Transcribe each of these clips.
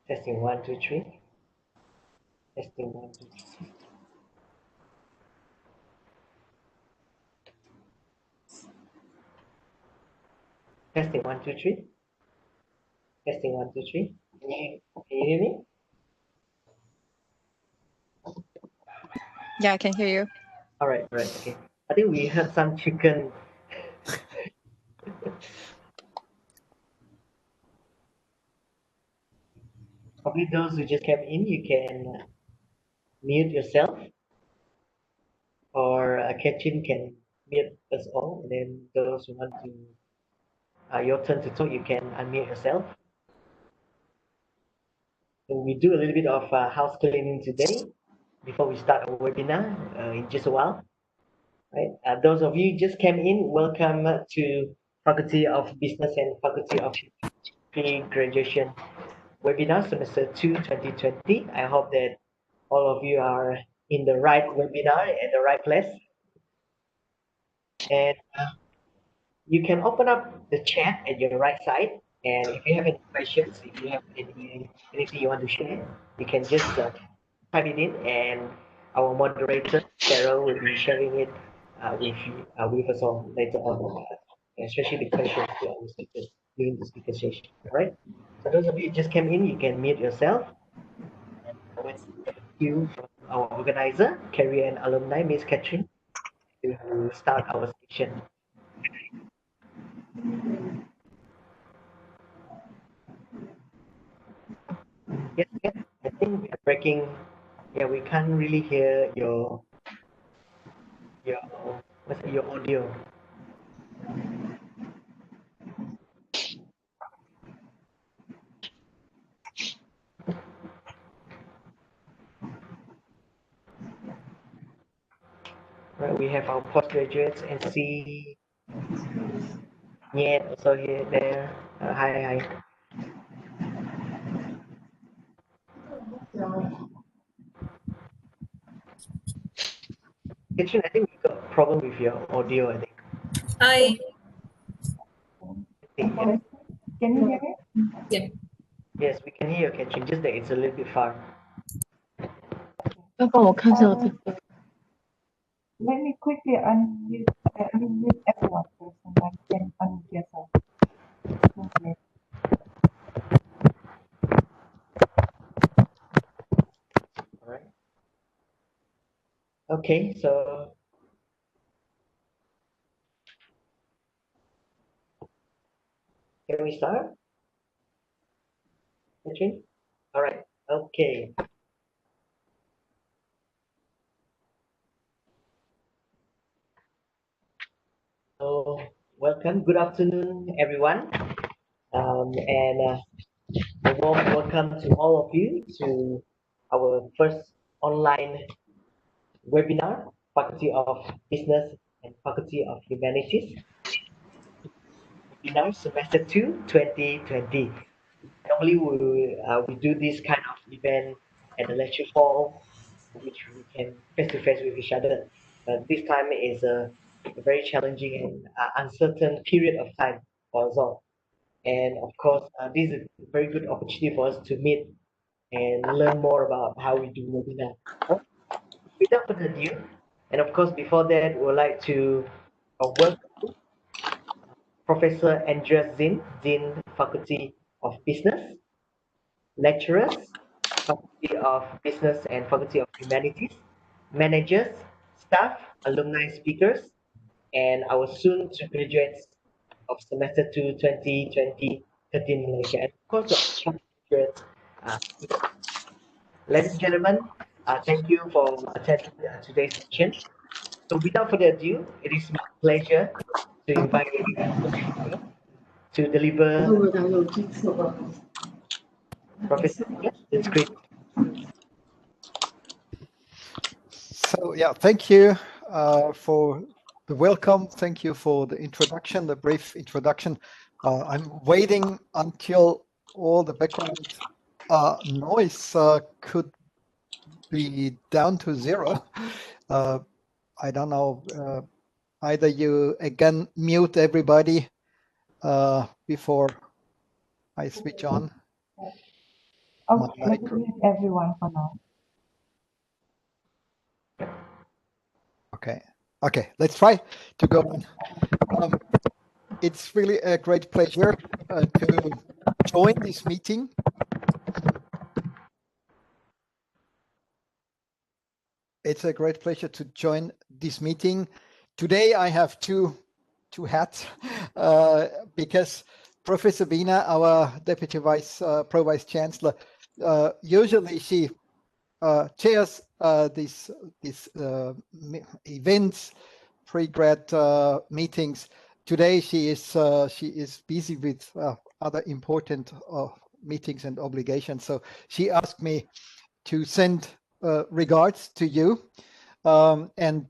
Testing 1, 2, 3. Testing 1, 2, 3. Testing 1, 2, 3. Testing 1, 2, 3. Can you hear me? Yeah, I can hear you. All right, okay. I think we heard some chicken. Probably those who just came in, you can mute yourself, or Ketchin can mute us all, and then those who want to, your turn to talk, you can unmute yourself. So we do a little bit of house cleaning today before we start our webinar in just a while. Right? Those of you just came in, welcome to Faculty of Business and Faculty of Pre-Graduation Webinar Semester 2 2020. I hope that all of you are in the right webinar at the right place. And you can open up the chat at your right side. And if you have any questions, if you have anything you want to share, you can just type it in, and our moderator, Cheryl, will be sharing it with us all later on, especially the questions to our speakers during the speaker session. All right. So those of you who just came in, you can mute yourself. With you from our organizer, Career and Alumni, Miss Catherine, to start our session. Yes, I think we are breaking. Yeah, we can't really hear your your audio. Right, we have our postgraduates and see Nyet also here there. Hi. Kitchen, I think we got a problem with your audio, I think. Hi. Yes. Can you hear me? Yeah. Yes, we can hear your Kitchen, just that it's a little bit far. Let me quickly unmute everyone first, and then can unmute yourself. Okay. All right. Okay, so can we start? Kitchen? All right. Okay. So welcome. Good afternoon, everyone. And a warm welcome to all of you to our first online webinar, Faculty of Business and Faculty of Humanities, webinar semester 2 2020. Normally we do this kind of event at the lecture hall, which we can face to face with each other. But this time is a very challenging and uncertain period of time for us all. And of course, this is a very good opportunity for us to meet and learn more about how we do webinar. So, without further ado, and of course, before that, we would like to welcome Professor Andreas Zinn, Dean, Faculty of Business, lecturers, Faculty of Business and Faculty of Humanities, managers, staff, alumni speakers, and our soon to graduates of semester 2 2020 Curtin Malaysia, and of course the graduates. Ladies and gentlemen, thank you for attending today's session. So without further ado, it is my pleasure to invite Professor to deliver Professor. Yes, it's great. So yeah, thank you for the welcome. Thank you for the introduction, the brief introduction. I'm waiting until all the background noise could be down to zero. I don't know. Either you again mute everybody before I switch on my Okay, let's micro. mute everyone for now. Okay. Okay, let's try to go on. It's really a great pleasure to join this meeting. It's a great pleasure to join this meeting. Today I have two hats because Professor Bina, our Deputy Pro Vice Chancellor, usually she chairs these events, pre-grad meetings. Today she is busy with other important meetings and obligations. So she asked me to send regards to you, and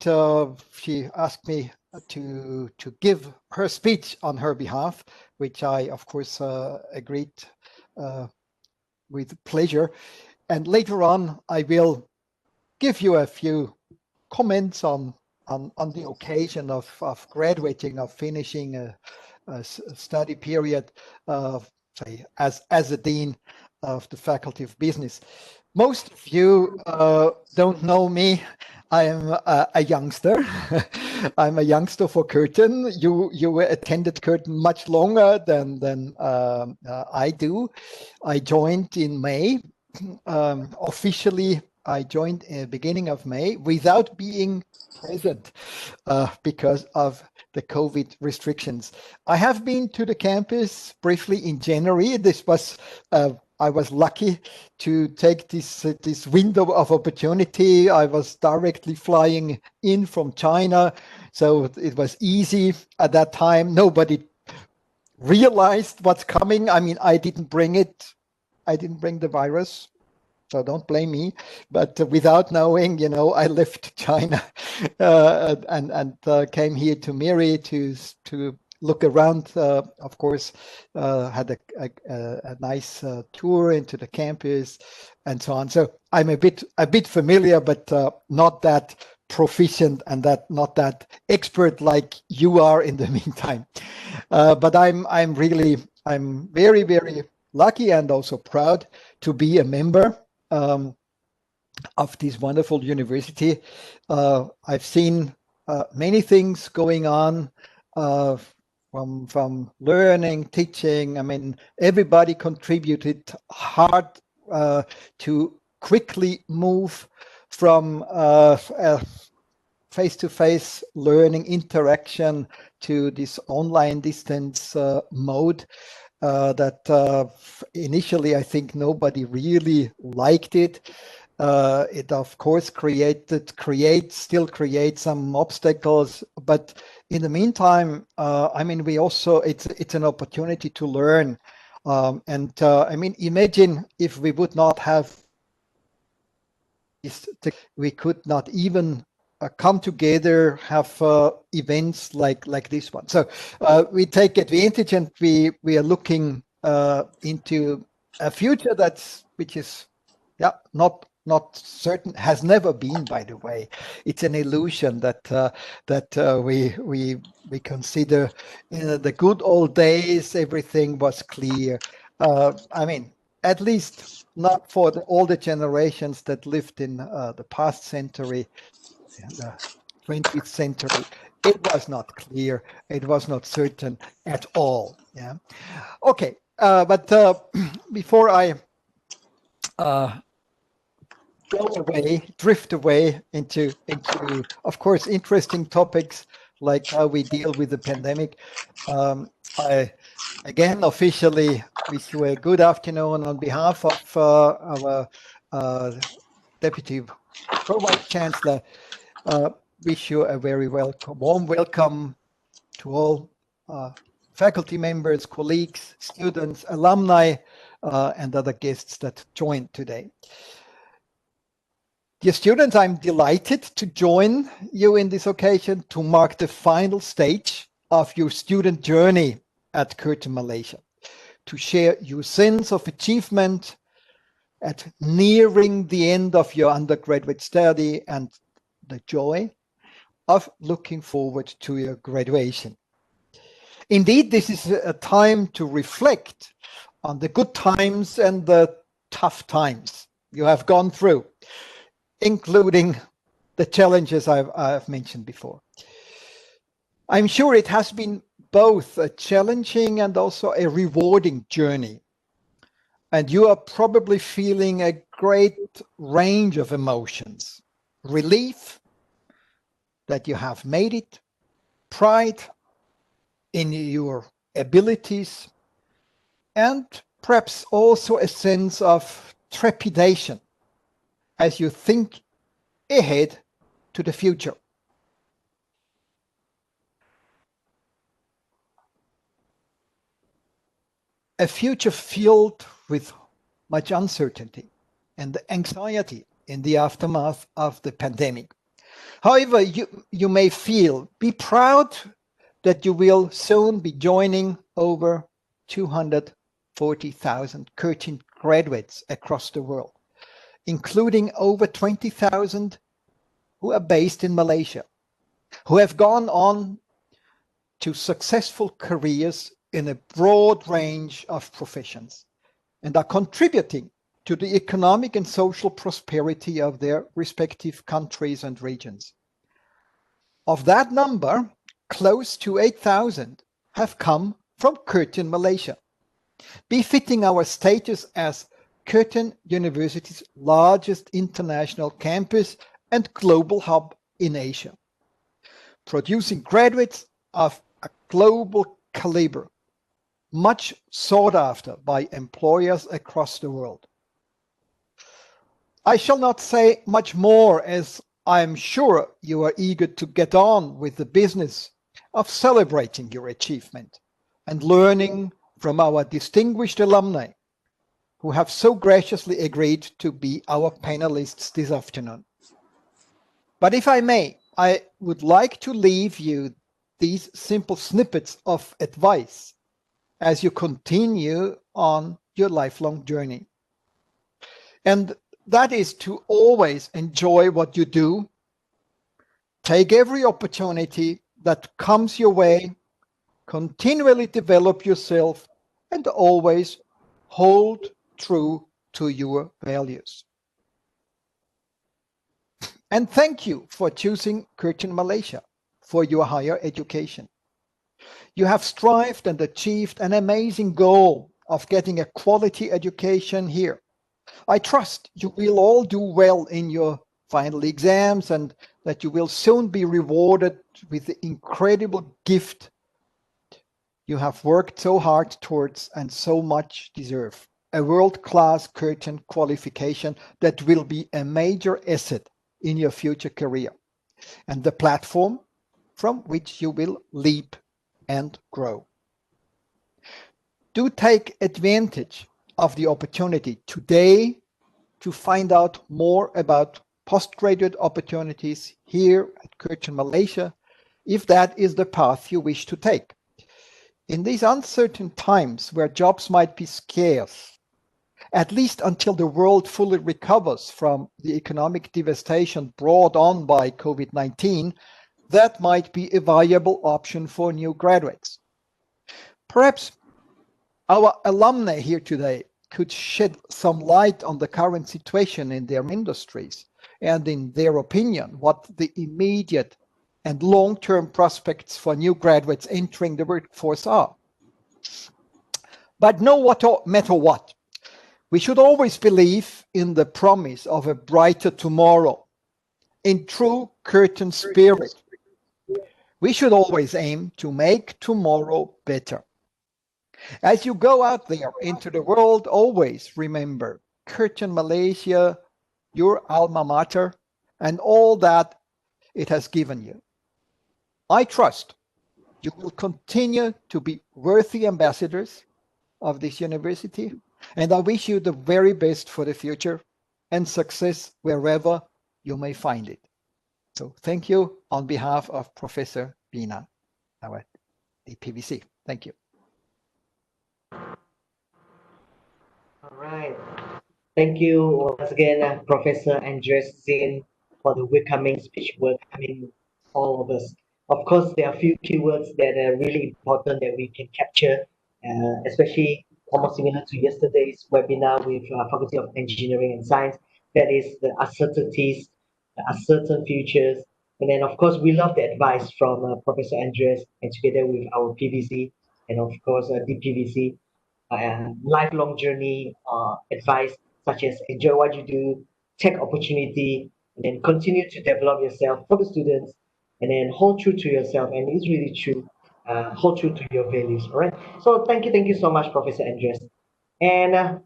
she asked me to give her speech on her behalf, which I of course agreed with pleasure. And later on, I will give you a few comments on the occasion of graduating, of finishing a study period, say as a dean of the Faculty of Business. Most of you don't know me. I am a youngster. I'm a youngster for Curtin. You attended Curtin much longer than I do. I joined in May. Officially, I joined in the beginning of May without being present because of the COVID restrictions. I have been to the campus briefly in January. This was I was lucky to take this window of opportunity. I was directly flying in from China, so it was easy at that time. Nobody realized what's coming. I mean, I didn't bring it. I didn't bring the virus, so don't blame me. But without knowing, I left China and came here to Miri to look around. Of course, had a nice tour into the campus and so on. So I'm a bit familiar, but not that proficient and not that expert like you are in the meantime. But I'm very, very lucky and also proud to be a member of this wonderful university. I've seen many things going on from learning, teaching. I mean, everybody contributed hard to quickly move from face-to-face learning interaction to this online distance mode. That initially I think nobody really liked it. It of course still creates some obstacles, but in the meantime, I mean, it's an opportunity to learn. And I mean, imagine if we would not have this, we could not even come together, have events like this one. So we take advantage, and we are looking into a future which is not certain, has never been, by the way. It's an illusion that we consider the good old days, everything was clear. I mean, at least not for all the generations that lived in the past century, the 20th century. It was not clear. It was not certain at all. Yeah. Okay. But before I drift away into, of course, interesting topics like how we deal with the pandemic, I again officially wish you a good afternoon on behalf of our Deputy Pro Vice Chancellor. wish you a very warm welcome to all faculty members, colleagues, students, alumni, and other guests that joined today. Dear students, I'm delighted to join you in this occasion to mark the final stage of your student journey at Curtin Malaysia, to share your sense of achievement at nearing the end of your undergraduate study and the joy of looking forward to your graduation. Indeed, this is a time to reflect on the good times and the tough times you have gone through, including the challenges I've mentioned before. I'm sure it has been both a challenging and also a rewarding journey. And you are probably feeling a great range of emotions. Relief that you have made it, pride in your abilities, and perhaps also a sense of trepidation as you think ahead to the future. A future filled with much uncertainty and anxiety in the aftermath of the pandemic. However, you may be proud that you will soon be joining over 240,000 Curtin graduates across the world, including over 20,000 who are based in Malaysia, who have gone on to successful careers in a broad range of professions and are contributing to the economic and social prosperity of their respective countries and regions. Of that number, close to 8,000 have come from Curtin Malaysia, befitting our status as Curtin University's largest international campus and global hub in Asia, producing graduates of a global caliber, much sought after by employers across the world. I shall not say much more, as I am sure you are eager to get on with the business of celebrating your achievement and learning from our distinguished alumni who have so graciously agreed to be our panelists this afternoon. But if I may, I would like to leave you these simple snippets of advice as you continue on your lifelong journey. And that is to always enjoy what you do, take every opportunity that comes your way, continually develop yourself, and always hold true to your values. And thank you for choosing Curtin Malaysia for your higher education. You have strived and achieved an amazing goal of getting a quality education here. I trust you will all do well in your final exams and that you will soon be rewarded with the incredible gift you have worked so hard towards and so much deserve. A world-class Curtin qualification that will be a major asset in your future career and the platform from which you will leap and grow. Do take advantage of the opportunity today to find out more about postgraduate opportunities here at Curtin Malaysia, if that is the path you wish to take. In these uncertain times where jobs might be scarce, at least until the world fully recovers from the economic devastation brought on by COVID-19, that might be a viable option for new graduates. Perhaps our alumni here today could shed some light on the current situation in their industries and, in their opinion, what the immediate and long-term prospects for new graduates entering the workforce are. But no matter what, we should always believe in the promise of a brighter tomorrow. In true Curtin spirit, we should always aim to make tomorrow better. As you go out there into the world, always remember Curtin Malaysia, your alma mater, and all that it has given you. I trust you will continue to be worthy ambassadors of this university, and I wish you the very best for the future and success wherever you may find it. So thank you on behalf of Professor Bina, our DPVC. Thank you. All right. Thank you once again, Professor Andres Zin, for the welcoming speech, welcoming all of us. Of course, there are a few keywords that are really important that we can capture, especially almost similar to yesterday's webinar with Faculty of Engineering and Science. That is the uncertainties, the uncertain futures. And then, of course, we love the advice from Professor Andres and together with our PVC and, of course, DPVC lifelong journey advice such as enjoy what you do, take opportunity, and then continue to develop yourself for the students, and then hold true to yourself. And it's really true. Hold true to your values. All right. So thank you so much, Professor Andres. And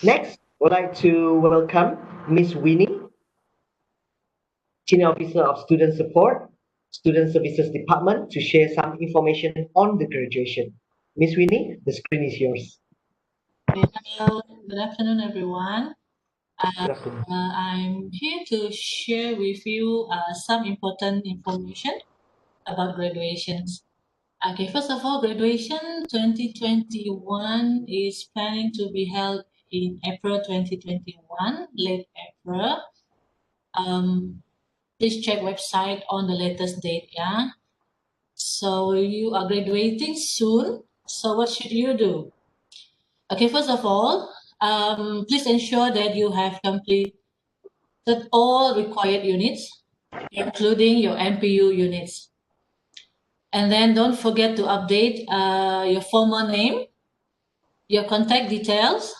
next, would like to welcome Miss Winnie, Senior Officer of Student Support, Student Services Department, to share some information on the graduation. Miss Winnie, the screen is yours. Hello, good afternoon, everyone. Good afternoon. I'm here to share with you some important information about graduations. Okay, first of all, graduation 2021 is planning to be held in April 2021, late April. Please check website on the latest date, yeah? So you are graduating soon, so what should you do? Okay, first of all, please ensure that you have completed all required units, including your MPU units. And then don't forget to update your formal name, your contact details,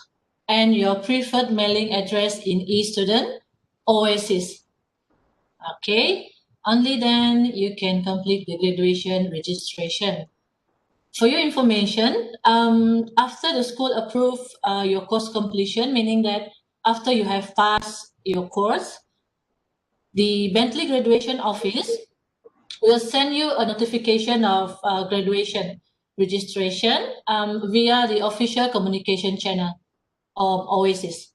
and your preferred mailing address in eStudent Oasis. Okay, only then you can complete the graduation registration. For your information, after the school approve your course completion, meaning that after you have passed your course, the Bentley Graduation Office will send you a notification of graduation registration via the official communication channel of Oasis.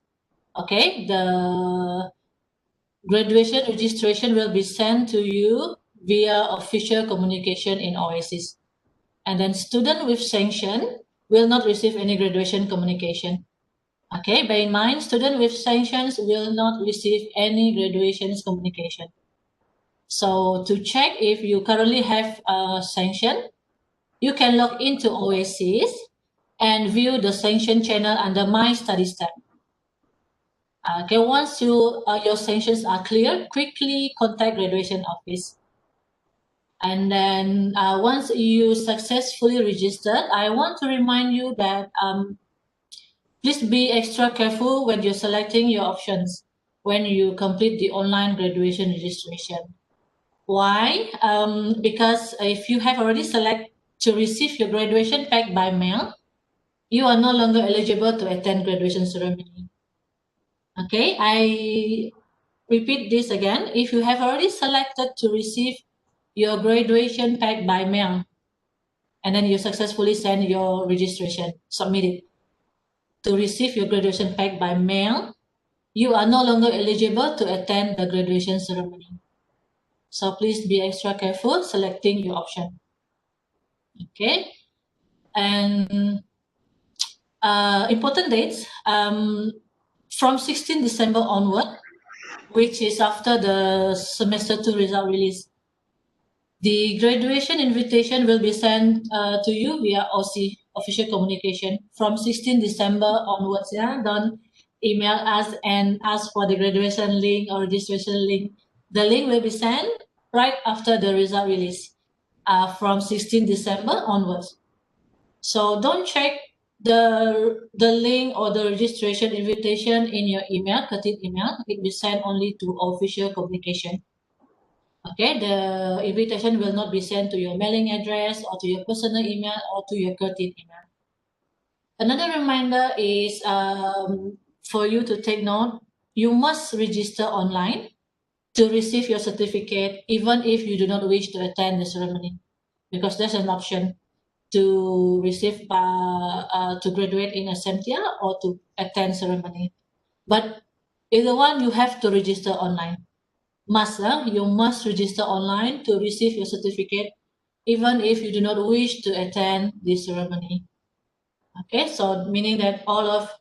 Okay, the graduation registration will be sent to you via official communication in Oasis. And then student with sanction will not receive any graduation communication. Okay, bear in mind, student with sanctions will not receive any graduation communication. So to check if you currently have a sanction, you can log into Oasis and view the sanction channel under My Studies tab. Okay, once your sanctions are clear, quickly contact graduation office. And then once you successfully registered, I want to remind you that please be extra careful when you're selecting your options when you complete the online graduation registration. Why? Because if you have already selected to receive your graduation pack by mail, you are no longer eligible to attend graduation ceremony. Okay, I repeat this again. If you have already selected to receive your graduation pack by mail, and then you successfully send your registration, submit it. To receive your graduation pack by mail, you are no longer eligible to attend the graduation ceremony. So please be extra careful selecting your option. Okay, and important dates, from 16 December onward, which is after the semester 2 result release, the graduation invitation will be sent to you via OC, official communication, from 16 December onwards. Yeah, don't email us and ask for the graduation link or registration link. The link will be sent right after the result release, from 16 December onwards. So don't check the link or the registration invitation in your email, Curtin email. It will be sent only to official communication. Okay, the invitation will not be sent to your mailing address or to your personal email or to your Curtin email. Another reminder is for you to take note, you must register online to receive your certificate, even if you do not wish to attend the ceremony, because there's an option to receive to graduate in absentia or to attend ceremony. But either one, you have to register online. You must register online to receive your certificate, even if you do not wish to attend the ceremony. Okay, so meaning that all of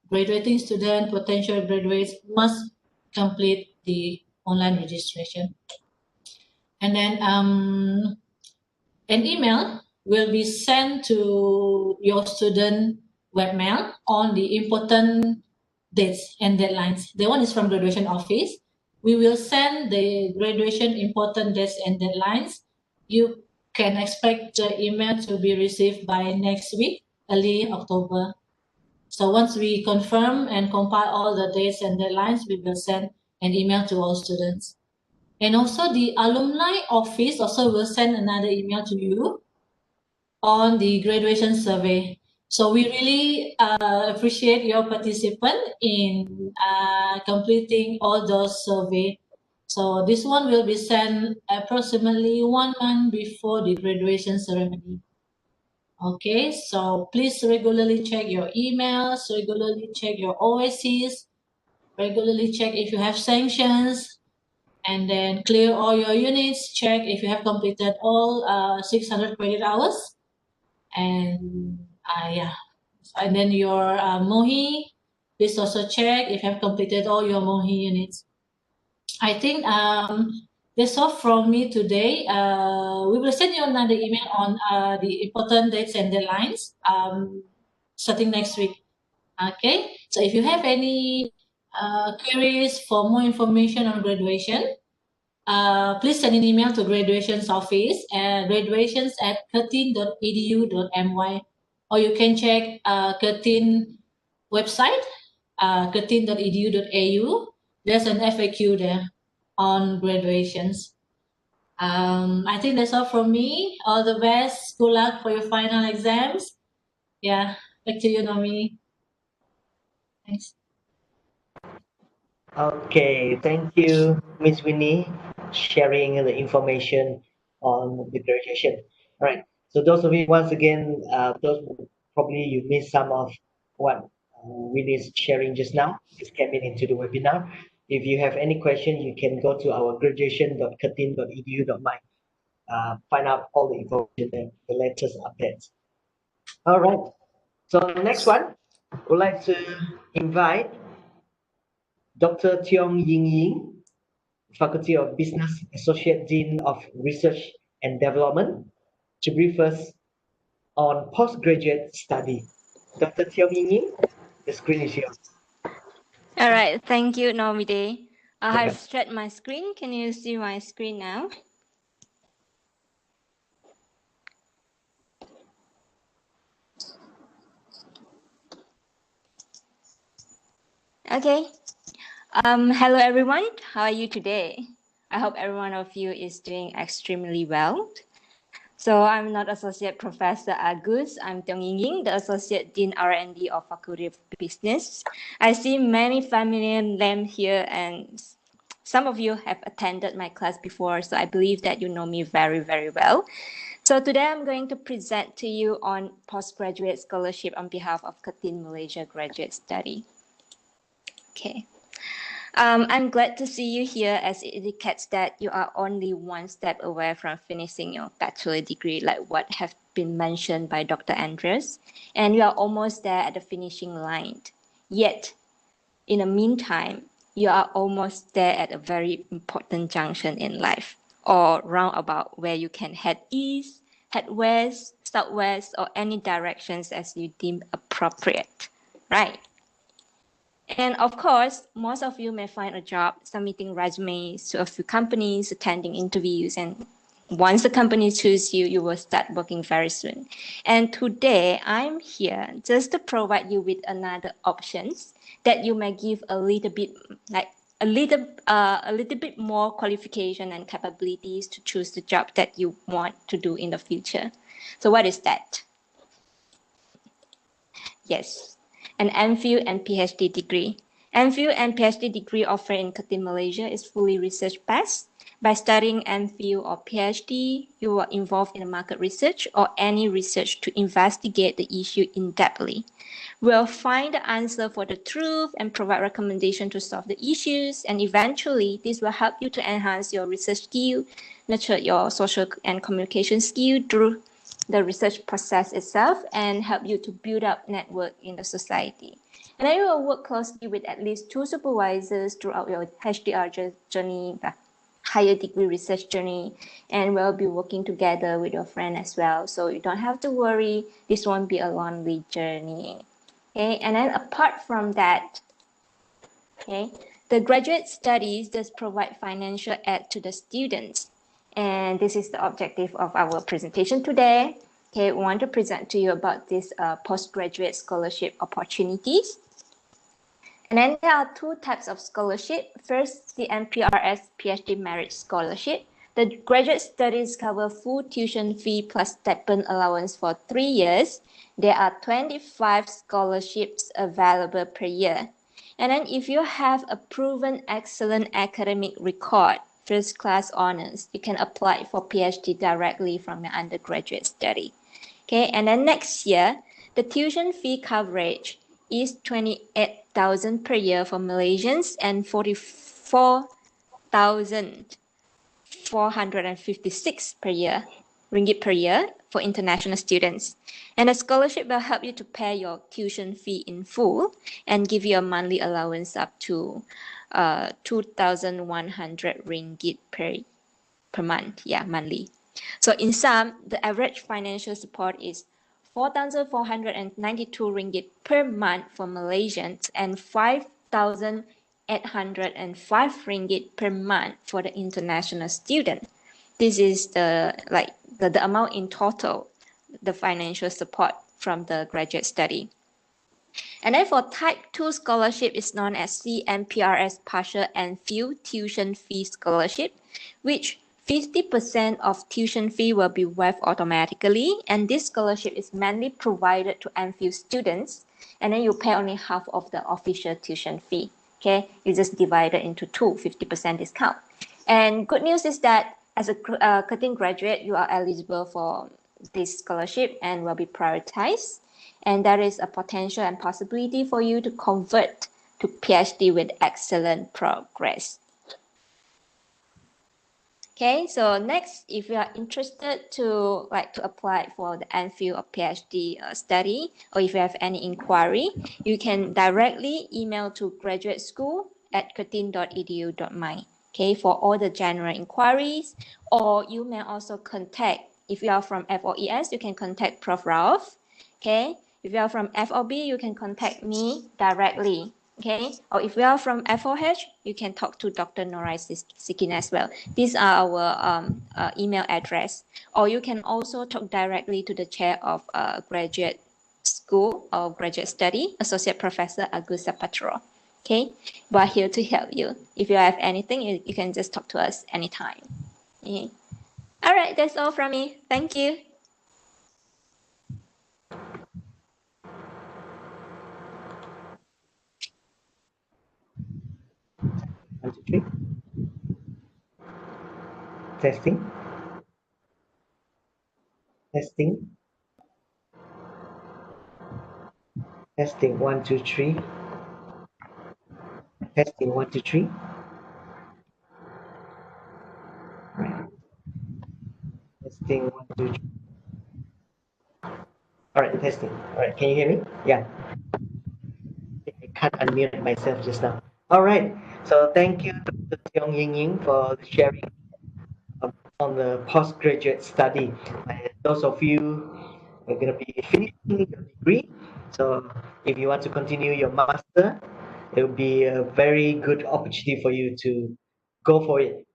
graduating students, potential graduates must complete the online registration. And then an email will be sent to your student webmail on the important dates and deadlines. The one is from graduation office. We will send the graduation important dates and deadlines. You can expect the email to be received by next week, early October. So once we confirm and compile all the dates and deadlines, we will send an email to all students. And also the alumni office also will send another email to you on the graduation survey. So we really appreciate your participation in completing all those surveys. So this one will be sent approximately 1 month before the graduation ceremony. Okay, so please regularly check your emails, regularly check your OSCs, regularly check if you have sanctions, and then clear all your units, check if you have completed all 600 credit hours. And yeah, and then your MOHI, please also check if you have completed all your MOHI units. I think that's all from me today. We will send you another email on the important dates and deadlines starting next week. Okay, so if you have any queries for more information on graduation, please send an email to graduations office at graduations@curtin.edu.my, or you can check Curtin website, curtin.edu.au. There's an FAQ there on graduations. I think that's all from me. All the best. Good luck for your final exams. Yeah, back to you, Nomi. Thanks. Okay, thank you, Miss Winnie, sharing the information on the graduation. All right, so those of you, once again, those probably you missed some of what Winnie's sharing just now. Just came into the webinar. If you have any question, you can go to our graduation.curtin.edu.my. Find out all the information and the latest updates. All right, so the next one, I would like to invite Dr. Tiong Ying Ying, Faculty of Business, Associate Dean of Research and Development, to brief us on postgraduate study. Dr. Tiong Ying Ying, the screen is yours. All right, thank you, Nomide. I Okay. have shared my screen. Can you see my screen now? Okay. Hello, everyone. How are you today? I hope every one of you is doing extremely well. So I'm not Associate Professor Agus. I'm Tiong Ying Ying, the Associate Dean R&D of Faculty of Business. I see many familiar names here, and some of you have attended my class before, so I believe that you know me very, very well. So today I'm going to present to you on postgraduate scholarship on behalf of Curtin Malaysia Graduate Study. Okay. I'm glad to see you here, as it indicates that you are only one step away from finishing your bachelor degree, like what have been mentioned by Dr. Andres, and you are almost there at the finishing line. Yet, in the meantime, you are almost there at a very important junction in life, or roundabout, where you can head east, head west, southwest, or any directions as you deem appropriate, right? And of course, most of you may find a job submitting resumes to a few companies, attending interviews, and once the company chooses you, you will start working very soon. And today, I'm here just to provide you with another options that you may give a little bit, like a little bit more qualification and capabilities to choose the job that you want to do in the future. So what is that? Yes, an MPhil and PhD degree. MPhil and PhD degree offered in Curtin Malaysia is fully research-based. By studying MPhil or PhD, you are involved in market research or any research to investigate the issue in-depthly. We'll find the answer for the truth and provide recommendation to solve the issues, and eventually this will help you to enhance your research skill, nurture your social and communication skill through the research process itself, and help you to build up network in the society. And then you will work closely with at least 2 supervisors throughout your HDR journey, the higher degree research journey, and we'll be working together with your friend as well. So you don't have to worry, this won't be a lonely journey. Okay, and then apart from that, okay, the graduate studies does provide financial aid to the students. And this is the objective of our presentation today. Okay, we want to present to you about this postgraduate scholarship opportunities. And then there are 2 types of scholarship. First, the MPRS PhD Merit Scholarship. The graduate studies cover full tuition fee plus stipend allowance for 3 years. There are 25 scholarships available per year. And then if you have a proven excellent academic record, first class honors, you can apply for PhD directly from your undergraduate study. Okay, and then next year, the tuition fee coverage is 28,000 per year for Malaysians and 44,456 per year, ringgit per year for international students. And the scholarship will help you to pay your tuition fee in full and give you a monthly allowance up to 2,100 ringgit per month, monthly. So in sum, the average financial support is 4,492 ringgit per month for Malaysians and 5,805 ringgit per month for the international student. This is the amount in total, the financial support from the graduate study. And then for type 2 scholarship is known as CMPRS partial and few tuition fee scholarship, which 50% of tuition fee will be waived automatically, and this scholarship is mainly provided to MPhil students, and then you pay only half of the official tuition fee. Okay, you just divide it into 2, 50% discount. And good news is that as a Curtin graduate, you are eligible for this scholarship and will be prioritized. And there is a potential and possibility for you to convert to PhD with excellent progress. Okay, so next, if you are interested to apply for the MPhil or PhD study, or if you have any inquiry, you can directly email to graduateschool@curtin.edu.my. Okay, for all the general inquiries, or you may also contact, if you are from FOES, you can contact Prof. Ralph. Okay, if you are from FOB, you can contact me directly. Okay, or if you are from FOH, you can talk to Dr. Norai Sikin as well. These are our email address. Or you can also talk directly to the chair of graduate school or graduate study, Associate Professor Agus Sapatro. Okay, we're here to help you. If you have anything, you can just talk to us anytime. Okay. All right, that's all from me. Thank you. One, two, three. Testing. Testing. Testing. 1, 2, 3. Testing. 1, 2, 3. Right. Testing. 1, 2, 3. All right, testing. All right, can you hear me? Yeah. I can't unmute myself just now. All right. So thank you, Dr. Tiong Ying for sharing on the postgraduate study. And those of you are going to be finishing your degree, so if you want to continue your master, it will be a very good opportunity for you to go for it.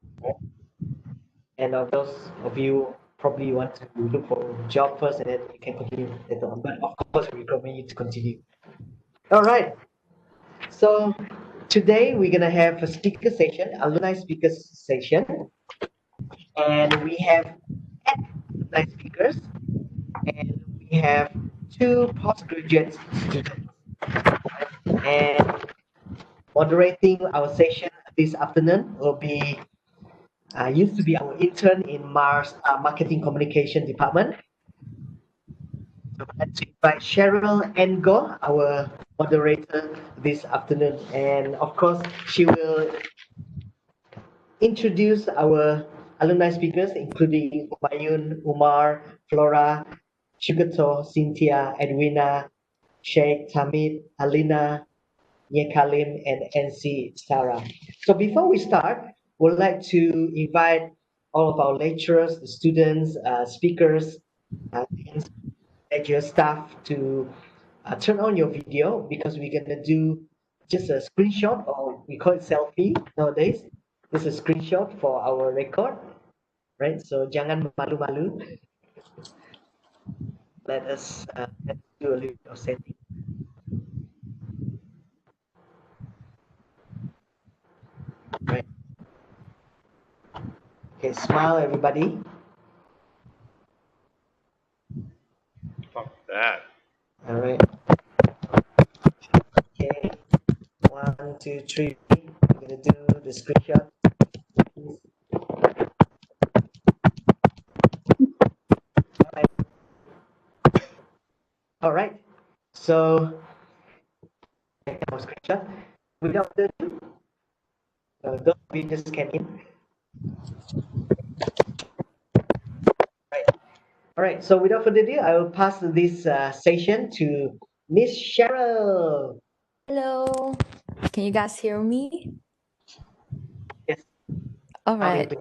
And of those of you probably want to look for a job first, and then you can continue later on. But of course, we recommend you to continue. All right. So today we're gonna have a speaker session, alumni speaker session, and we have 10 alumni speakers, and we have 2 postgraduate students. And Moderating our session this afternoon will be used to be our intern in Mars Marketing Communication Department. So let's invite Cheryl Engo, our moderator this afternoon. And of course, she will introduce our alumni speakers, including Umayun, Umar, Flora, Shugato, Cynthia, Edwina, Sheikh, Tamid, Alina, Yekalim, and NC Sarah. So before we start, we'd like to invite all of our lecturers, students, speakers, and graduate staff to turn on your video because we're gonna do just a screenshot, or we call it selfie nowadays. This is a screenshot for our record, right? So jangan malu-malu. Let's do a little bit of setting. Right. Okay, smile everybody. Fuck that. All right. Okay. 1, 2, 3. We're gonna do the screenshot. All right. So our screenshot. Without further ado, those of you just came in. Right. All right. So without further ado, I will pass this session to Miss Cheryl. Hello, can you guys hear me? Yes. All right.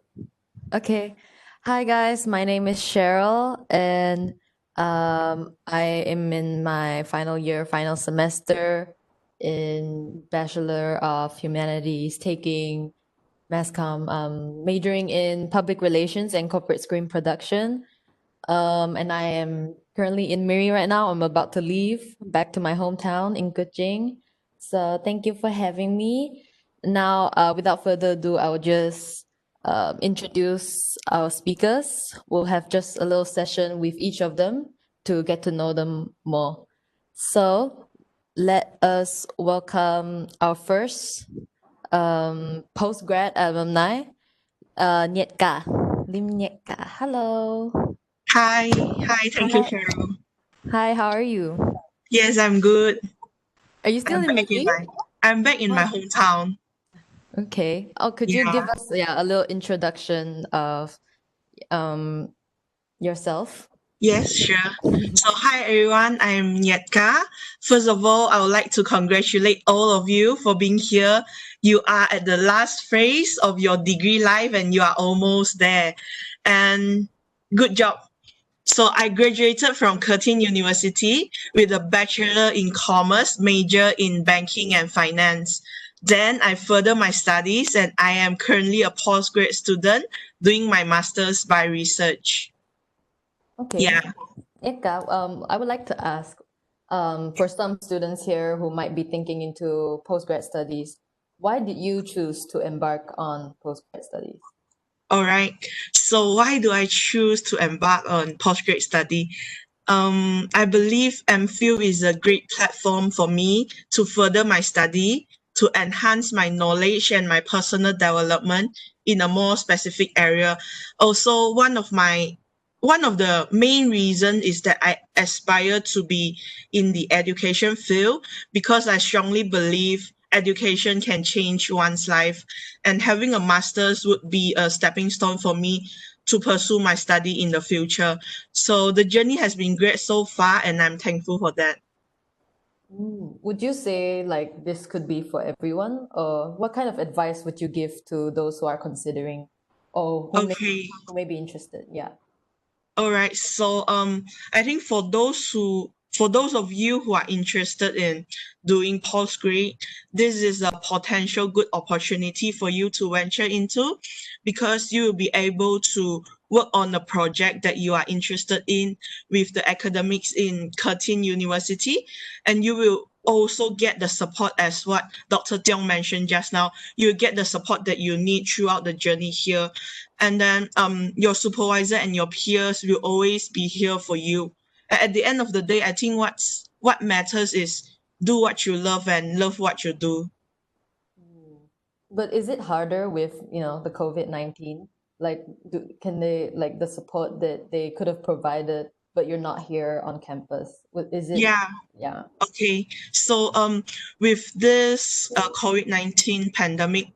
Okay. Hi guys, my name is Cheryl, and I am in my final year, final semester in Bachelor of Humanities, taking mass comm, majoring in public relations and corporate screen production. And I am currently in Miri right now. I'm about to leave back to my hometown in Kuching. So thank you for having me. Now, without further ado, I will just introduce our speakers. We'll have just a little session with each of them to get to know them more. So let us welcome our first postgrad alumni, Nietka, Lim Nietka. Hello. Hi, thank you, Hi. Cheryl. Hi, how are you? Yes, I'm good. Are you still in Miri? I'm back in my hometown. Okay. Oh, could you Yeah. give us a little introduction of yourself? Yes, sure. So, hi everyone, I'm Nyetka. First of all, I would like to congratulate all of you for being here. You are at the last phase of your degree life and you are almost there. And good job. So I graduated from Curtin University with a bachelor in commerce, major in banking and finance. Then I further my studies and I am currently a postgrad student doing my master's by research. Okay. Yeah. Eka, I would like to ask, for some students here who might be thinking into postgrad studies, why did you choose to embark on postgrad studies? All right. So why do I choose to embark on postgrad study? I believe MPhil is a great platform for me to further my study, to enhance my knowledge and my personal development in a more specific area. Also, one of the main reason is that I aspire to be in the education field because I strongly believe education can change one's life, and having a master's would be a stepping stone for me to pursue my study in the future. So the journey has been great so far, and I'm thankful for that. Would you say like this could be for everyone, or what kind of advice would you give to those who are considering or who may be interested? Yeah. All right. So I think for those of you who are interested in doing postgrad, this is a potential good opportunity for you to venture into, because you will be able to work on a project that you are interested in with the academics in Curtin University, and you will also get the support as what Dr. Tiong mentioned just now. You get the support that you need throughout the journey here. And then your supervisor and your peers will always be here for you. At the end of the day, I think what matters is do what you love and love what you do. But is it harder with, the COVID-19? Like, can they, like, the support that they could have provided, but you're not here on campus? Is it? Yeah. Yeah. Okay. So with this COVID-19 pandemic,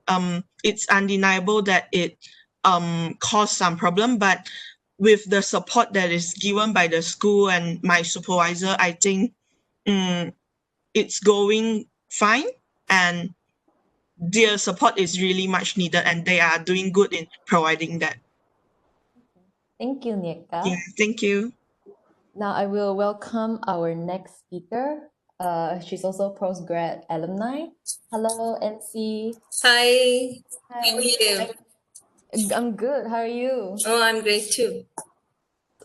it's undeniable that it caused some problem, but with the support that is given by the school and my supervisor, I think it's going fine, and their support is really much needed, and they are doing good in providing that. Thank you, Nieka. Yeah, thank you. Now I will welcome our next speaker. She's also postgrad alumni. Hello, NC. Hi. Hi. How are you? I'm good. How are you? Oh, I'm great too.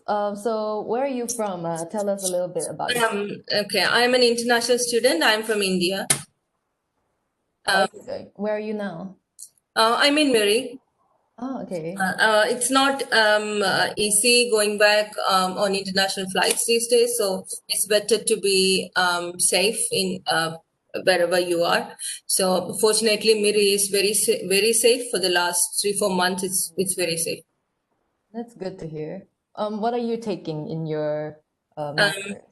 So where are you from? Tell us a little bit about yourself. Okay, I'm an international student. I'm from India. Okay. Where are you now? I'm in Mary. Oh, okay. It's not easy going back on international flights these days, so it's better to be safe in wherever you are. So fortunately, Miri is very safe for the last 3-4 months. It's very safe. That's good to hear. What are you taking in your master's?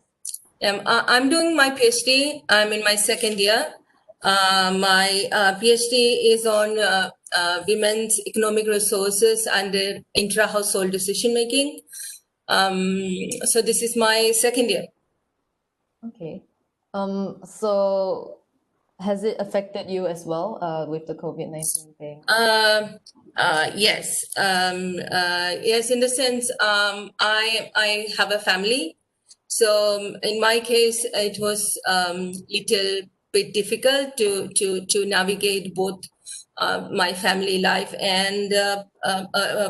I'm doing my PhD. I'm in my second year. My PhD is on women's economic resources and intra-household decision making. So this is my second year. Okay. So has it affected you as well with the COVID-19 thing? Yes. Yes, in the sense, I have a family. So in my case, it was little bit difficult to navigate both my family life and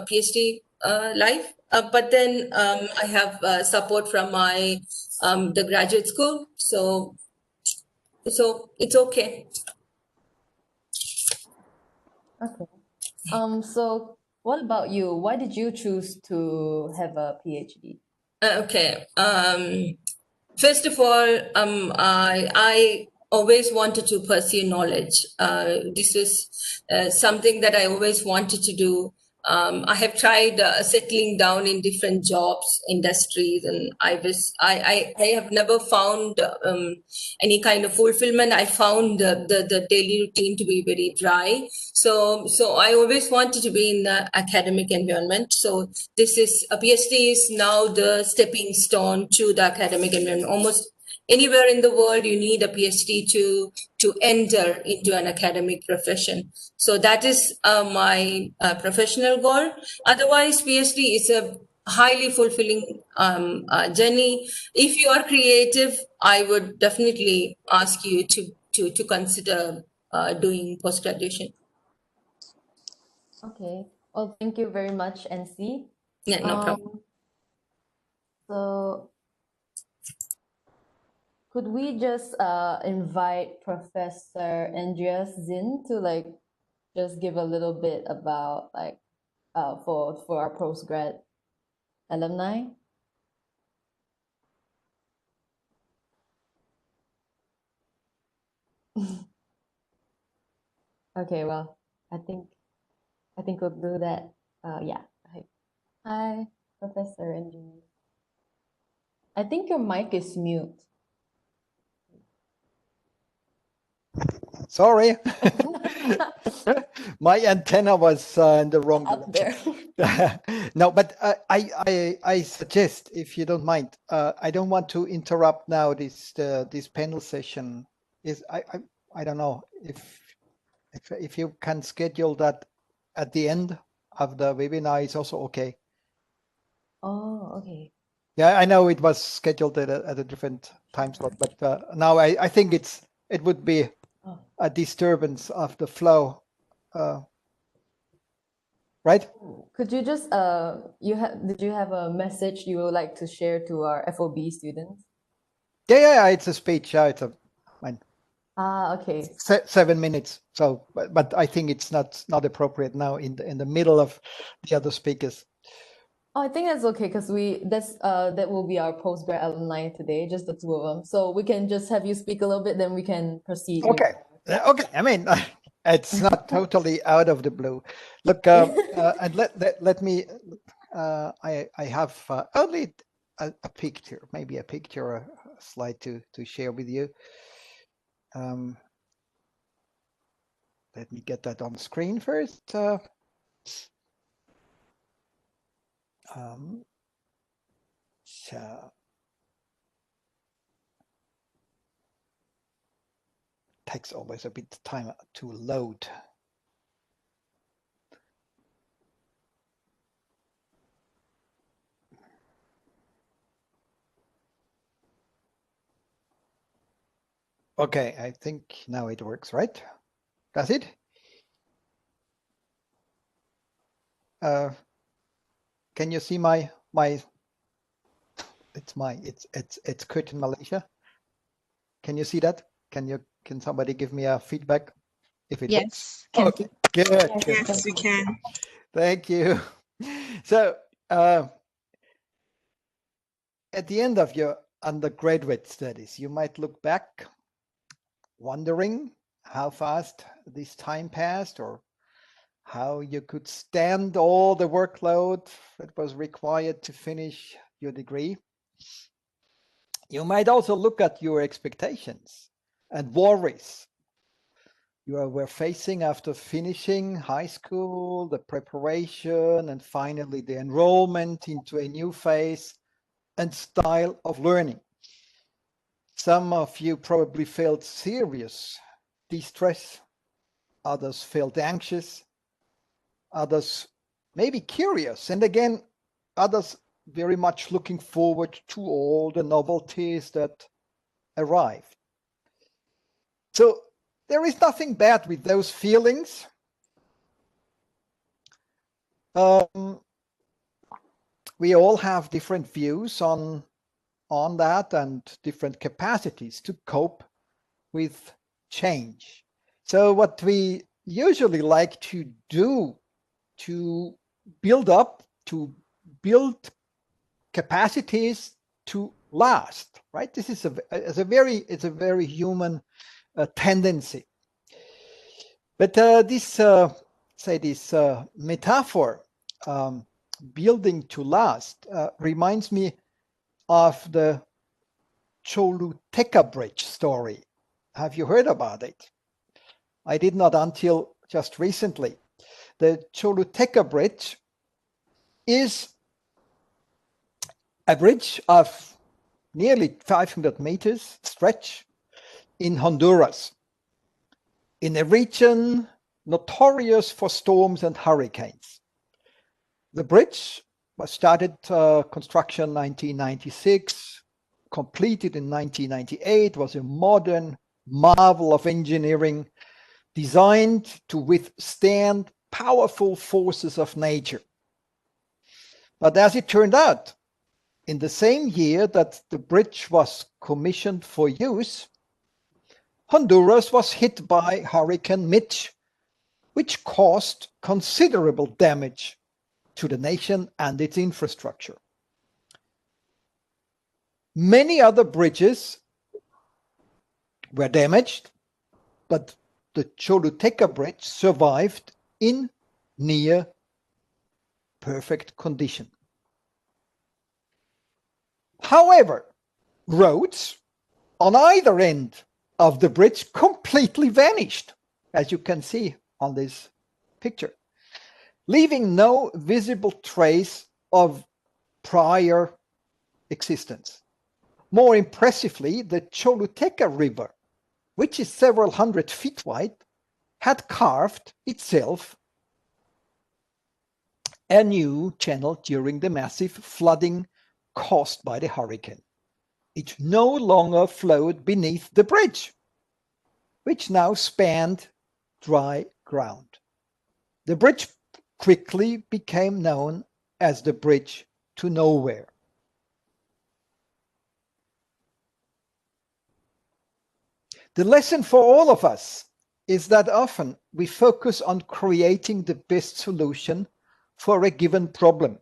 PhD life. But then I have support from the graduate school, so it's okay. Okay. So what about you? Why did you choose to have a PhD? Okay. First of all, I always wanted to pursue knowledge. This is something that I always wanted to do. I have tried settling down in different jobs, industries, and I have never found any kind of fulfillment. I found the daily routine to be very dry. So I always wanted to be in the academic environment. So this is a PhD is now the stepping stone to the academic environment. Almost anywhere in the world, you need a PhD to enter into an academic profession. So that is my professional goal. Otherwise, PhD is a highly fulfilling journey. If you are creative, I would definitely ask you to consider doing post-graduation. Okay. Well, thank you very much, NC. Yeah, no problem. So could we just invite Professor Andreas Zinn to just give a little bit about for our postgrad alumni? Okay, well, I think we'll do that. Yeah. Hi, Professor Andreas. I think your mic is mute. Sorry. My antenna was in the wrong direction. No, but I suggest, if you don't mind, I don't want to interrupt now this panel session. I don't know if you can schedule that at the end of the webinar, is also okay. Oh, okay. Yeah, I know it was scheduled at a different time slot, but now I think it would be a disturbance of the flow, right? Could you just did you have a message you would like to share to our FOB students? Yeah, it's a speech. Yeah, it's mine. Okay. 7 minutes. So, but I think it's not appropriate now in the middle of the other speakers. Oh, I think that's okay because that will be our postgrad alumni today, just the two of them. So we can just have you speak a little bit, then we can proceed. Okay. Okay. I mean, It's not totally out of the blue. Look, and let me. I have only a picture, maybe a picture, a slide to share with you. Let me get that on screen first. So takes always a bit of time to load. Okay, I think now it works, right? Does it? Can you see my it's Curtin Malaysia. Can you see that? Can somebody give me a feedback if it Yes. works? Okay, good. Yes, we can. Thank you. So at the end of your undergraduate studies, you might look back wondering how fast this time passed, or how you could stand all the workload that was required to finish your degree. You might also look at your expectations and worries you were facing after finishing high school, the preparation, and finally the enrollment into a new phase and style of learning. Some of you probably felt serious distress, others felt anxious, others maybe curious, and again, others very much looking forward to all the novelties that arrive. So there is nothing bad with those feelings. We all have different views on that and different capacities to cope with change. So what we usually like to do to build capacities to last, right? This is a very human tendency. But this metaphor, building to last, reminds me of the Choluteca Bridge story. Have you heard about it? I did not until just recently. The Choluteca Bridge is a bridge of nearly 500 meters stretch in Honduras, in a region notorious for storms and hurricanes. The bridge was started construction 1996, completed in 1998, was a modern marvel of engineering designed to withstand powerful forces of nature. But as it turned out, in the same year that the bridge was commissioned for use, Honduras was hit by Hurricane Mitch, which caused considerable damage to the nation and its infrastructure. Many other bridges were damaged, but the Choluteca Bridge survived in near perfect condition. However, roads on either end of the bridge completely vanished, as you can see on this picture, leaving no visible trace of prior existence. More impressively, the Choluteca River, which is several hundred feet wide, had carved itself a new channel during the massive flooding caused by the hurricane. It no longer flowed beneath the bridge, which now spanned dry ground. The bridge quickly became known as the Bridge to Nowhere. The lesson for all of us is that often we focus on creating the best solution for a given problem.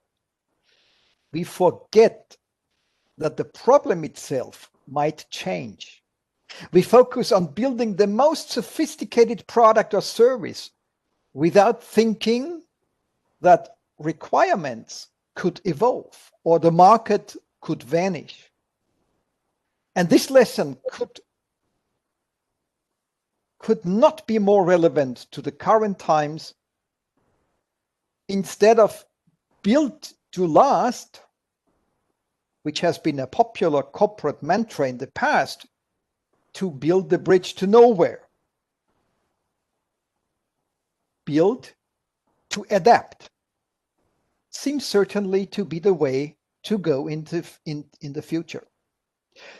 We forget that the problem itself might change We focus on building the most sophisticated product or service without thinking that requirements could evolve or the market could vanish. And this lesson could not be more relevant to the current times. Instead of built to last, which has been a popular corporate mantra in the past, to build the bridge to nowhere. Build to adapt seems certainly to be the way to go in the future.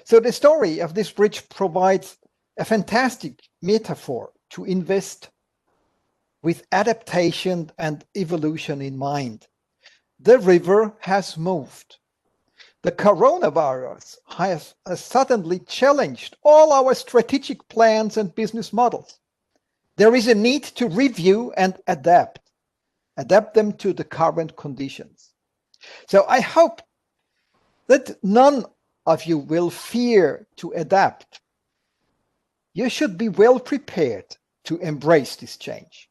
So the story of this bridge provides a fantastic metaphor to invest with adaptation and evolution in mind. The river has moved. The coronavirus has suddenly challenged all our strategic plans and business models. There is a need to review and adapt them to the current conditions. So I hope that none of you will fear to adapt. You should be well prepared to embrace this change.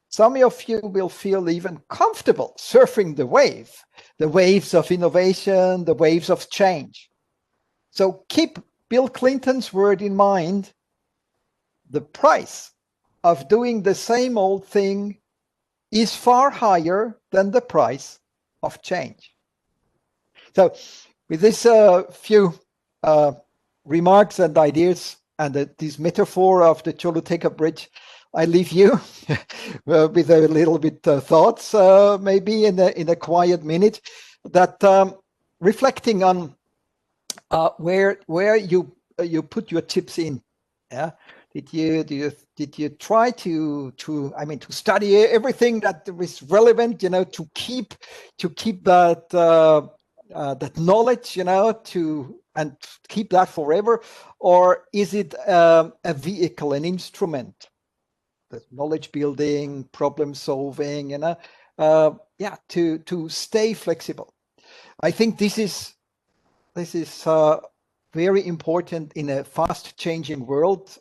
Some of you will feel even comfortable surfing the waves of innovation, the waves of change. So keep Bill Clinton's word in mind. The price of doing the same old thing is far higher than the price of change. So with this few remarks and ideas and this metaphor of the Choluteca Bridge, I leave you with a little bit thoughts, maybe in a quiet minute, that reflecting on where you put your chips in. Yeah, did you try to study everything that is relevant, to keep that that knowledge, and keep that forever, or is it a vehicle, an instrument? The knowledge building, problem solving, to stay flexible. I think this is very important in a fast changing world,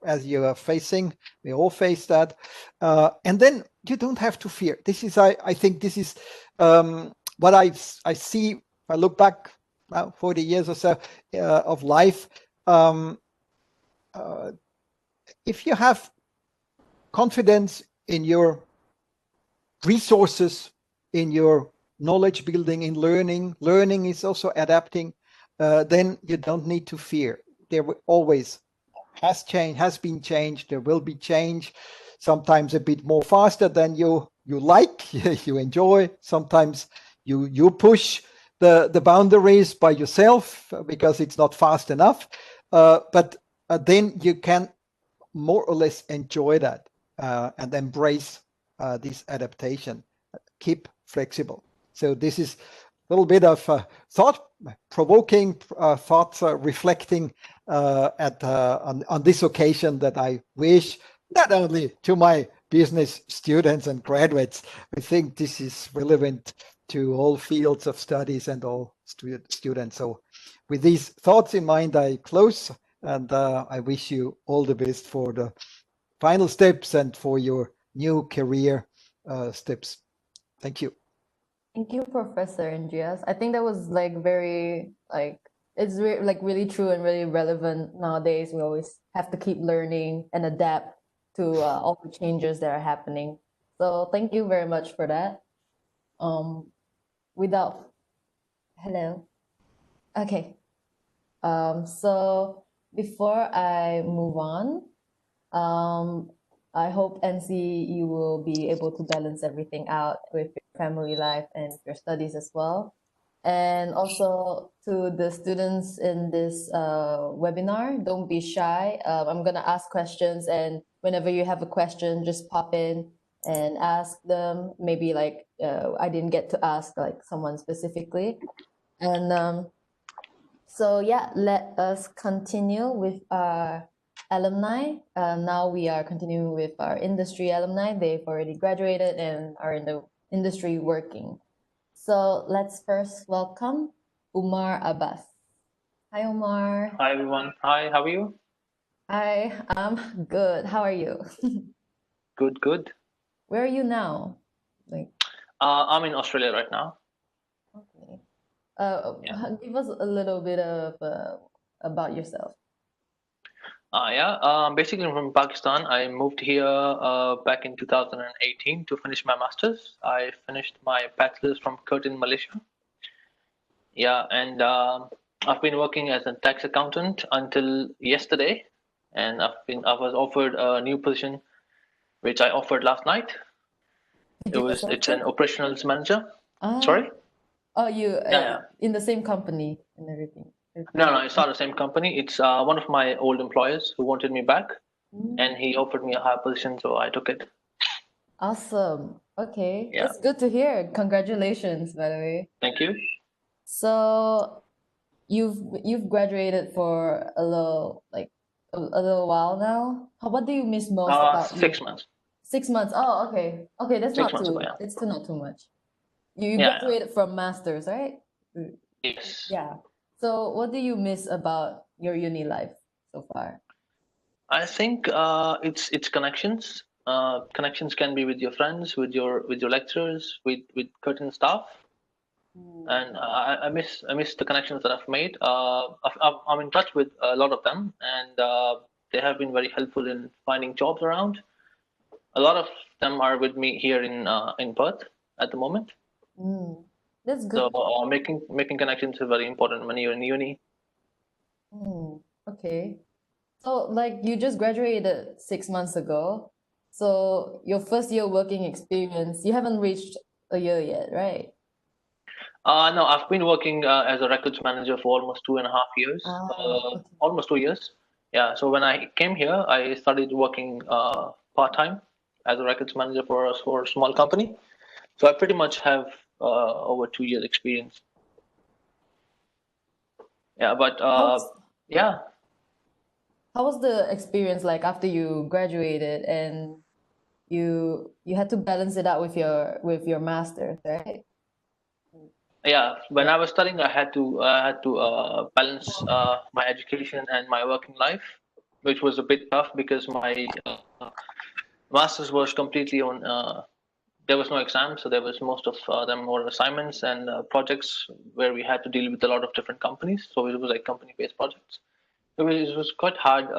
as you are facing. We all face that, and then you don't have to fear. This is, I think, this is what I see. If I look back 40 years or so of life, if you have confidence in your resources, in your knowledge building, in learning is also adapting, then you don't need to fear. There always has been change, there will be change, sometimes a bit more faster than you like, you enjoy. Sometimes you push the boundaries by yourself because it's not fast enough, but then you can more or less enjoy that and embrace this adaptation. Keep flexible. So this is a little bit of thought-provoking thoughts, reflecting on this occasion, that I wish not only to my business students and graduates. I think this is relevant to all fields of studies and all students. So with these thoughts in mind, I close, and I wish you all the best for the final steps and for your new career steps. Thank you. Thank you, Professor Andreas. I think that was it's really true and really relevant nowadays. We always have to keep learning and adapt to all the changes that are happening. So thank you very much for that. Hello. Okay. So before I move on, I hope, NC, you will be able to balance everything out with your family life and your studies as well. And also to the students in this webinar, don't be shy. I'm going to ask questions, and whenever you have a question, just pop in and ask them. Maybe I didn't get to ask someone specifically. And so yeah, let us continue with our alumni. Now we are continuing with our industry alumni. They've already graduated and are in the industry working. So let's first welcome Umar Abbas. Hi, Umar. Hi, everyone. Hi, how are you? Hi, I'm good. How are you? Good, good. Where are you now? Like, I'm in Australia right now. okay. Yeah. Give us a little bit of about yourself. Basically I'm from Pakistan. I moved here back in 2018 to finish my master's. I finished my bachelor's from Curtin, Malaysia. Yeah, and I've been working as a tax accountant until yesterday, and I was offered a new position, which I offered last night. Did you It's accept an it? operations manager. Ah, Sorry? oh, you Yeah. in the same company and everything. No, it's not the same company. It's one of my old employers who wanted me back, and he offered me a higher position, so I took it. Awesome. Okay, Yeah. that's good to hear. Congratulations, by the way. Thank you. So you've graduated for a little a little while now. What do you miss most about 6 months. 6 months? Oh, okay. Okay, that's 6 not months ago, too yeah. it's still not too much. You Yeah. graduated from masters, right? Yes. Yeah. So what do you miss about your uni life so far? I think it's connections. Connections can be with your friends, with your lecturers, with curtain staff, and I miss the connections that I've made. I'm in touch with a lot of them, and they have been very helpful in finding jobs around. A lot of them are with me here in Perth at the moment. That's So good. making connections is very important when you're in uni. Okay. So like you just graduated 6 months ago. So your first year working experience, you haven't reached a year yet, right? No, I've been working as a records manager for almost 2.5 years, Okay. almost 2 years. Yeah, so when I came here, I started working part-time as a records manager for a small company. So I pretty much have over 2 years experience. Yeah, but yeah. How was the experience like after you graduated and you had to balance it out with your master, right? Yeah, when I was studying, I had to balance my education and my working life, which was a bit tough because my master's was completely on. There was no exam, so there was most of them were assignments and projects where we had to deal with a lot of different companies. So it was like company-based projects. It was quite hard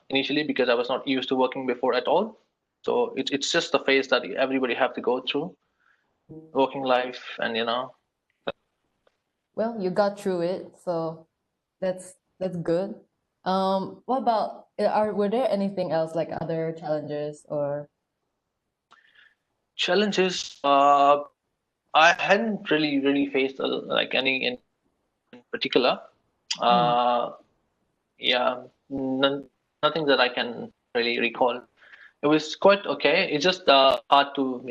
initially because I was not used to working before at all. So it's just the phase that everybody have to go through, working life, and Well, you got through it, so that's good. What about were there anything else like other challenges or challenges. I hadn't really faced like any in particular. Yeah, nothing that I can really recall. It was quite okay. It's just hard to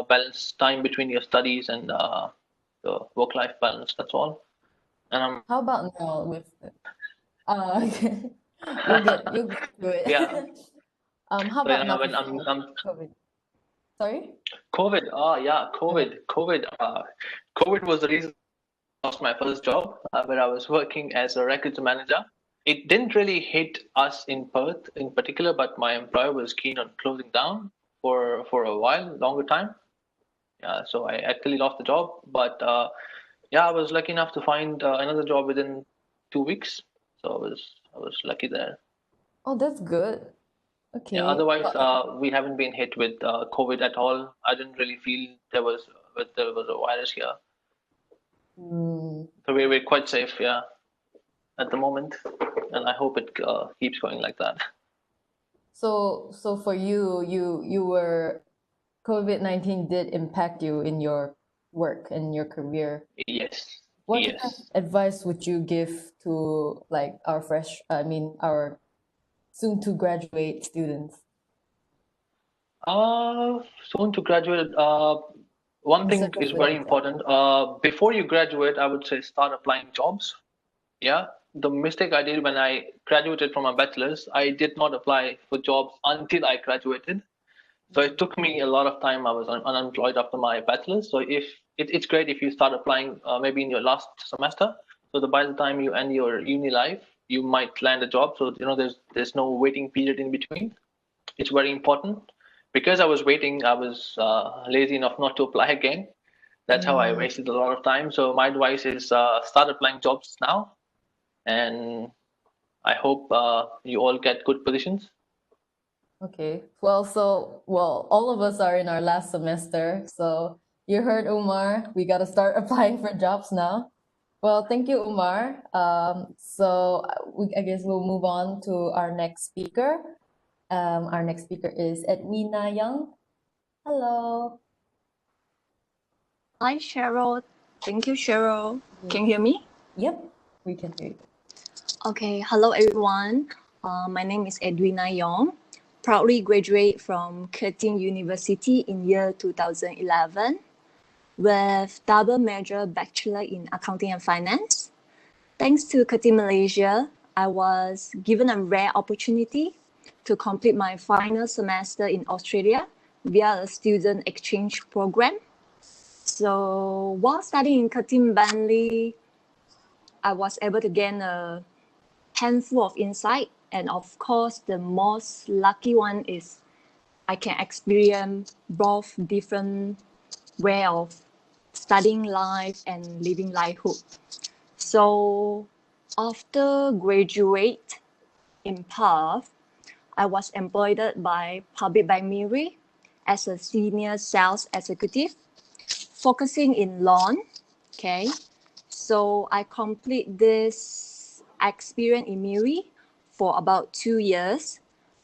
balance time between your studies and the work-life balance. That's all. And how about now with okay. You'll get through it. yeah. How So about now when with I'm COVID? Sorry? COVID. Yeah, COVID. COVID was the reason I lost my first job, where I was working as a records manager. It didn't really hit us in Perth in particular, but my employer was keen on closing down for a while, longer time. Yeah, so I actually lost the job, but yeah, I was lucky enough to find another job within 2 weeks. So I was lucky there. Oh, that's good. Yeah, Okay. otherwise we haven't been hit with COVID at all. I didn't really feel there was a virus here. So we're quite safe, yeah, at the moment, and I hope it keeps going like that. So for you were COVID-19 did impact you in your work and your career. Yes. What Yes. kind of advice would you give to like our soon to graduate students? Soon to graduate. One thing is very important. Before you graduate, I would say start applying jobs. Yeah. The mistake I did when I graduated from my bachelor's, I did not apply for jobs until I graduated. So it took me a lot of time. I was unemployed after my bachelor's. So if it's great if you start applying maybe in your last semester, so that by the time you end your uni life, you might land a job. So there's no waiting period in between. It's very important. Because I was waiting, I was lazy enough not to apply again. That's how I wasted a lot of time. So my advice is start applying jobs now, and I hope you all get good positions. Okay. Well, all of us are in our last semester. So you heard Umar, we got to start applying for jobs now. Well, thank you, Umar. I guess we'll move on to our next speaker. Our next speaker is Edwina Young. Hello. Hi, Cheryl. Thank you, Cheryl. Can you hear me? Yep, we can hear you. Okay, hello, everyone. My name is Edwina Young, proudly graduate from Curtin University in year 2011 with double major Bachelor in Accounting and Finance. Thanks to Curtin Malaysia, I was given a rare opportunity to complete my final semester in Australia via a student exchange program. So while studying in Curtin Burnley, I was able to gain a handful of insight. And of course, the most lucky one is I can experience both different way of studying life and living lifehood. So after graduate in Perth, I was employed by Public Bank Miri as a senior sales executive, focusing in loan. Okay, so I complete this experience in Miri for about 2 years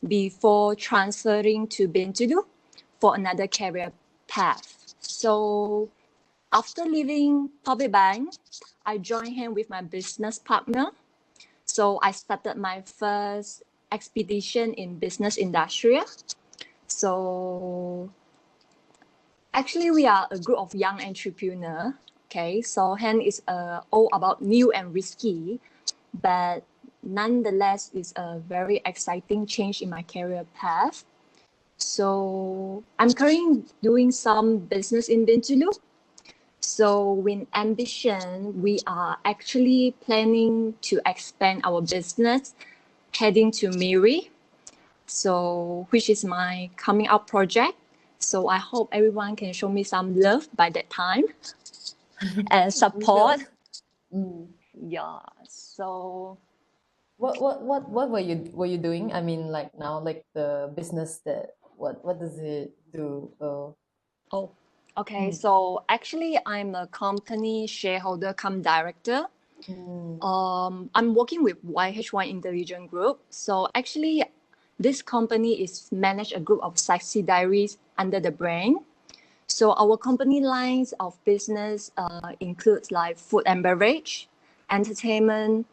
before transferring to Bintulu for another career path. So after leaving Public Bank, I joined hand with my business partner. So I started my first expedition in business industry. So actually, we are a group of young entrepreneurs. Okay, so hand is all about new and risky, but nonetheless, it's a very exciting change in my career path. So I'm currently doing some business in Bintulu. So with ambition, we are actually planning to expand our business heading to Miri, so which is my coming out project. So I hope everyone can show me some love by that time and support. Yeah. So what were you doing? I mean, like now, like the business that what does it do? Oh, okay. So actually, I'm a company shareholder come director. I'm working with YH1 Intelligent Group. So actually, this company is managed a group of subsidiaries under the brand. So our company lines of business includes like food and beverage, entertainment,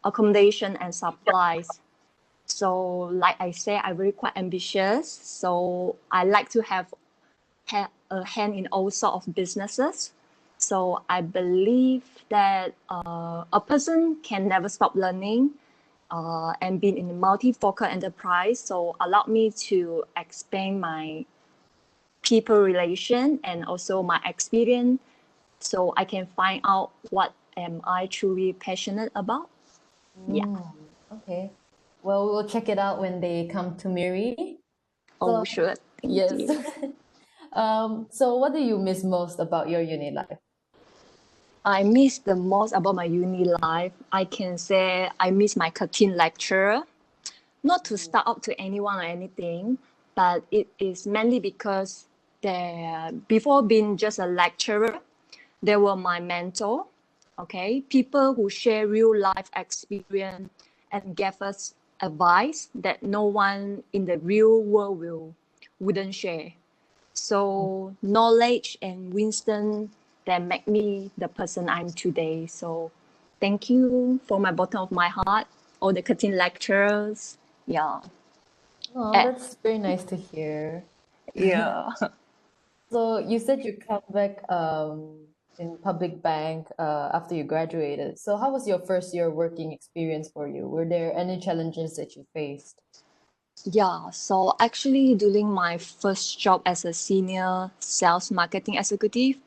accommodation, and supplies. So like I say, I'm very quite ambitious. So I like to have a hand in all sorts of businesses. So I believe that a person can never stop learning and being in a multi-focal enterprise. So allowed me to expand my people relation and also my experience, so I can find out what am I truly passionate about. Yeah. Okay. Well, we'll check it out when they come to Miri. Oh, sure. Yes. Thank you. So what do you miss most about your uni life? I miss the most about my uni life. I can say I miss my Curtin lecturer. Not to start up to anyone or anything, but it is mainly because before being just a lecturer, they were my mentor. Okay, people who share real life experience and gave us advice that no one in the real world wouldn't share. So knowledge and wisdom that make me the person I'm today. So thank you from my bottom of my heart, all the Curtin lecturers. Yeah. Oh, that's very nice to hear. Yeah. So you said you come back in public bank after you graduated. So how was your first year working experience for you? Were there any challenges that you faced? Yeah, so actually during my first job as a senior sales marketing executive,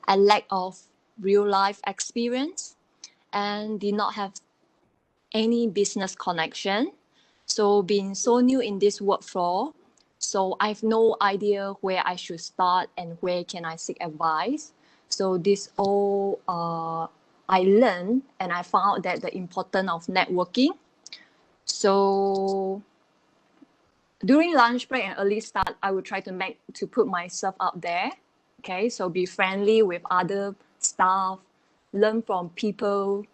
I lack of real life experience and did not have any business connection. So being so new in this workflow, so I have no idea where I should start and where can I seek advice. So this all I learned, and I found that the importance of networking. So during lunch break and early start, I would try to put myself out there. Okay, so be friendly with other staff, learn from people,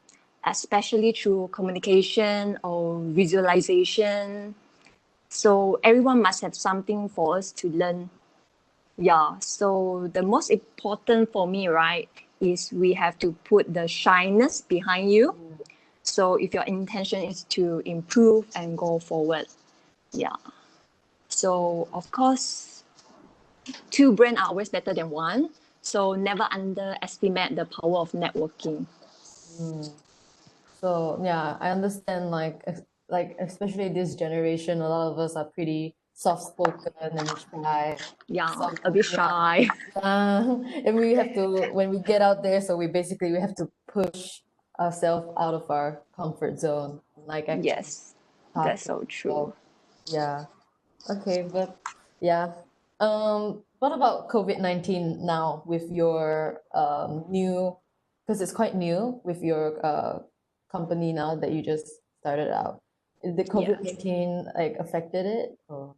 especially through communication or visualization. So everyone must have something for us to learn. Yeah, so the most important for me, right, is we have to put the shyness behind you. So if your intention is to improve and go forward, yeah. So of course, 2 brains are always better than 1. So never underestimate the power of networking. So yeah, I understand like especially this generation, a lot of us are pretty soft-spoken and shy. Yeah, So, a bit shy. and we have to, when we get out there, so we have to push ourselves out of our comfort zone, like actually Yes, talk that's to so people. true. Yeah. Okay, but yeah. What about COVID-19 now with your new, because it's quite new with your company now that you just started out. Did COVID-19 like affected it? Or?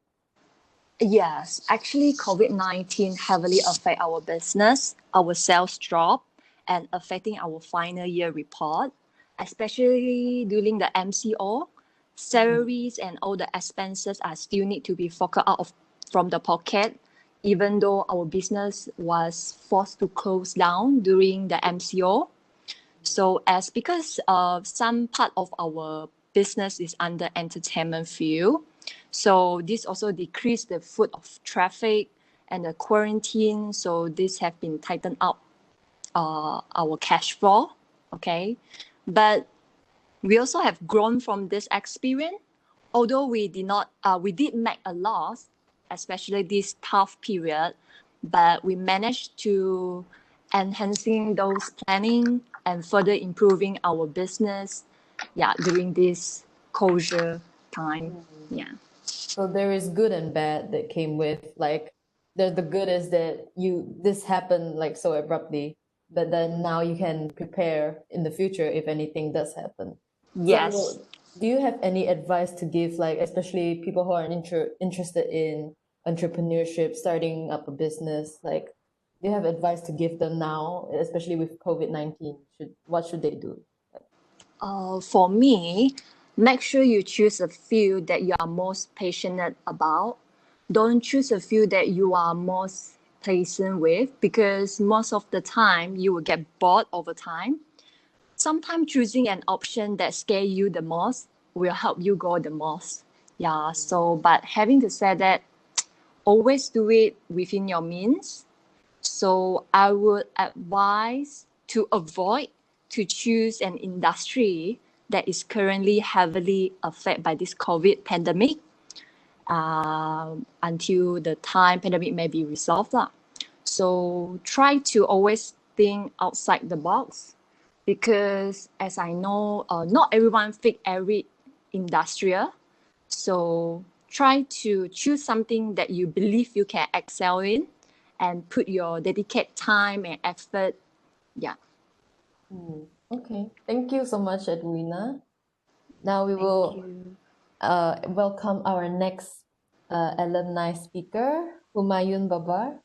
Yes, actually, COVID-19 heavily affect our business, our sales drop, and affecting our final year report, especially during the MCO. Salaries and all the expenses are still need to be forked out of from the pocket, even though our business was forced to close down during the MCO. So as because some part of our business is under entertainment field, so this also decreased the foot of traffic and the quarantine. So this have been tightened up our cash flow. Okay, but we also have grown from this experience. Although we did make a loss, especially this tough period, but we managed to enhancing those planning and further improving our business, yeah, during this closure time. Yeah. So there is good and bad that came with like the good is that this happened like so abruptly, but then now you can prepare in the future if anything does happen. Yes. So do you have any advice to give, like especially people who are interested in entrepreneurship, starting up a business? Like, do you have advice to give them now, especially with COVID-19? What should they do? For me, make sure you choose a field that you are most passionate about. Don't choose a field that you are most pleasant with, because most of the time you will get bored over time. Sometimes choosing an option that scares you the most will help you grow the most. Yeah, so but having to say that, always do it within your means. So I would advise to avoid to choose an industry that is currently heavily affected by this COVID pandemic until the time pandemic may be resolved. So try to always think outside the box, because as I know, not everyone fit every industrial. So try to choose something that you believe you can excel in and put your dedicated time and effort. Yeah. Okay. Thank you so much, Edwina. Now we will welcome our next alumni speaker, Humayun Babar.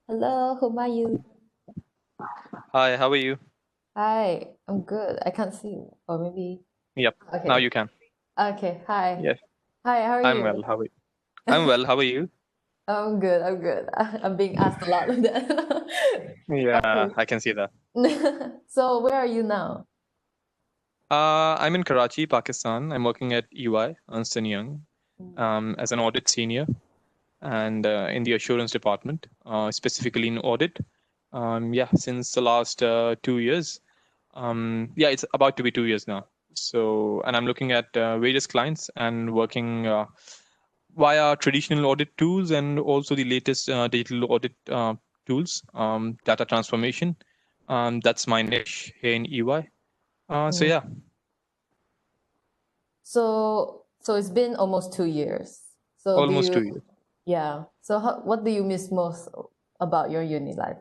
Hello, Humayun. Hi, how are you? Hi, I'm good. I can't see you. Or maybe. Yep. Okay. Now you can. Okay. Hi. Yes. Hi, how are I'm you? well. How are you? I'm well. How are you? I'm good. I'm good. I'm being asked a lot of that. Yeah, I can see that. So where are you now? I'm in Karachi, Pakistan. I'm working at EY, Ernst & Young, as an audit senior and in the assurance department, specifically in audit. Since the last 2 years. It's about to be 2 years now. So, and I'm looking at various clients and working via traditional audit tools and also the latest digital audit tools, data transformation. That's my niche here in EY. Mm. Yeah. So it's been almost 2 years. So Almost 2 years. Yeah. So what do you miss most about your uni life?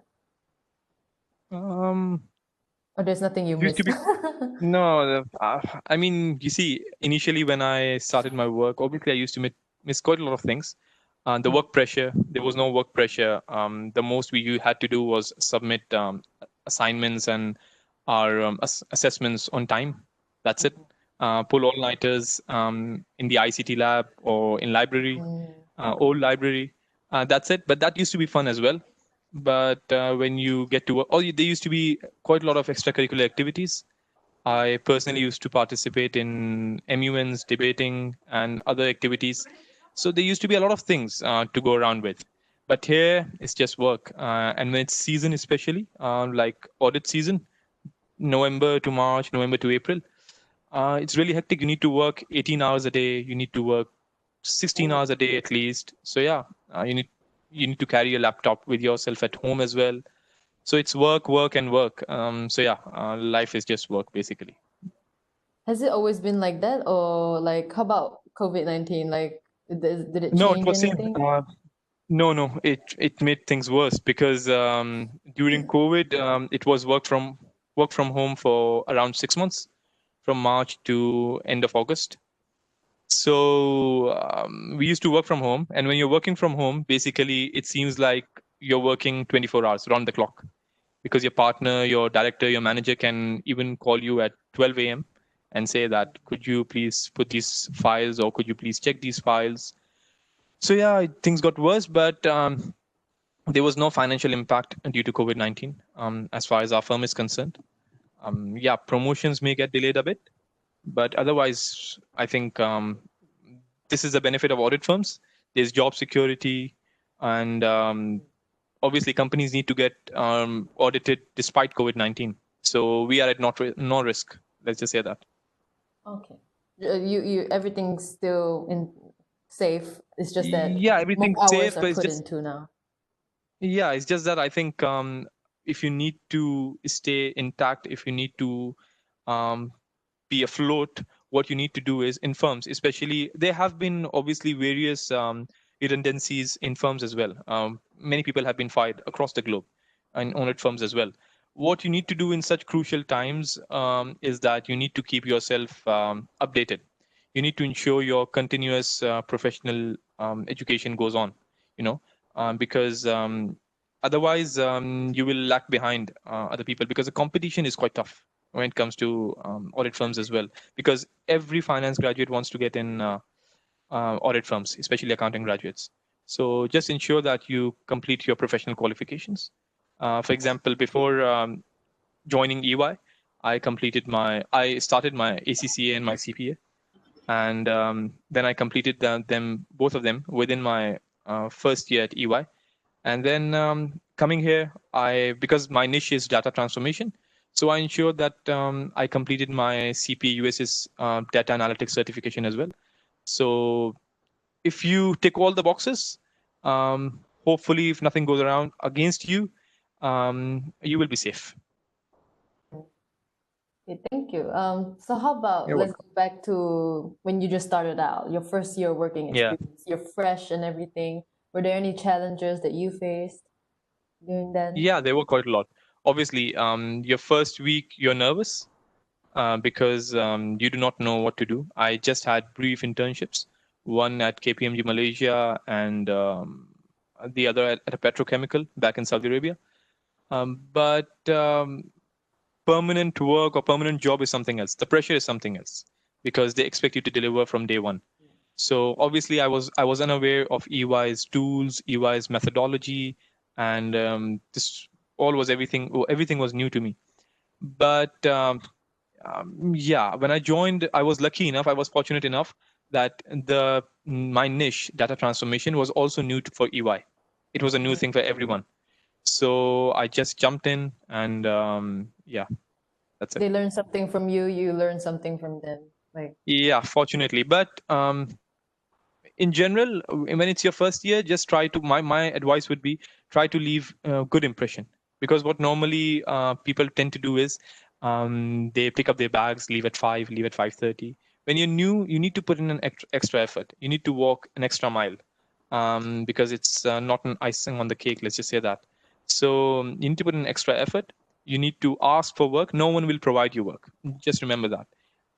Or there's nothing you Used miss? to be no. I mean, you see, initially when I started my work, obviously I used to miss quite a lot of things. The work pressure. There was no work pressure. The most you had to do was submit assignments and our assessments on time. That's it. Pull all-nighters in the ICT lab or in library, old library. That's it. But that used to be fun as well. But when you get to work, there used to be quite a lot of extracurricular activities. I personally used to participate in MUNs, debating, and other activities. So there used to be a lot of things to go around with. But here, it's just work. And when it's season, especially, like audit season, November to March, November to April, it's really hectic. You need to work 18 hours a day. You need to work 16 hours a day at least. So yeah, you need to carry a laptop with yourself at home as well. So it's work, work, and work. So yeah, life is just work basically. Has it always been like that, or like how about COVID-19? Like, did it No, it change was same. anything? No, it made things worse because during COVID, it was work from home for around 6 months, from March to end of August. So we used to work from home, and when you're working from home, basically it seems like you're working 24 hours round the clock, because your partner, your director, your manager can even call you at 12 a.m. and say that, could you please put these files, or could you please check these files? So yeah, things got worse, but there was no financial impact due to COVID-19 as far as our firm is concerned. Yeah, promotions may get delayed a bit, but otherwise, I think this is the benefit of audit firms. There's job security, and obviously companies need to get audited despite COVID-19. So we are at no risk. Let's just say that. Okay. You everything's still safe. It's just that Yeah, everything's more safe, hours are but it's put just into now. Yeah, it's just that I think if you need to stay intact, if you need to be afloat, what you need to do is in firms, especially, there have been obviously various redundancies in firms as well. Many people have been fired across the globe, and audit firms as well. What you need to do in such crucial times is that you need to keep yourself updated. You need to ensure your continuous professional education goes on, because otherwise you will lag behind other people, because the competition is quite tough when it comes to audit firms as well, because every finance graduate wants to get in audit firms, especially accounting graduates. So just ensure that you complete your professional qualifications. For example, before joining EY, I started my ACCA and my CPA, and then I completed both of them within my first year at EY. And then coming here, because my niche is data transformation, so I ensured that I completed my CPA US's data analytics certification as well. So if you tick all the boxes, hopefully if nothing goes around against you, you will be safe. Okay, thank you. So how about let's go back to when you just started out, your first year working experience. You're fresh and everything. Were there any challenges that you faced during that? Yeah, there were quite a lot. Obviously, your first week, you're nervous because you do not know what to do. I just had brief internships, one at KPMG Malaysia and the other at a petrochemical back in Saudi Arabia. But permanent work or permanent job is something else. The pressure is something else, because they expect you to deliver from day one. So obviously I was unaware of EY's tools, EY's methodology, and this all was everything was new to me. But yeah, when I joined, I was lucky enough, I was fortunate enough that my niche, data transformation, was also new for EY. It was a new thing for everyone. So I just jumped in, and yeah, that's it. They learned something from you, you learned something from them. Yeah, fortunately. But in general, when it's your first year, just try to, my advice would be, try to leave a good impression. Because what normally people tend to do is, They pick up their bags, leave at 5, leave at 5:30. When you're new, you need to put in an extra effort. You need to walk an extra mile because it's not an icing on the cake. Let's just say that. So you need to put in extra effort. You need to ask for work. No one will provide you work. Just remember that,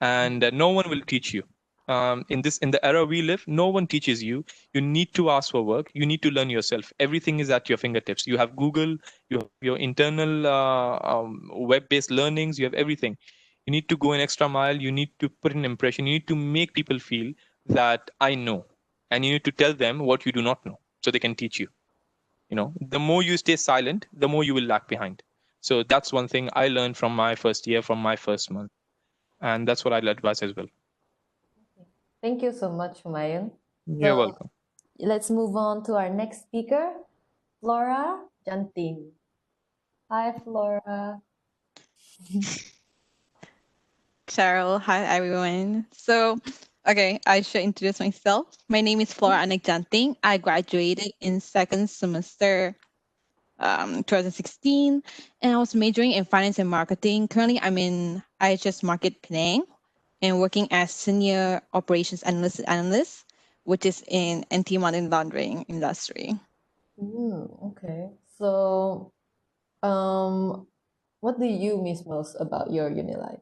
and no one will teach you. In the era we live, no one teaches you. You need to ask for work. You need to learn yourself. Everything is at your fingertips. You have Google. You have your internal web-based learnings. You have everything. You need to go an extra mile. You need to put an impression. You need to make people feel that I know, and you need to tell them what you do not know, so they can teach you. The more you stay silent, the more you will lag behind. So that's one thing I learned from my first year, from my first month, and that's what I'll advise as well. Thank you so much, Humayun. You're welcome. Let's move on to our next speaker, Flora Janting. Hi, Flora. Cheryl, hi everyone. So, okay, I should introduce myself. My name is Flora Anik Janting. I graduated in second semester 2016, and I was majoring in finance and marketing. Currently, I'm in IHS Market Penang and working as senior operations analyst, which is in anti-money laundering industry. Okay. So, what do you miss most about your uni life?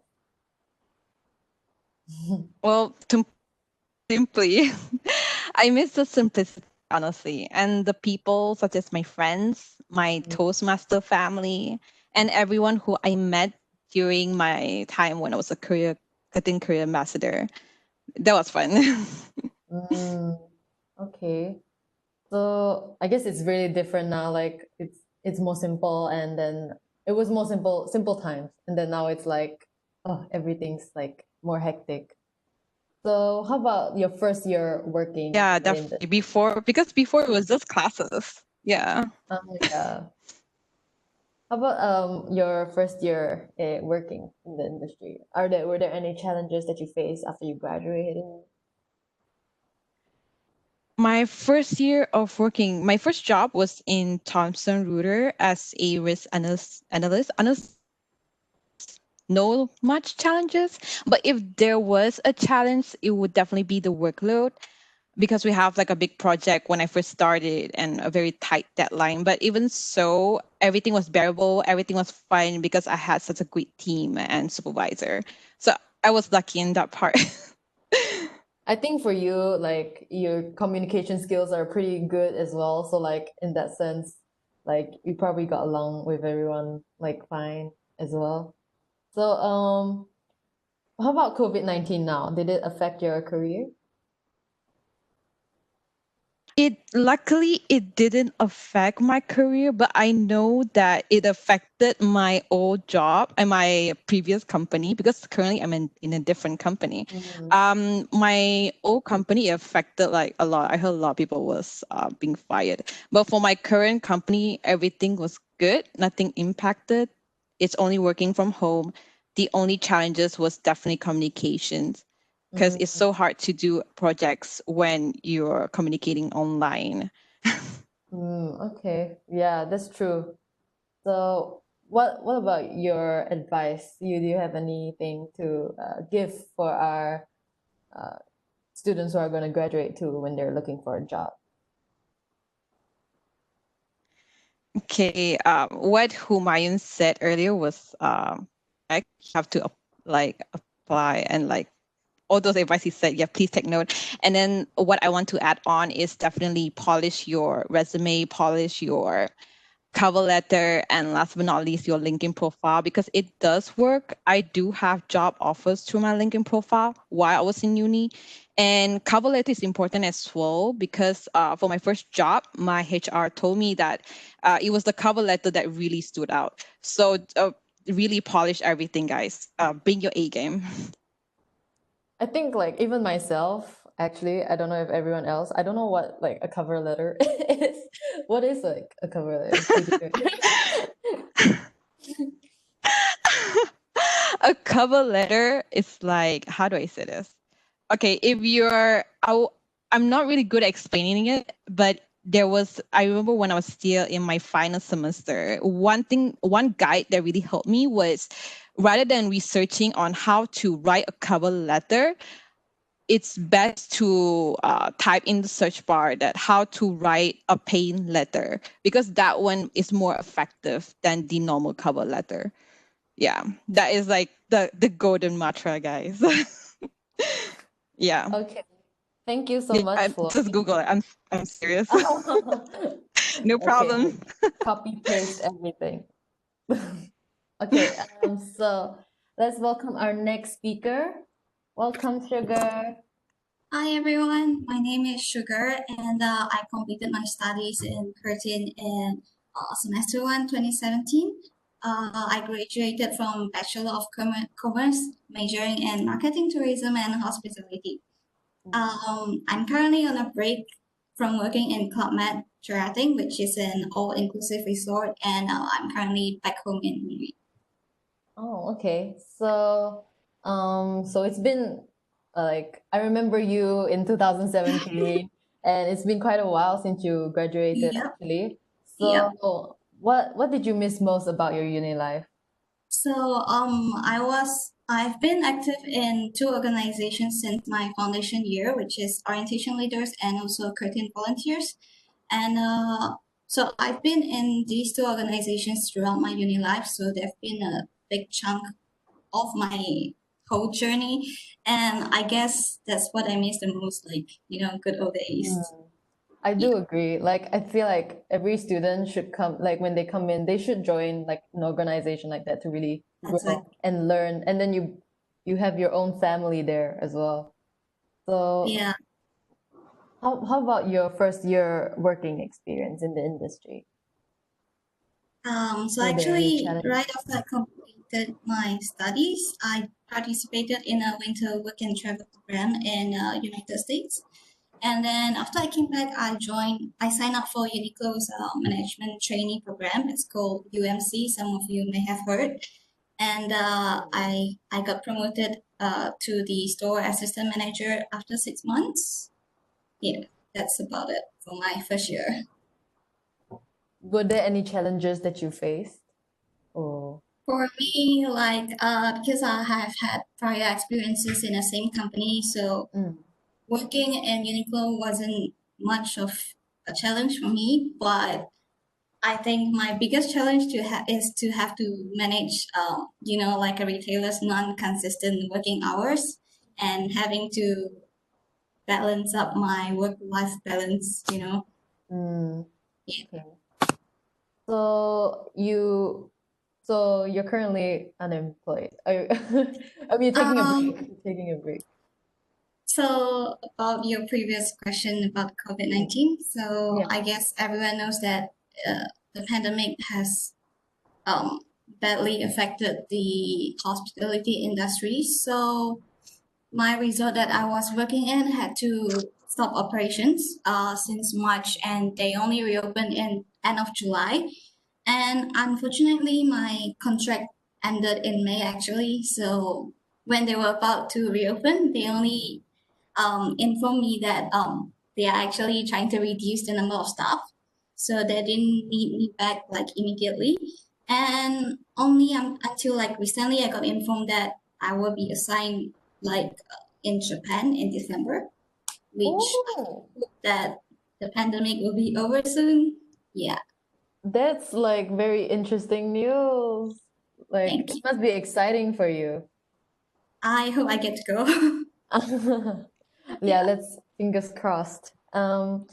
Well, simply, I miss the simplicity, honestly, and the people such as my friends, my Toastmaster family, and everyone who I met during my time when I was a Curtin career ambassador. That was fun. Okay. So I guess it's really different now. Like it's more simple, and then it was more simple times, and then now it's like, oh, everything's like more hectic. So how about your first year working? Yeah, definitely. Before it was just classes. Yeah. Yeah. How about your first year working in the industry? Were there any challenges that you faced after you graduated? My first year of working, my first job was in Thomson Reuters as a risk analyst. No much challenges, but if there was a challenge, it would definitely be the workload, because we have like a big project when I first started and a very tight deadline. But even so, everything was bearable, everything was fine because I had such a great team and supervisor. So I was lucky in that part. I think for you, like your communication skills are pretty good as well. So like in that sense, like you probably got along with everyone like fine as well. So how about COVID-19 now? Did it affect your career? Luckily it didn't affect my career, but I know that it affected my old job and my previous company, because currently I'm in a different company. My old company affected like a lot. I heard a lot of people was being fired, but for my current company, everything was good. Nothing impacted. It's only working from home. The only challenges was definitely communications, because it's so hard to do projects when you're communicating online. Okay, yeah, that's true. So what about your advice? Do you have anything to give for our students who are going to graduate too when they're looking for a job? Okay, what Humayun said earlier was I have to apply, and like all those advice he said, yeah, please take note. And then what I want to add on is definitely polish your resume, polish your cover letter, and last but not least, your LinkedIn profile, because it does work. I do have job offers through my LinkedIn profile while I was in uni. And cover letter is important as well, because for my first job, my HR told me that it was the cover letter that really stood out. So really polish everything, guys. Bring your A game. I think like even myself, actually, I don't know if everyone else, I don't know what like a cover letter is. What is like a cover letter? A cover letter is like, how do I say this? Okay, if you're, I'm not really good at explaining it, but I remember when I was still in my final semester, one guide that really helped me was, rather than researching on how to write a cover letter, it's best to type in the search bar that how to write a paying letter, because that one is more effective than the normal cover letter. Yeah, that is like the golden mantra, guys. Yeah. Okay. Thank you so much for just Google it. I'm serious. No problem. Okay, copy paste everything. Okay, so let's welcome our next speaker. Welcome, Sugar. Hi everyone, my name is Sugar and I completed my studies in Curtin in semester 1, 2017. I graduated from Bachelor of Commerce, majoring in Marketing, Tourism and Hospitality. I'm currently on a break from working in Club Med Gerating, which is an all-inclusive resort, and I'm currently back home in Miri. Oh, okay. So, so it's been like I remember you in 2017, and it's been quite a while since you graduated, Yep. actually. Yep. So, what did you miss most about your uni life? So I've been active in 2 organizations since my foundation year, which is Orientation Leaders and also Curtin Volunteers. And so I've been in these 2 organizations throughout my uni life. So they've been a big chunk of my whole journey. And I guess that's what I miss the most, like, good old days. I do agree. Like, I feel like every student should come, like, when they come in, they should join like an organization like that to really grow and learn. And then you have your own family there as well. So yeah. How about your first year working experience in the industry? So actually, right after I completed my studies, I participated in a winter work and travel program in United States. And then after I came back, I signed up for Uniqlo's management trainee program. It's called UMC. Some of you may have heard. And I got promoted to the store assistant manager after 6 months. Yeah, that's about it for my first year. Were there any challenges that you faced? Or for me, like because I have had prior experiences in the same company, so working in Uniqlo wasn't much of a challenge for me. But I think my biggest challenge is to have to manage, like a retailer's non-consistent working hours and having to balance up my work-life balance. Yeah. Okay. So you're currently unemployed. Are you taking a break? Taking a break. So about your previous question about COVID-19, so I guess everyone knows that the pandemic has badly affected the hospitality industry. So my resort that I was working in had to stop operations since March, and they only reopened in end of July. And unfortunately, my contract ended in May actually. So when they were about to reopen, they only informed me that they are actually trying to reduce the number of staff. So they didn't need me back like immediately. And only until like recently I got informed that I will be assigned like in Japan in December, which I hope that the pandemic will be over soon. Yeah. That's like very interesting news. Like it must be exciting for you. I hope I get to go. Yeah, let's fingers crossed. So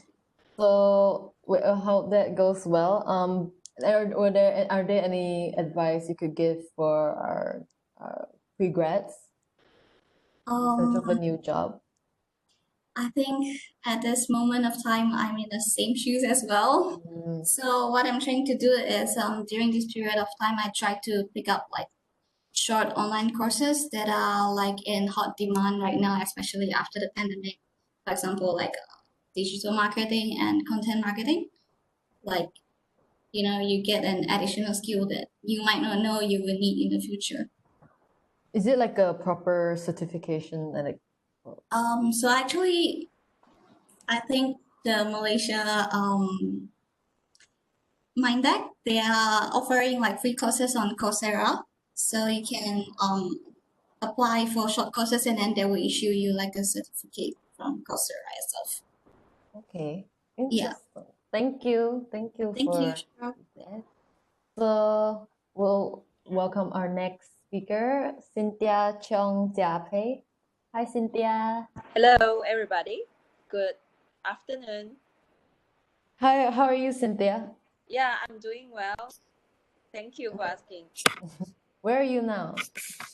hope that goes well. Are there any advice you could give for our pre-grads in search of a new job? I think at this moment of time, I'm in the same shoes as well. So what I'm trying to do is during this period of time, I try to pick up like short online courses that are like in hot demand right now, especially after the pandemic. For example, like digital marketing and content marketing. Like, you get an additional skill that you might not know you will need in the future. Is it like a proper certification and like? So actually, I think the Malaysia Mindec, they are offering like free courses on Coursera. So you can apply for short courses and then they will issue you like a certificate from Coursera itself. Okay, Yeah. interesting. Thank you. Thank you Thank you. for that. So we'll welcome our next speaker, Cynthia Chong Jiapei. Hi, Cynthia. Hello, everybody. Good afternoon. Hi, how are you, Cynthia? Yeah, I'm doing well. Thank you for asking. Where are you now?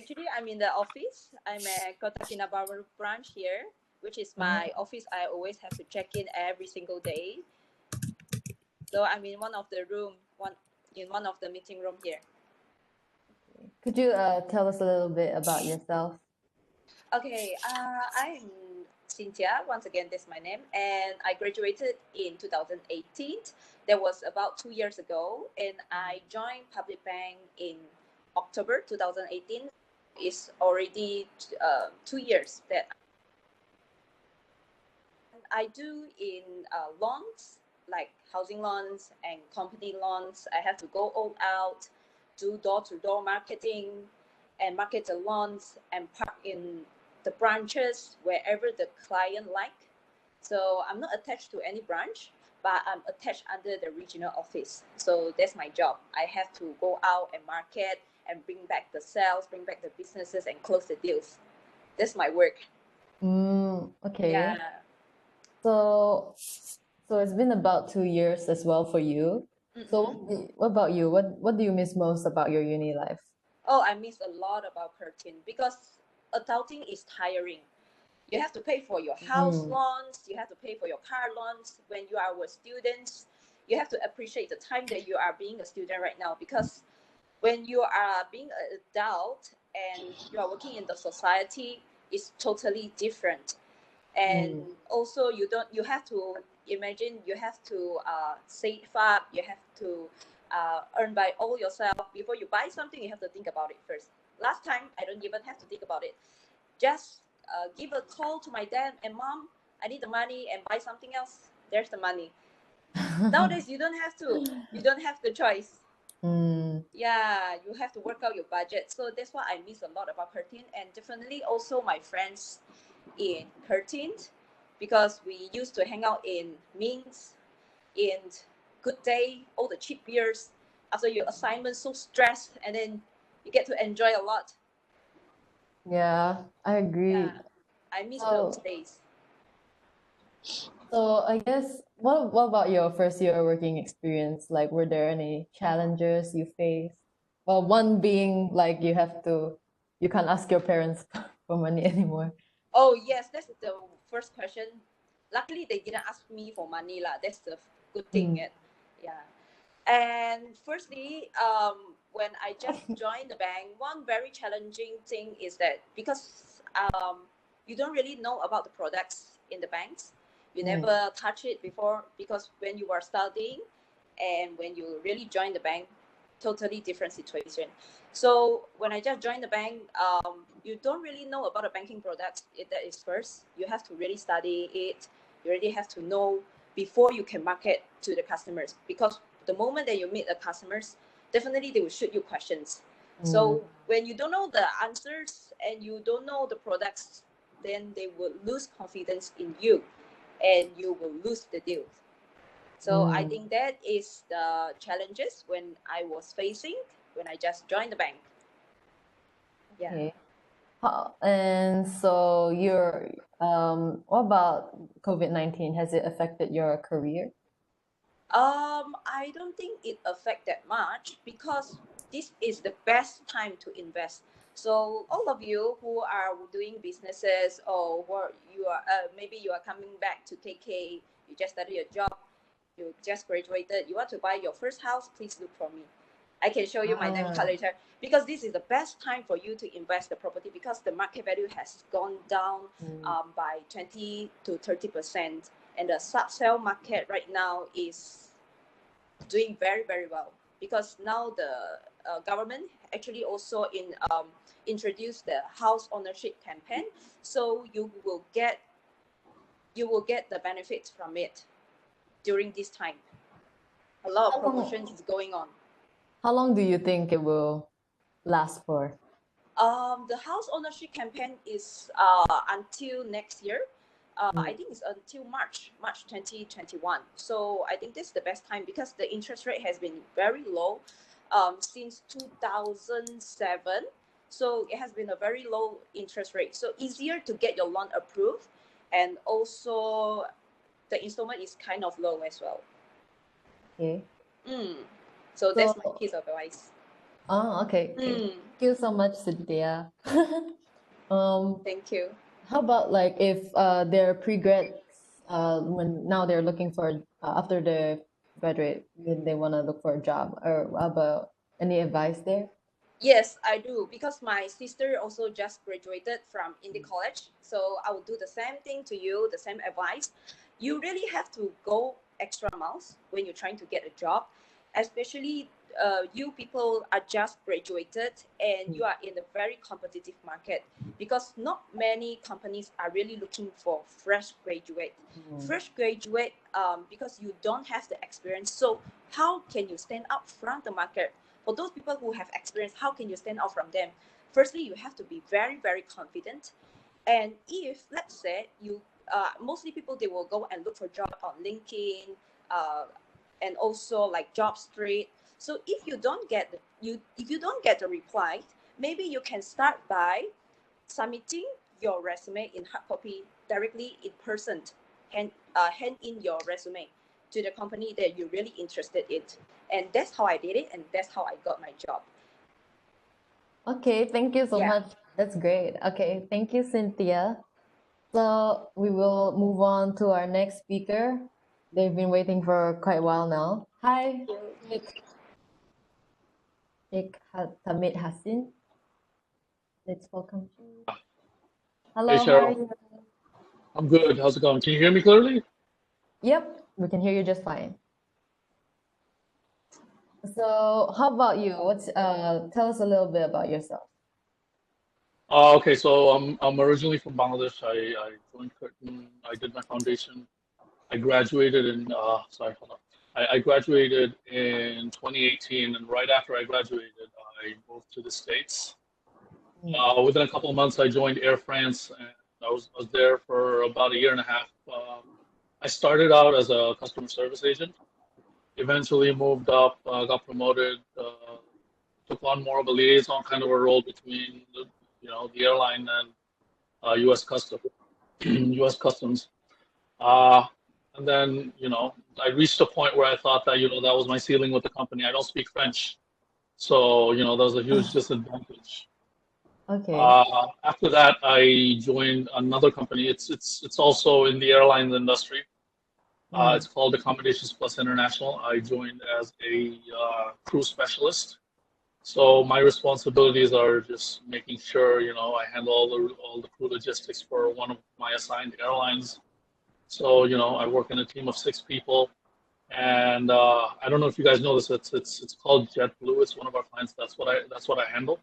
Actually, I'm in the office. I'm at Kota Kinabalu branch here, which is my office. I always have to check in every single day. So I'm in one of the one of the meeting room here. Could you tell us a little bit about yourself? Okay, I'm Cynthia. Once again, this is my name, and I graduated in 2018. That was about 2 years ago, and I joined Public Bank in October 2018. It's already 2 years that I do in loans, like housing loans and company loans. I have to go all out, do door-to-door marketing, and market the loans and park in the branches wherever the client like. So I'm not attached to any branch, but I'm attached under the regional office. So that's my job. I have to go out and market and bring back the sales, bring back the businesses and close the deals. That's my work. Okay. Yeah. So it's been about 2 years as well for you. So what about you? What do you miss most about your uni life? Oh, I miss a lot about Curtin because adulting is tiring. You have to pay for your house loans, you have to pay for your car loans when you are with students. You have to appreciate the time that you are being a student right now, because when you are being an adult and you are working in the society, it's totally different. And also you have to imagine, you have to save up, you have to earn by all yourself. Before you buy something, you have to think about it first. Last time, I don't even have to think about it. Just give a call to my dad and mom, I need the money, and buy something else. There's the money. Nowadays, you don't have to. You don't have the choice. Yeah, you have to work out your budget. So that's what I miss a lot about Curtin, and definitely also my friends in Curtin, because we used to hang out in Ming's, in Good Day, all the cheap beers. After your assignment, so stressed, and then you get to enjoy a lot. Yeah, I agree. Yeah, I miss those days. So I guess what about your first year working experience? Like, were there any challenges you faced? Well, one being like you can't ask your parents for money anymore. Oh yes, that's the first question. Luckily, they didn't ask me for money lah. That's the good thing. Yeah. And firstly, when I just joined the bank, one very challenging thing is that because you don't really know about the products in the banks, you never touch it before, because when you are studying and when you really join the bank, totally different situation. So when I just joined the bank, you don't really know about the banking products. That is first. You have to really study it. You really have to know before you can market to the customers, because the moment that you meet the customers, definitely they will shoot you questions. So when you don't know the answers and you don't know the products, then they will lose confidence in you and you will lose the deal. So I think that is the challenges when I was facing when I just joined the bank. Yeah. Okay. And so what about COVID-19? Has it affected your career? I don't think it affected that much, because this is the best time to invest. So all of you who are doing businesses, or who you are maybe you are coming back to KK, you just started your job, you just graduated, you want to buy your first house, please look for me. I can show you my name card later, because this is the best time for you to invest the property, because the market value has gone down by 20 to 30%, and the sub-sale market right now is doing very, very well, because now the government actually also introduced the house ownership campaign, so you will get the benefits from it. during this time. A lot of promotions is going on. How long do you think it will last for? The house ownership campaign is until next year. I think it's until March 2021. So I think this is the best time because the interest rate has been very low since 2007. So it has been a very low interest rate. So easier to get your loan approved, and also the installment is kind of low as well. Okay. So that's my piece of advice. Oh, okay. Thank you so much, Cynthia. Thank you. How about like if they're pre-grad, when now they're looking for after they graduate, when they want to look for a job, or about any advice there? Yes, I do, because my sister also just graduated from Indie College. So I will do the same thing to you, the same advice. You really have to go extra miles when you're trying to get a job, especially you people are just graduated and you are in a very competitive market, because not many companies are really looking for fresh graduate. Fresh graduate, because you don't have the experience. So how can you stand out from the market? For those people who have experience, how can you stand out from them? Firstly, you have to be very, very confident. And if, let's say, you, mostly people, they will go and look for job on LinkedIn, and also like Job Street. So if you don't get the reply, maybe you can start by submitting your resume in hard copy directly in person, hand in your resume to the company that you're really interested in. And that's how I did it, and that's how I got my job. Okay, thank you so much. That's great. Okay, thank you, Cynthia. So we will move on to our next speaker. They've been waiting for quite a while now. Hi, Tamid Hassin. Let's welcome you. Hello, Hey, how Cheryl. are you? I'm good. How's it going? Can you hear me clearly? Yep, we can hear you just fine. So how about you? Tell us a little bit about yourself. Okay, so I'm originally from Bangladesh. I joined Curtin. I did my foundation. I graduated in sorry, hold on. I graduated in 2018, and right after I graduated, I moved to the States. Within a couple of months, I joined Air France, and I was there for about a year and a half. I started out as a customer service agent. Eventually moved up, got promoted, took on more of a liaison kind of a role between the airline and U.S. U.S. Customs. And then I reached a point where I thought that that was my ceiling with the company. I don't speak French, so that was a huge disadvantage. Okay. After that, I joined another company. It's also in the airline industry. It's called Accommodations Plus International. I joined as a crew specialist. So my responsibilities are just making sure, I handle all the crew logistics for one of my assigned airlines. So, I work in a team of 6 people, and I don't know if you guys know this. It's called JetBlue. It's one of our clients. That's what I handle.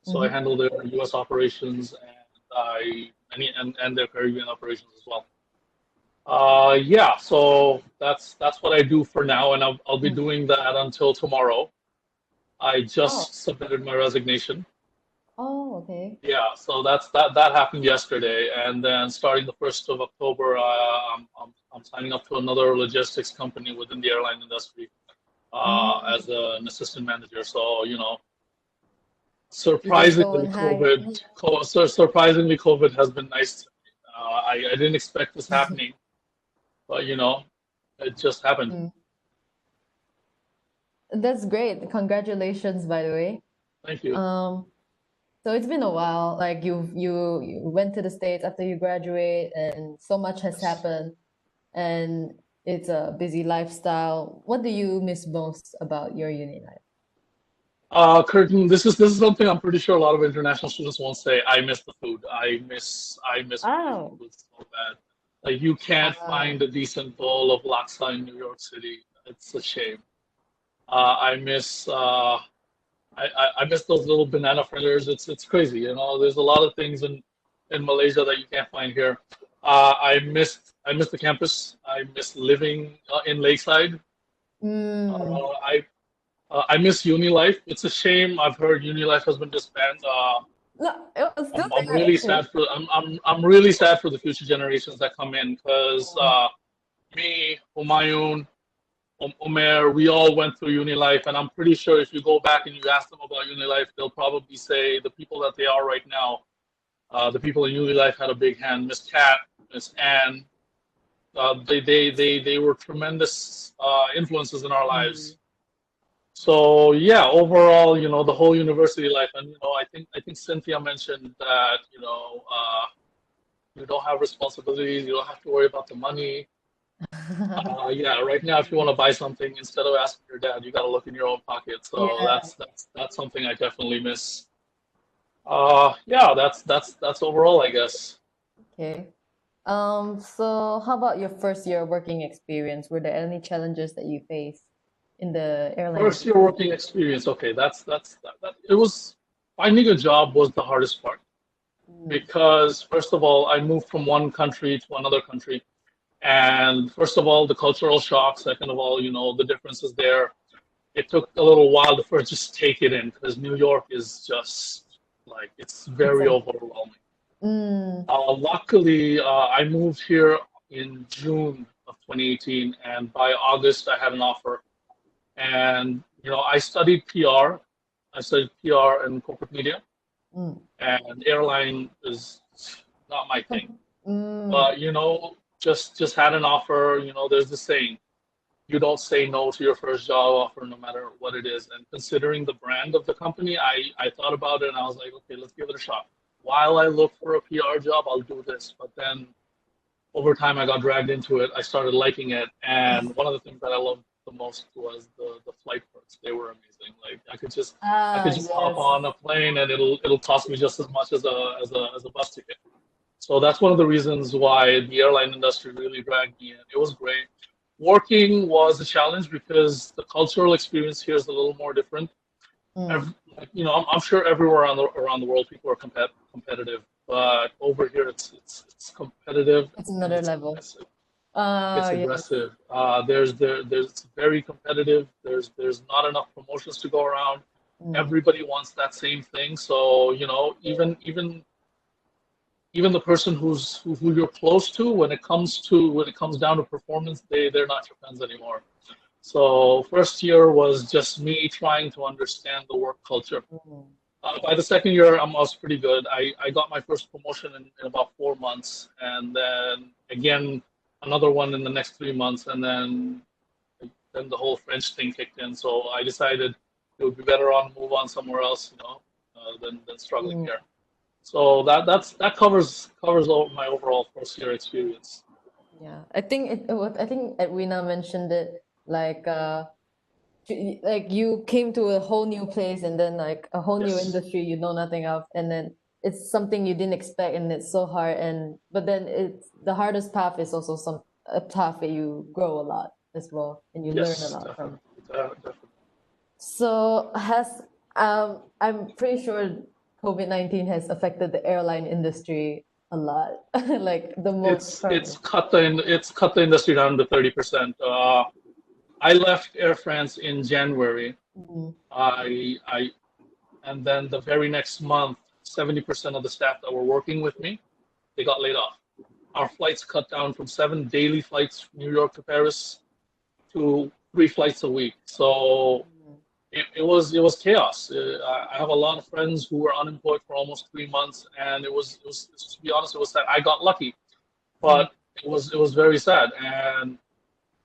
So I handle their U.S. operations and their Caribbean operations as well. Yeah, so that's what I do for now, and I'll be doing that until tomorrow. I just submitted my resignation. Oh, okay. Yeah, so that happened yesterday, and then starting the 1st of October, I'm signing up to another logistics company within the airline industry as an assistant manager. So surprisingly, COVID has been nice to me. I didn't expect this happening. But it just happened. That's great. Congratulations, by the way. Thank you. So it's been a while. Like you went to the States after you graduate, and so much has happened, and it's a busy lifestyle. What do you miss most about your uni life? Curtin, this is something I'm pretty sure a lot of international students won't say. I miss the food. I miss food. It's so bad. Like you can't find a decent bowl of laksa in New York City. It's a shame. I miss those little banana fritters. It's crazy. There's a lot of things in Malaysia that you can't find here. I missed the campus. I miss living in Lakeside. I miss uni life. It's a shame. I've heard uni life has been disbanded. No, it was still I'm there really actually. sad for I'm really sad for the future generations that come in because me, Humayun, Umair, we all went through uni life, and I'm pretty sure if you go back and you ask them about uni life, they'll probably say the people that they are right now, the people in uni life had a big hand. Miss Kat, Miss Anne, they were tremendous influences in our lives. So yeah, overall, the whole university life, and I think Cynthia mentioned that you don't have responsibilities, you don't have to worry about the money. Yeah, right now, if you want to buy something, instead of asking your dad, you got to look in your own pocket. So Yeah. that's something I definitely miss. Yeah, that's overall, I guess. Okay. So how about your first year working experience? Were there any challenges that you faced in the airline First industry? year working experience. Okay, it was finding a job was the hardest part because first of all, I moved from one country to another country. And first of all, the cultural shock. Second of all, the differences there. It took a little while to first just take it in because New York is just like, it's very overwhelming. Luckily, I moved here in June of 2018, and by August, I had an offer. And, I studied PR. I studied PR and corporate media, and airline is not my thing. But, just had an offer. There's this saying, you don't say no to your first job offer no matter what it is. And considering the brand of the company, I thought about it and I was like, okay, let's give it a shot. While I look for a PR job, I'll do this. But then over time, I got dragged into it. I started liking it. And one of the things that I loved the most was the flight perks. They were amazing. Like I could just hop on a plane and it'll cost me just as much as a bus ticket. So that's one of the reasons why the airline industry really dragged me in. It was great. Working was a challenge because the cultural experience here is a little more different. I'm sure everywhere around the world people are competitive, but over here it's competitive. It's another level. Aggressive. It's aggressive. There's very competitive. There's not enough promotions to go around. Everybody wants that same thing. So even the person who you're close to, when it comes down to performance, they're not your friends anymore. So first year was just me trying to understand the work culture. By the second year, I was pretty good. I got my first promotion in about 4 months, and then again another one in the next 3 months, and then the whole French thing kicked in. So I decided it would be better move on somewhere else, than struggling here. So that covers all my overall first year experience. Yeah, I think Edwina mentioned it like you came to a whole new place and then like a whole new industry you know nothing of, and then it's something you didn't expect and it's so hard, but then it's the hardest path is also a path that you grow a lot as well and you learn a lot from. Definitely. So I'm pretty sure COVID-19 has affected the airline industry a lot, like the most. It's cut the industry down to 30%. I left Air France in January. And then the very next month, 70% of the staff that were working with me, they got laid off. Our flights cut down from 7 daily flights from New York to Paris to 3 flights a week. So it was chaos. I have a lot of friends who were unemployed for almost 3 months, and it was to be honest, it was sad. I got lucky, but it was very sad. And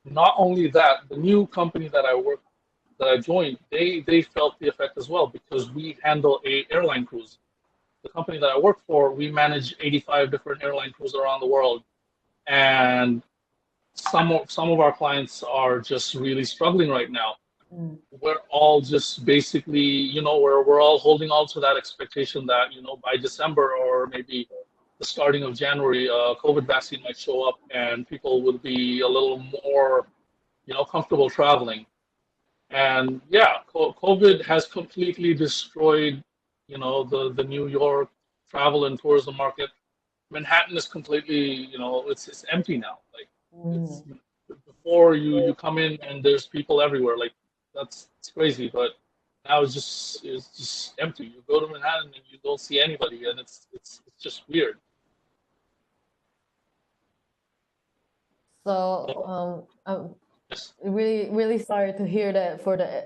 not only that, the new company that I joined, they felt the effect as well because we handle a airline crews. The company that I work for, we manage 85 different airline crews around the world, and some of our clients are just really struggling right now. We're all just basically, we're all holding on to that expectation that, by December or maybe the starting of January, COVID vaccine might show up and people will be a little more, comfortable traveling. And yeah, COVID has completely destroyed, the New York travel and tourism market. Manhattan is completely, it's empty now. Like it's before you come in and there's people everywhere. Like it's crazy, but now it's just empty. You go to Manhattan and you don't see anybody, and it's just weird. So I'm really sorry to hear that.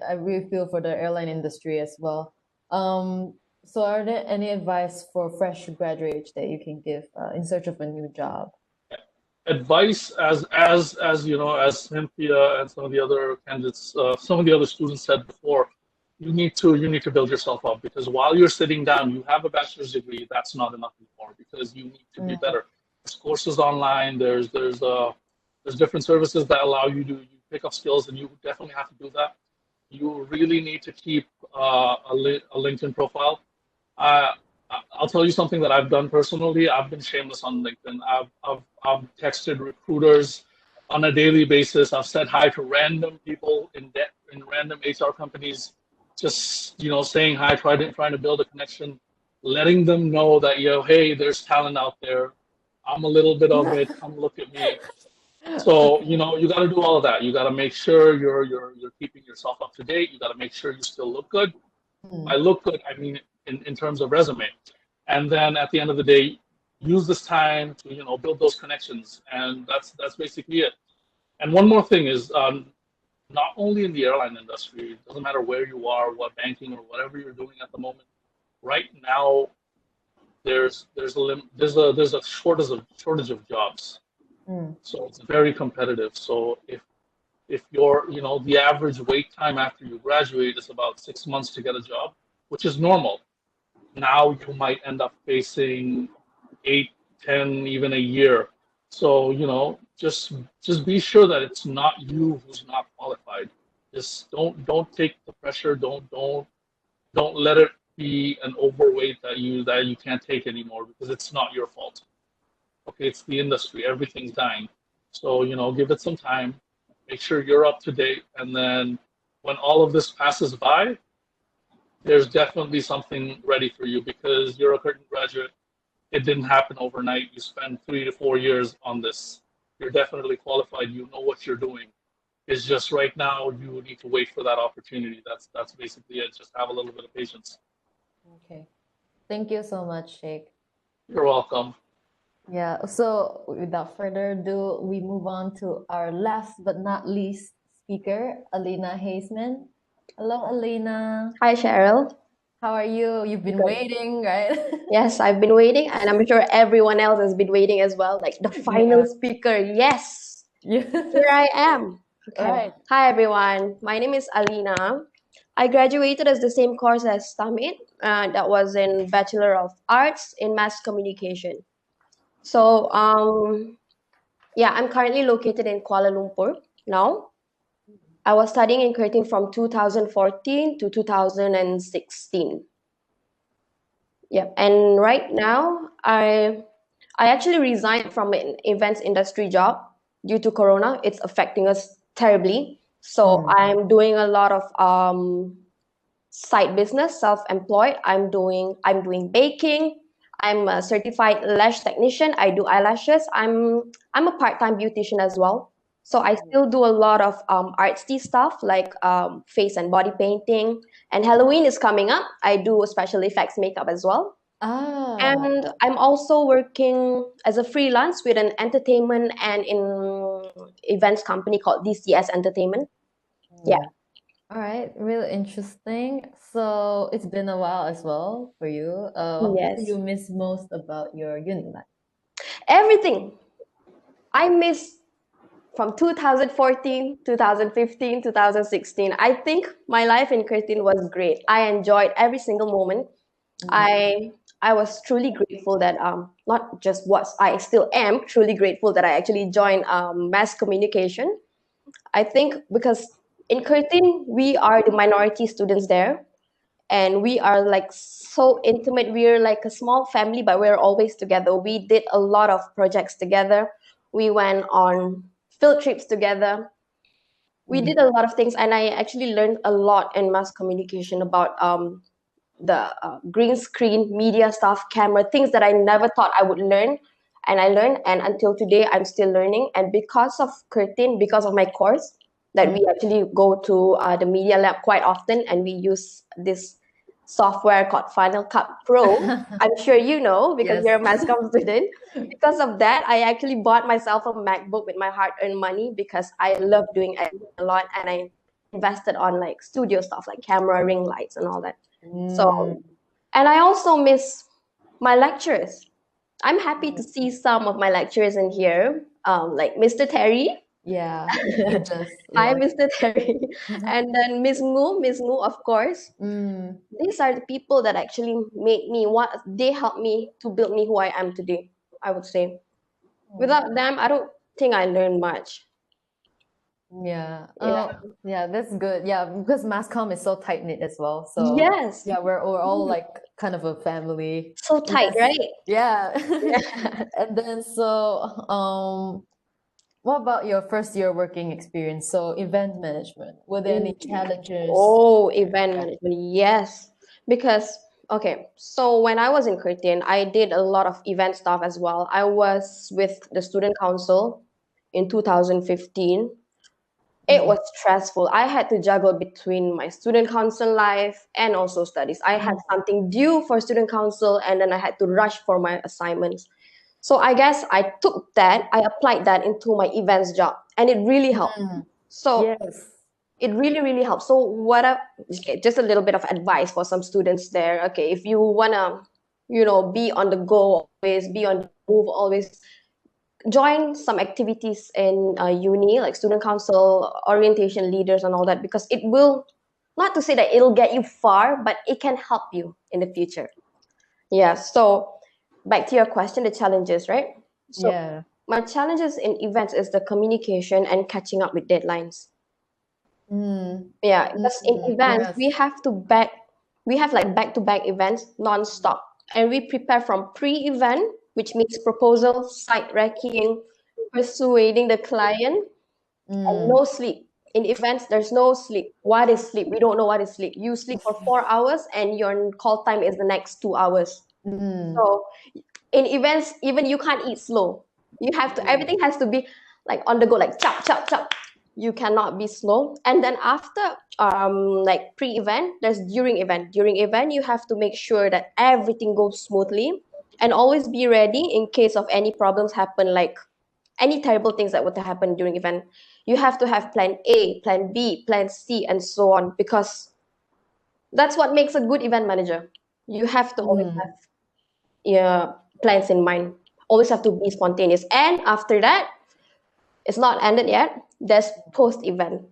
I really feel for the airline industry as well. So are there any advice for fresh graduates that you can give in search of a new job? Advice, as you know, as Cynthia and some of the other candidates, some of the other students said before, you need to build yourself up, because while you're sitting down, you have a bachelor's degree. That's not enough anymore, because you need to be better. There's courses online. There's different services that allow you to pick up skills, and you definitely have to do that. You really need to keep a LinkedIn profile. I'll tell you something that I've done personally. I've been shameless on LinkedIn. I've texted recruiters on a daily basis. I've said hi to random people in random HR companies, just saying hi, trying to build a connection, letting them know that hey, there's talent out there. I'm a little bit of it. Come look at me. So you got to do all of that. You got to make sure you're keeping yourself up to date. You got to make sure you still look good. I look good, I mean, in terms of resume. And then at the end of the day, use this time to build those connections, and that's basically it. And one more thing is, not only in the airline industry, it doesn't matter where you are, what banking or whatever you're doing at the moment. Right now, there's a shortage of jobs. So it's very competitive. So if you're, the average wait time after you graduate is about 6 months to get a job, which is normal. Now you might end up facing 8, 10, even a year. So, just be sure that it's not you who's not qualified. Just don't take the pressure. Don't let it be an overweight that you can't take anymore, because it's not your fault. Okay, it's the industry. Everything's dying. So, give it some time. Make sure you're up to date, and then when all of this passes by, there's definitely something ready for you, because you're a Curtin graduate. It didn't happen overnight. You spent 3 to 4 years on this. You're definitely qualified. You know what you're doing. It's just right now you need to wait for that opportunity. That's basically it. Just have a little bit of patience. Okay. Thank you so much, Sheikh. You're welcome. Yeah, so without further ado, we move on to our last but not least speaker, Alina Haseman. Hello, Alina. Hi, Cheryl. How are you? You've been waiting, right? Yes, I've been waiting, and I'm sure everyone else has been waiting as well. Like the final speaker. Yes. Here I am. Okay. Right. Hi, everyone. My name is Alina. I graduated as the same course as Tamit. That was in Bachelor of Arts in Mass Communication. So, yeah, I'm currently located in Kuala Lumpur now. I was studying in Curtin from 2014 to 2016. Yep, and right now I actually resigned from an events industry job due to Corona. It's affecting us terribly. So I'm doing a lot of side business, self-employed. I'm doing baking. I'm a certified lash technician. I do eyelashes. I'm a part-time beautician as well. So I still do a lot of artsy stuff like face and body painting. And Halloween is coming up. I do special effects makeup as well. And I'm also working as a freelance with an entertainment and in events company called DCS Entertainment. Yeah. All right, really interesting. So it's been a while as well for you. What do you miss most about your uni life? Everything. I miss from 2014, 2015, 2016. I think my life in Curtin was great. I enjoyed every single moment. I was truly grateful that not just was, I still am truly grateful that I actually joined mass communication. I think because in Curtin, we are the minority students there, and we are like so intimate. We're like a small family, but we're always together. We did a lot of projects together. We went on field trips together. We did a lot of things, and I actually learned a lot in mass communication about the green screen, media stuff, camera, things that I never thought I would learn. and I learned, and until today I'm still learning. And because of Curtin, because of my course, that we actually go to the media lab quite often, and we use this software called Final Cut Pro. I'm sure you know, because you're a mass comm student. Because of that, I actually bought myself a MacBook with my hard-earned money, because I love doing it a lot, and I invested on like studio stuff like camera, ring lights, and all that. So, and I also miss my lecturers. I'm happy to see some of my lecturers in here, like Mr. Terry. Yeah, Hi, Mr. Terry. And then Miss Ngu, of course. These are the people that actually made me they helped me to build me who I am today, I would say. Without them, I don't think I learned much. Yeah. Yeah, that's good. Yeah, because mass comm is so tight knit as well. So Yes. yeah, we're all like kind of a family. So tight, right? Yeah. And then what about your first year working experience? So event management. Were there any challenges? Oh, event management. Yes. Because, okay, so when I was in Curtin, I did a lot of event stuff as well. I was with the student council in 2015. It was stressful. I had to juggle between my student council life and also studies. I had something due for student council, and then I had to rush for my assignments. So I guess I took that, I applied that into my events job, and it really helped. So it really, really helps. So just a little bit of advice for some students there. Okay, if you wanna, be on the go always, be on the move always, join some activities in uni, like student council, orientation leaders, and all that, because it will, not to say that it'll get you far, but it can help you in the future. Yeah. So back to your question, the challenges, right? So my challenges in events is the communication and catching up with deadlines. Yeah, because in events we have like back-to-back events non-stop, and we prepare from pre-event, which means proposal, site racking, persuading the client, and no sleep. In events, there's no sleep. What is sleep? We don't know what is sleep. You sleep for 4 hours, and your call time is the next 2 hours. So in events, even you can't eat slow. You have to, everything has to be like on the go, like chop, chop, chop. You cannot be slow. And then after like pre-event, there's during event. During event, you have to make sure that everything goes smoothly, and always be ready in case of any problems happen, like any terrible things that would happen during event. You have to have plan A, plan B, plan C, and so on, because that's what makes a good event manager. You have to always have your plans in mind. Always have to be spontaneous. And after that, it's not ended yet. There's post-event.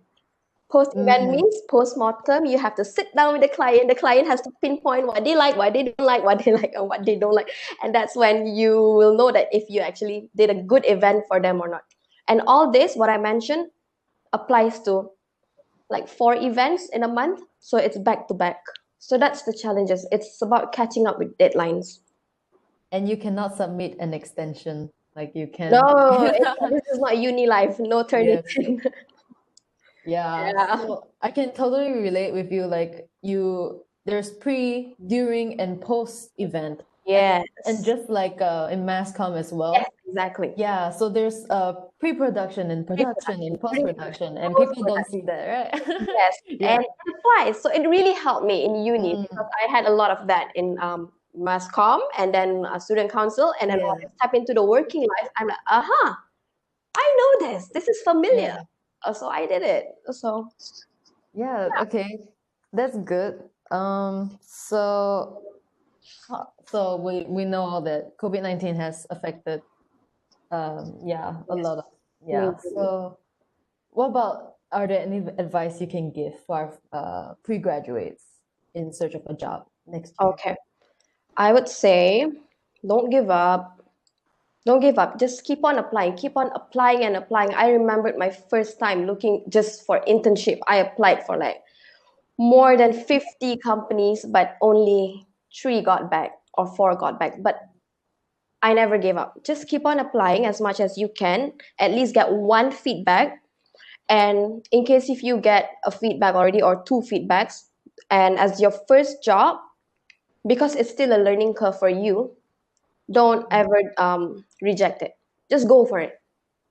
Post-event means post-mortem. You have to sit down with the client. The client has to pinpoint what they like, what they don't like, what they like, and what they don't like. And that's when you will know that if you actually did a good event for them or not. And all this, what I mentioned, applies to like 4 events in a month. So it's back to back. So that's the challenges. It's about catching up with deadlines. And you cannot submit an extension. Like you can. No, this is not uni life. No turning. Yeah. So I can totally relate with you. Like there's pre, during, and post event. Yeah. And just like in mass comm as well. Yes, exactly. Yeah. So there's pre-production and production and post-production, and people don't see that, right? Yes. And it applies. So it really helped me in uni, because I had a lot of that in mass comm, and then student council, and then when I step into the working life, I'm like, aha, I know this. This is familiar. So I did it. So okay, that's good. So we know that COVID-19 has affected a lot of So what about, are there any advice you can give for pre-graduates in search of a job next year? Okay, I would say don't give up. Don't give up. Just keep on applying. Keep on applying and applying. I remembered my first time looking just for internship. I applied for like more than 50 companies, but only 3 got back or 4 got back. But I never gave up. Just keep on applying as much as you can. At least get 1 feedback. And in case if you get a feedback already or 2 feedbacks, and as your first job, because it's still a learning curve for you, don't ever reject it. Just go for it.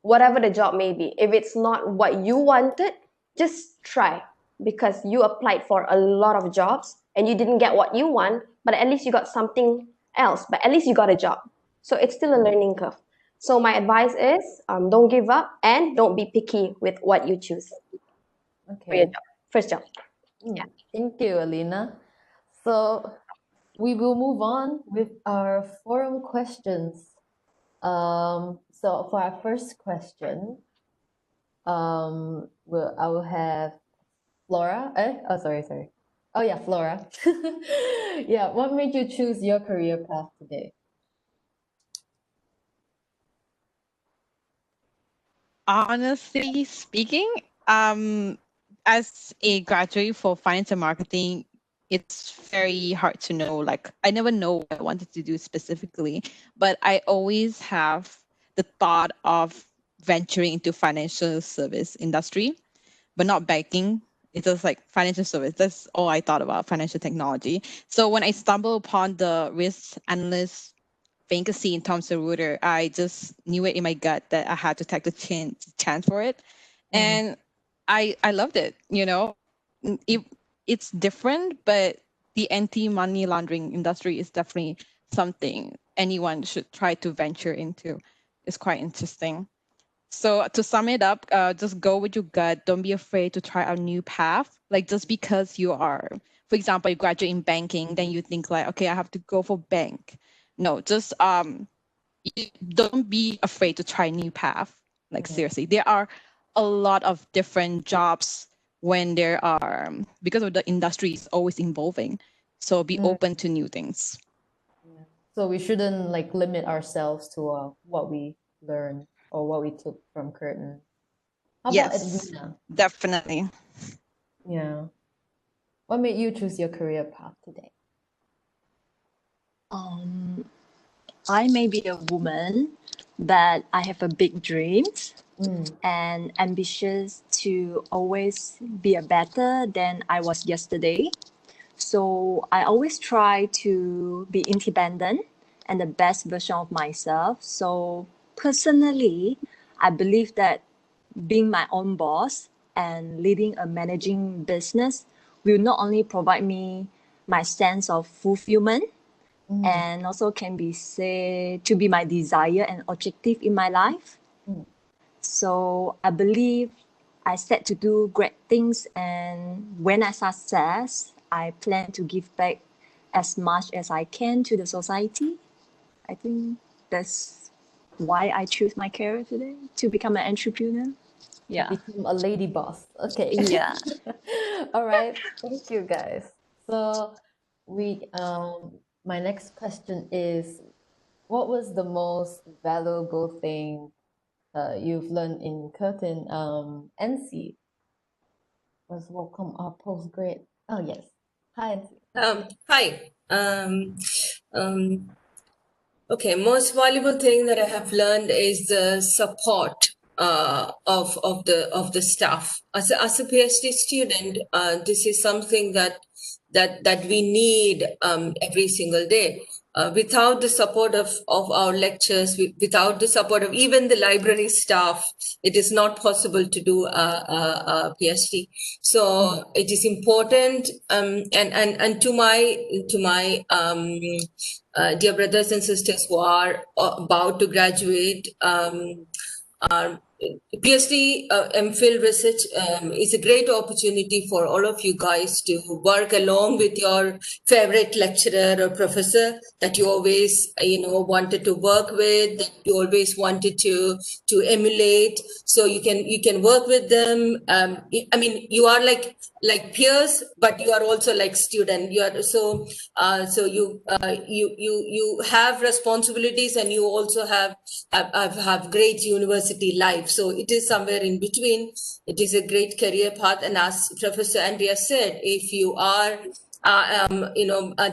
Whatever the job may be. If it's not what you wanted, just try, because you applied for a lot of jobs and you didn't get what you want, but at least you got something else, but at least you got a job. So it's still a learning curve. So my advice is don't give up and don't be picky with what you choose for your Okay. first job. Yeah. Thank you, Alina. So we will move on with our forum questions. So for our first question, I will have Flora. Oh, sorry. Oh yeah, Flora. Yeah, what made you choose your career path today? Honestly speaking, as a graduate for finance and marketing, it's very hard to know. Like, I never know what I wanted to do specifically, but I always have the thought of venturing into financial service industry, but not banking. It's just like financial service. That's all I thought about, financial technology. So when I stumbled upon the risk analyst vacancy in Thomson Reuters, I just knew it in my gut that I had to take the chance for it, and I loved it. You know, it it's different, but the anti-money laundering industry is definitely something anyone should try to venture into. It's quite interesting. So to sum it up, just go with your gut. Don't be afraid to try a new path. Like, just because you are, for example, you graduate in banking, then you think like, okay, I have to go for bank. No, just don't be afraid to try new path. Like, seriously, there are a lot of different jobs when there are, because of the industry is always evolving. So be open to new things. So we shouldn't like limit ourselves to what we learned or what we took from Curtin. How about Yes, Edwina? definitely. Yeah. What made you choose your career path today? I may be a woman, but I have a big dreams and ambitious to always be a better than I was yesterday. So I always try to be independent and the best version of myself. So personally, I believe that being my own boss and leading a managing business will not only provide me my sense of fulfillment and also can be said to be my desire and objective in my life. So I believe I set to do great things, and when I success, I plan to give back as much as I can to the society. I think that's why I choose my career today, to become an entrepreneur. Yeah. Become a lady boss. Okay. Yeah. All right. Thank you, guys. So my next question is, what was the most valuable thing you've learned in Curtin NC? Let's welcome our postgrad. Oh yes. Hi, NC. Hi. Okay, most valuable thing that I have learned is the support of the staff. As a PhD student, this is something that we need every single day. Without the support of our lectures, without the support of even the library staff, it is not possible to do a PhD. So it is important, and to my dear brothers and sisters who are about to graduate, PhD MPhil research is a great opportunity for all of you guys to work along with your favorite lecturer or professor that you always wanted to work with, that you always wanted to emulate. So you can work with them. I mean, you are like peers, but you are also like student. You are so you have responsibilities, and you also have great university life. So it is somewhere in between. It is a great career path, and as Professor Andrea said, if you are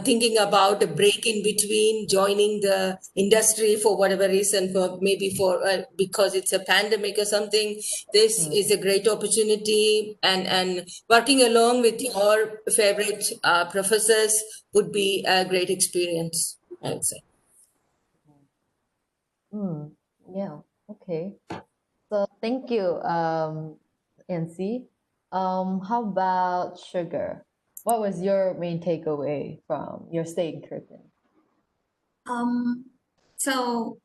thinking about a break in between joining the industry for whatever reason, because it's a pandemic or something, this is a great opportunity, and working along with your favorite professors would be a great experience, I would say. Yeah. Okay. So thank you, NC. How about Sugar? What was your main takeaway from your stay in Curtin? So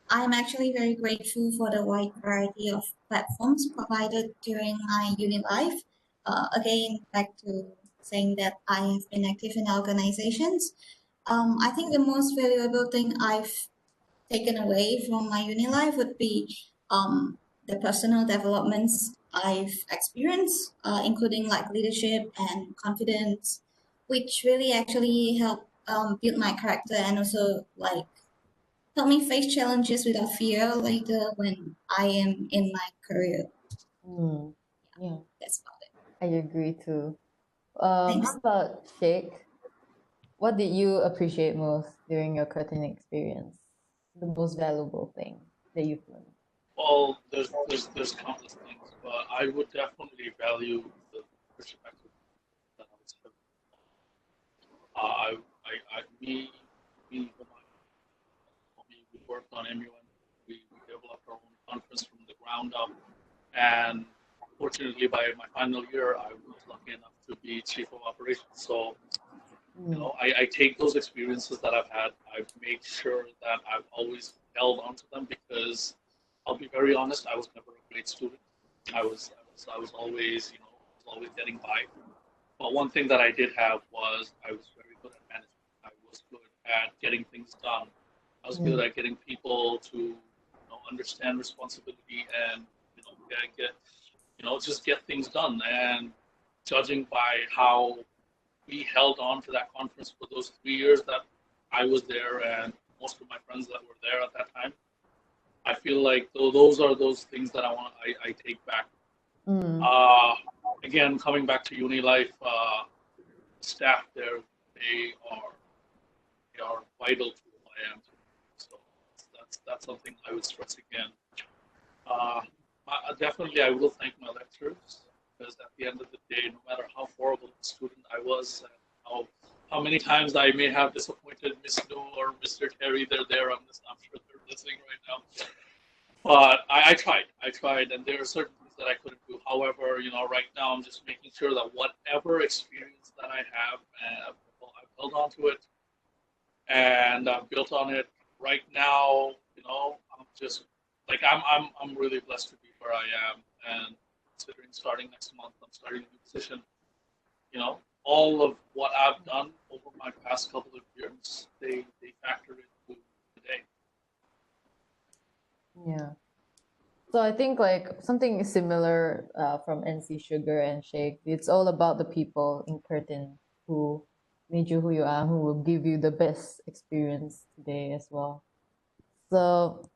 I'm actually very grateful for the wide variety of platforms provided during my uni life. Again, back to saying that I have been active in organizations. I think the most valuable thing I've taken away from my uni life would be the personal developments I've experienced, including like leadership and confidence, which really actually help build my character and also like help me face challenges without fear later when I am in my career. Yeah, that's about it. I agree too. Thanks. How about Sheikh? What did you appreciate most during your Curtin experience? The most valuable thing that you've learned? Well, there's countless things, but I would definitely value the perspective that I was having. Me, we worked on MUN. We developed our own conference from the ground up, and fortunately, by my final year, I was lucky enough to be chief of operations. So, I take those experiences that I've had. I've made sure that I've always held on to them because I'll be very honest. I was never a great student. I was always, always getting by. But one thing that I did have was I was very good at management. I was good at getting things done. I was good at getting people to, understand responsibility and, just get things done. And judging by how we held on to that conference for those 3 years that I was there and most of my friends that were there at that time, I feel like those are those things that I take back. Again, coming back to uni life, staff there, they are vital to who I am. So that's something I would stress again. Definitely, I will thank my lecturers because at the end of the day, no matter how horrible a student I was, and how many times I may have disappointed Miss No or Mr. Terry, they're there. I'm sure they're listening right now. But I tried, and there are certain things that I couldn't do. However, right now I'm just making sure that whatever experience that I have, I've held on to it, and I've built on it. Right now, I'm just like I'm really blessed to be where I am, and considering starting next month, I'm starting a new position. All of what I've done over my past couple of years, they factor into today. Yeah. So I think like something similar from NC Sugar and Shake. It's all about the people in Curtin who made you who you are, who will give you the best experience today as well. So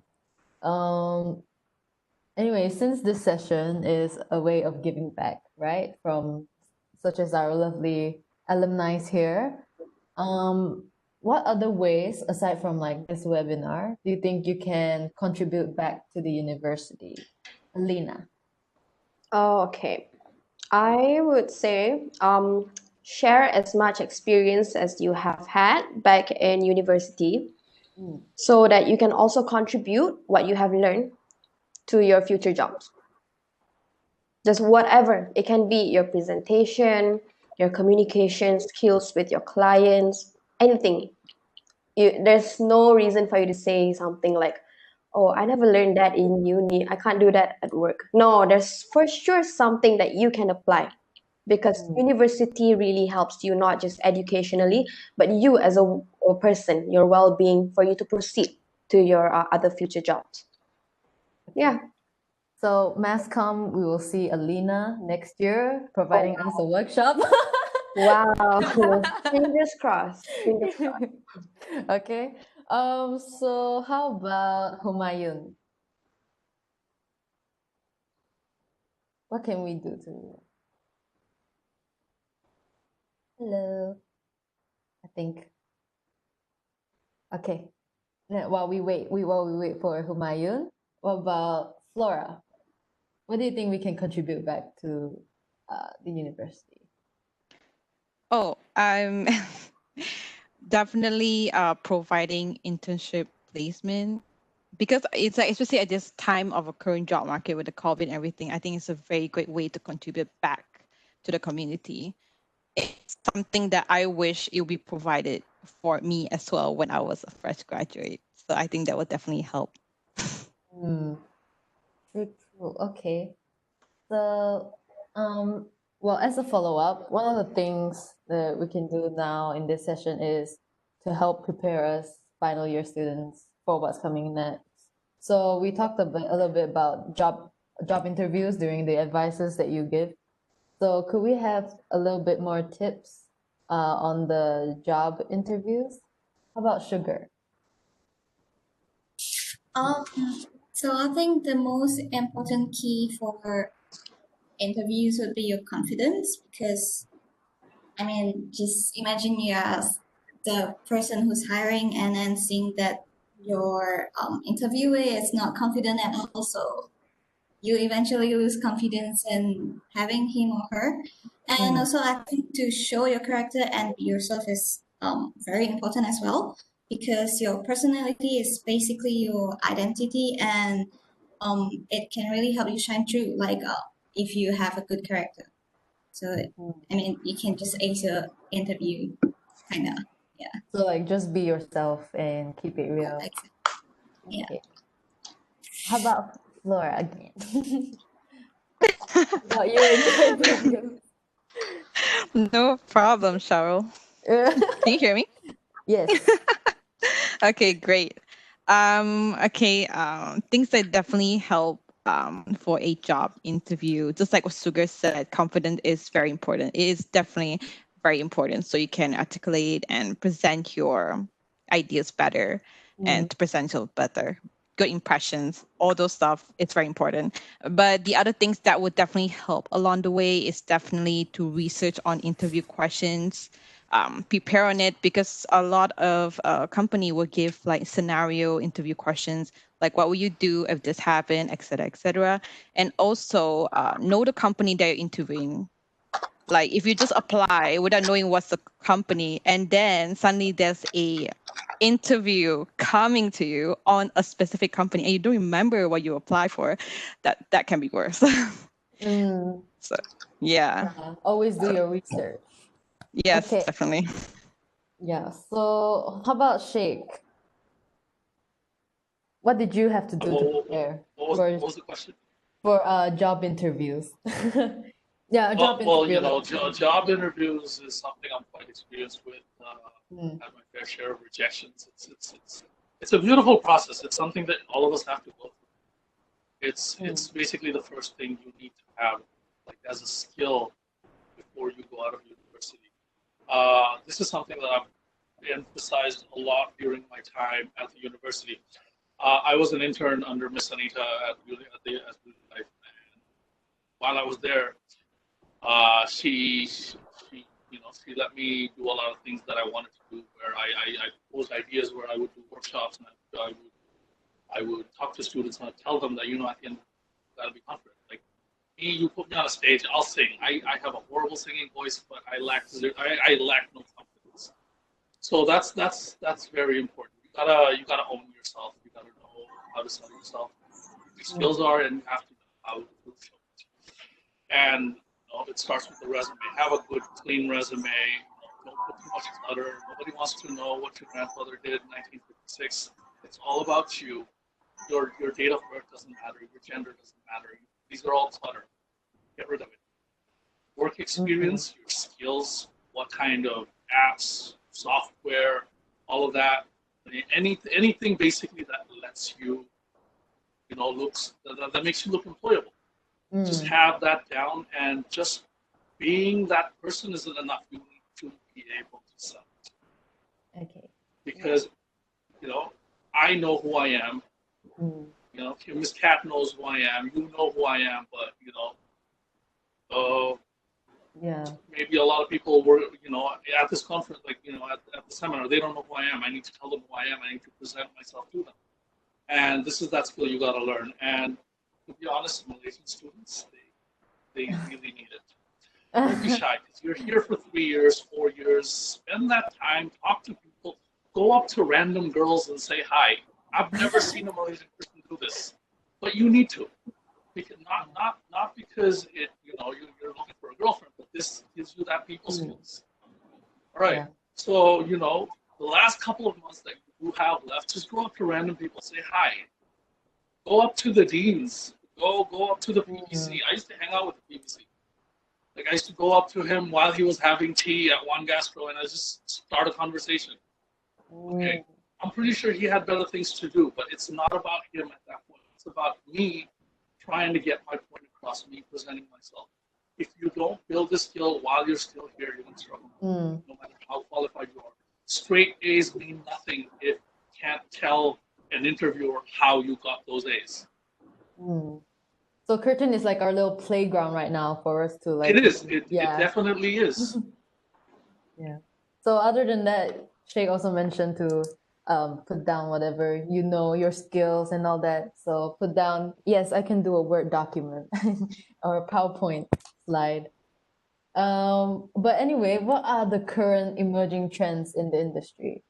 anyway, since this session is a way of giving back, right? From such as our lovely alumni here, what other ways, aside from like this webinar, do you think you can contribute back to the university? Alina. Okay. I would say share as much experience as you have had back in university so that you can also contribute what you have learned to your future jobs. Just whatever. It can be your presentation, your communication skills with your clients, anything. There's no reason for you to say something like, oh, I never learned that in uni. I can't do that at work. No, there's for sure something that you can apply because university really helps you not just educationally, but you as a person, your well-being for you to proceed to your other future jobs. Yeah. So mass comm, we will see Alina next year providing us a workshop. Wow. Fingers crossed. Fingers crossed. Okay. So how about Humayun? What can we do to? Hello. I think. Okay. While we wait for Humayun, what about Flora? What do you think we can contribute back to the university? Oh, I'm definitely providing internship placement because it's like, especially at this time of a current job market with the COVID and everything, I think it's a very great way to contribute back to the community. It's something that I wish it would be provided for me as well when I was a fresh graduate. So I think that would definitely help. True, true. Okay. So, well, as a follow-up, one of the things that we can do now in this session is to help prepare us final year students for what's coming next. So we talked a little bit about job interviews during the advices that you give. So could we have a little bit more tips on the job interviews? How about Sugar? Um, so I think the most important key for interviews would be your confidence, because I mean, just imagine you as the person who's hiring and then seeing that your interviewer is not confident at all, so you eventually lose confidence in having him or her. And also, I think to show your character and be yourself is very important as well, because your personality is basically your identity, and it can really help you shine through, like if you have a good character. So, I mean, you can just ace your interview, kind of, yeah. So like just be yourself and keep it real. Exactly. Yeah. Okay. How about Laura again? About you in interview. No problem, Cheryl. Can you hear me? Yes. Okay, great. Okay, things that definitely help for a job interview, just like what Sugar said, confidence is very important. It is definitely very important so you can articulate and present your ideas better and to present yourself better. Good impressions, all those stuff, it's very important. But the other things that would definitely help along the way is definitely to research on interview questions, prepare on it, because a lot of company will give like scenario interview questions, like what will you do if this happened, et cetera, et cetera. And also know the company that you're interviewing. Like if you just apply without knowing what's the company, and then suddenly there's a interview coming to you on a specific company and you don't remember what you applied for, that can be worse. So yeah. Always do your research. Yes, Okay. definitely. Yeah. So how about Sheikh? What did you have to do to prepare What was the question? for job interviews? Yeah, job Well, you interview. know, job interviews is something I'm quite experienced with. Had my fair share of rejections. It's a beautiful process. It's something that all of us have to go through. It's basically the first thing you need to have, like as a skill before you go out of university. This is something that I've emphasized a lot during my time at the university. I was an intern under Miss Anita at Life, and while I was there, she let me do a lot of things that I wanted to do. Where I proposed ideas where I would do workshops and I would talk to students and I'd tell them that, at the end, you gotta be confident. Like me, you put me on a stage, I'll sing. I have a horrible singing voice, but I lack no confidence. So that's very important. You gotta own yourself. You gotta know how to sell yourself. What your skills are, and you have to know how to show it. And it starts with the resume. Have a good, clean resume. Don't put too much clutter. Nobody wants to know what your grandfather did in 1956. It's all about you. Your date of birth doesn't matter. Your gender doesn't matter. These are all clutter. Get rid of it. Work experience, your skills, what kind of apps, software, all of that. Anything basically that lets you, that makes you look employable. Just have that down, and just being that person isn't enough. You need to be able to sell it. Okay. Because, I know who I am. Miss Cat knows who I am. You know who I am, but yeah. Maybe a lot of people were, at this conference, like, at the seminar, they don't know who I am. I need to tell them who I am. I need to present myself to them. And this is that skill you got to learn. And to be honest, Malaysian students, they really need it. Don't be shy. You're here for 3 years, 4 years. Spend that time, talk to people, go up to random girls and say hi. I've never seen a Malaysian person do this, but you need to. Because not because you're looking for a girlfriend, but this gives you that people skills. All right. Yeah. So the last couple of months that you have left, just go up to random people, say hi. Go up to the deans. Go up to the PBC. I used to hang out with the PBC. Like, I used to go up to him while he was having tea at one gastro, and I just start a conversation. Okay. I'm pretty sure he had better things to do, but it's not about him at that point. It's about me trying to get my point across, me presenting myself. If you don't build the skill while you're still here, you're going to struggle, no matter how qualified you are. Straight A's mean nothing if you can't tell an interviewer how you got those A's. So Curtin is like our little playground right now for us to like. It is. It definitely is. Yeah. So other than that, Sheikh also mentioned to put down whatever your skills and all that. So put down, yes, I can do a Word document or a PowerPoint slide. But anyway, what are the current emerging trends in the industry?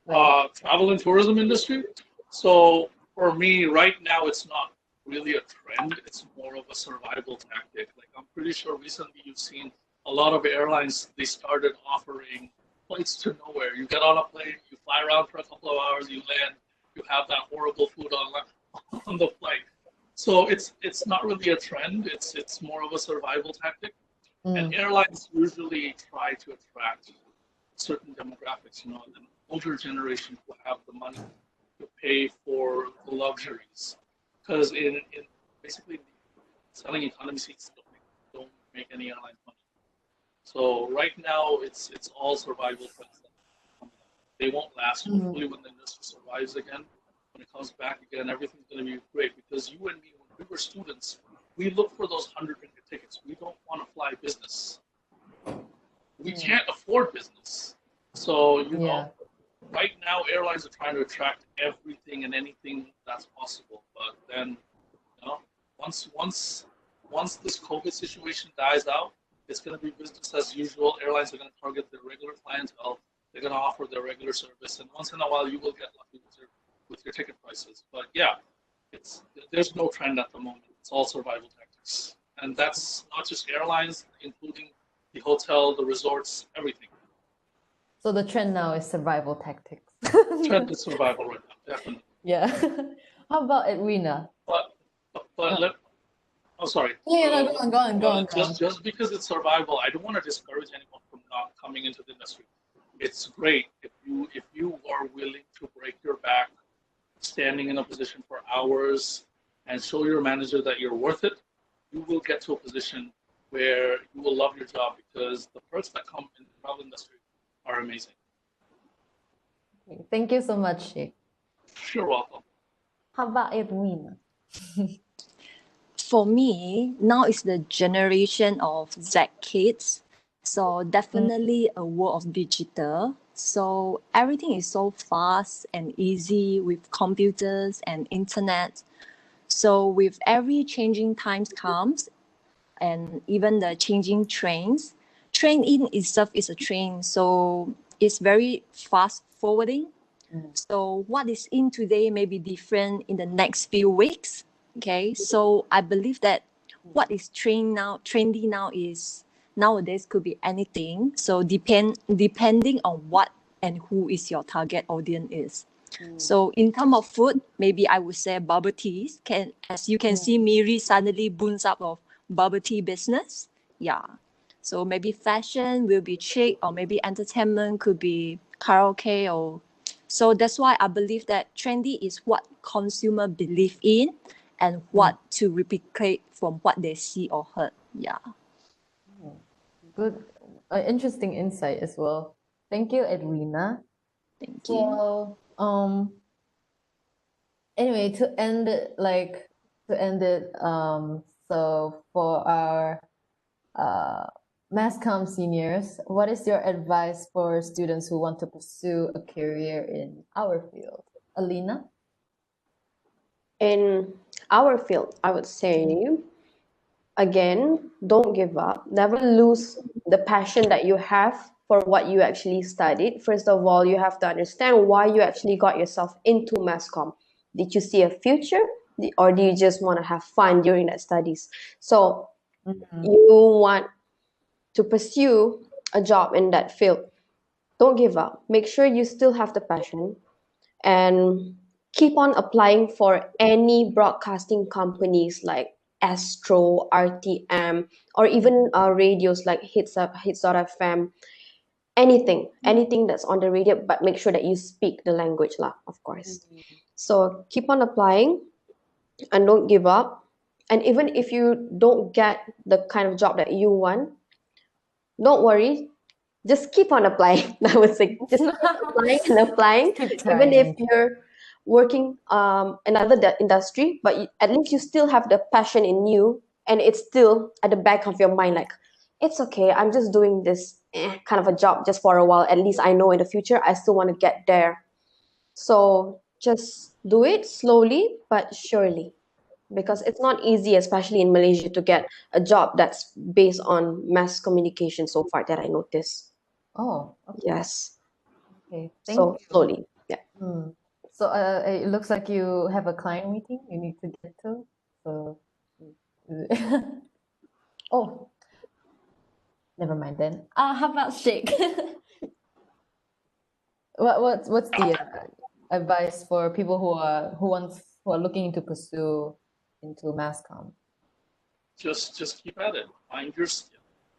Travel and tourism industry. So for me, right now, it's not really a trend. It's more of a survival tactic. Like, I'm pretty sure recently you've seen a lot of airlines, they started offering flights to nowhere. You get on a plane, you fly around for a couple of hours, you land, you have that horrible food on the flight. So it's not really a trend. It's more of a survival tactic. And airlines usually try to attract certain demographics, an older generation who have the money to pay for the luxuries. Because in basically selling economy seats don't make any airline money. So right now it's all survival trends. They won't last. Hopefully when the industry survives again, when it comes back again, everything's going to be great. Because you and me, when we were students, we look for those 100 ringgit tickets. We don't want to fly business. We can't afford business. So, right now airlines are trying to attract everything and anything that's possible. But then, once this COVID situation dies out, it's going to be business as usual. Airlines are going to target their regular clientele. They're going to offer their regular service. And once in a while, you will get lucky with your ticket prices. But yeah, there's no trend at the moment. It's all survival tactics. And that's not just airlines, including the hotel, the resorts, everything. So the trend now is survival tactics. Trend is survival right now, definitely. Yeah. How about Edwina? Oh, sorry. Yeah, go on. Just because it's survival, I don't want to discourage anyone from not coming into the industry. It's great if you are willing to break your back, standing in a position for hours, and show your manager that you're worth it. You will get to a position where you will love your job, because the perks that come in the travel industry are amazing. Okay, thank you so much, Sheikh. You're welcome. How about Edwina? For me, now is the generation of Z kids. So definitely a world of digital. So everything is so fast and easy with computers and internet. So with every changing times comes, and even the changing trends, trend in itself is a trend. So it's very fast forwarding. So what is in today may be different in the next few weeks. Okay, so I believe that what is trendy now is nowadays could be anything. So depending on what and who is your target audience is. So in terms of food, maybe I would say bubble teas. As you can see, Miri suddenly booms up of bubble tea business. Yeah. So maybe fashion will be chic, or maybe entertainment could be karaoke. So that's why I believe that trendy is what consumer believe in, and what to replicate from what they see or heard. Yeah. Good, interesting insight as well. Thank you, Edwina. Thank you. So, anyway, to end it, so for our Mass Comm seniors, what is your advice for students who want to pursue a career in our field? Alina? In our field, I would say, again, don't give up. Never lose the passion that you have for what you actually studied. First of all, you have to understand why you actually got yourself into mass comm. Did you see a future, or do you just want to have fun during that studies? So you want to pursue a job in that field. Don't give up. Make sure you still have the passion and keep on applying for any broadcasting companies like Astro, RTM, or even radios like Hits.fm. Anything that's on the radio, but make sure that you speak the language lah, of course. So keep on applying and don't give up. And even if you don't get the kind of job that you want, don't worry, just keep on applying. I would say just keep applying and applying. Even if you're working another industry, but at least you still have the passion in you, and it's still at the back of your mind, like it's okay, I'm just doing this kind of a job just for a while. At least I know in the future I still want to get there. So just do it slowly but surely, because it's not easy, especially in Malaysia, to get a job that's based on mass communication so far that I noticed. Oh, okay. Yes. Okay, thank So you. slowly, yeah. So it looks like you have a client meeting you need to get to. So, oh, never mind then. How about Sheikh? What's the advice for people who are looking to pursue into mass comm? Just keep at it. Find your skill.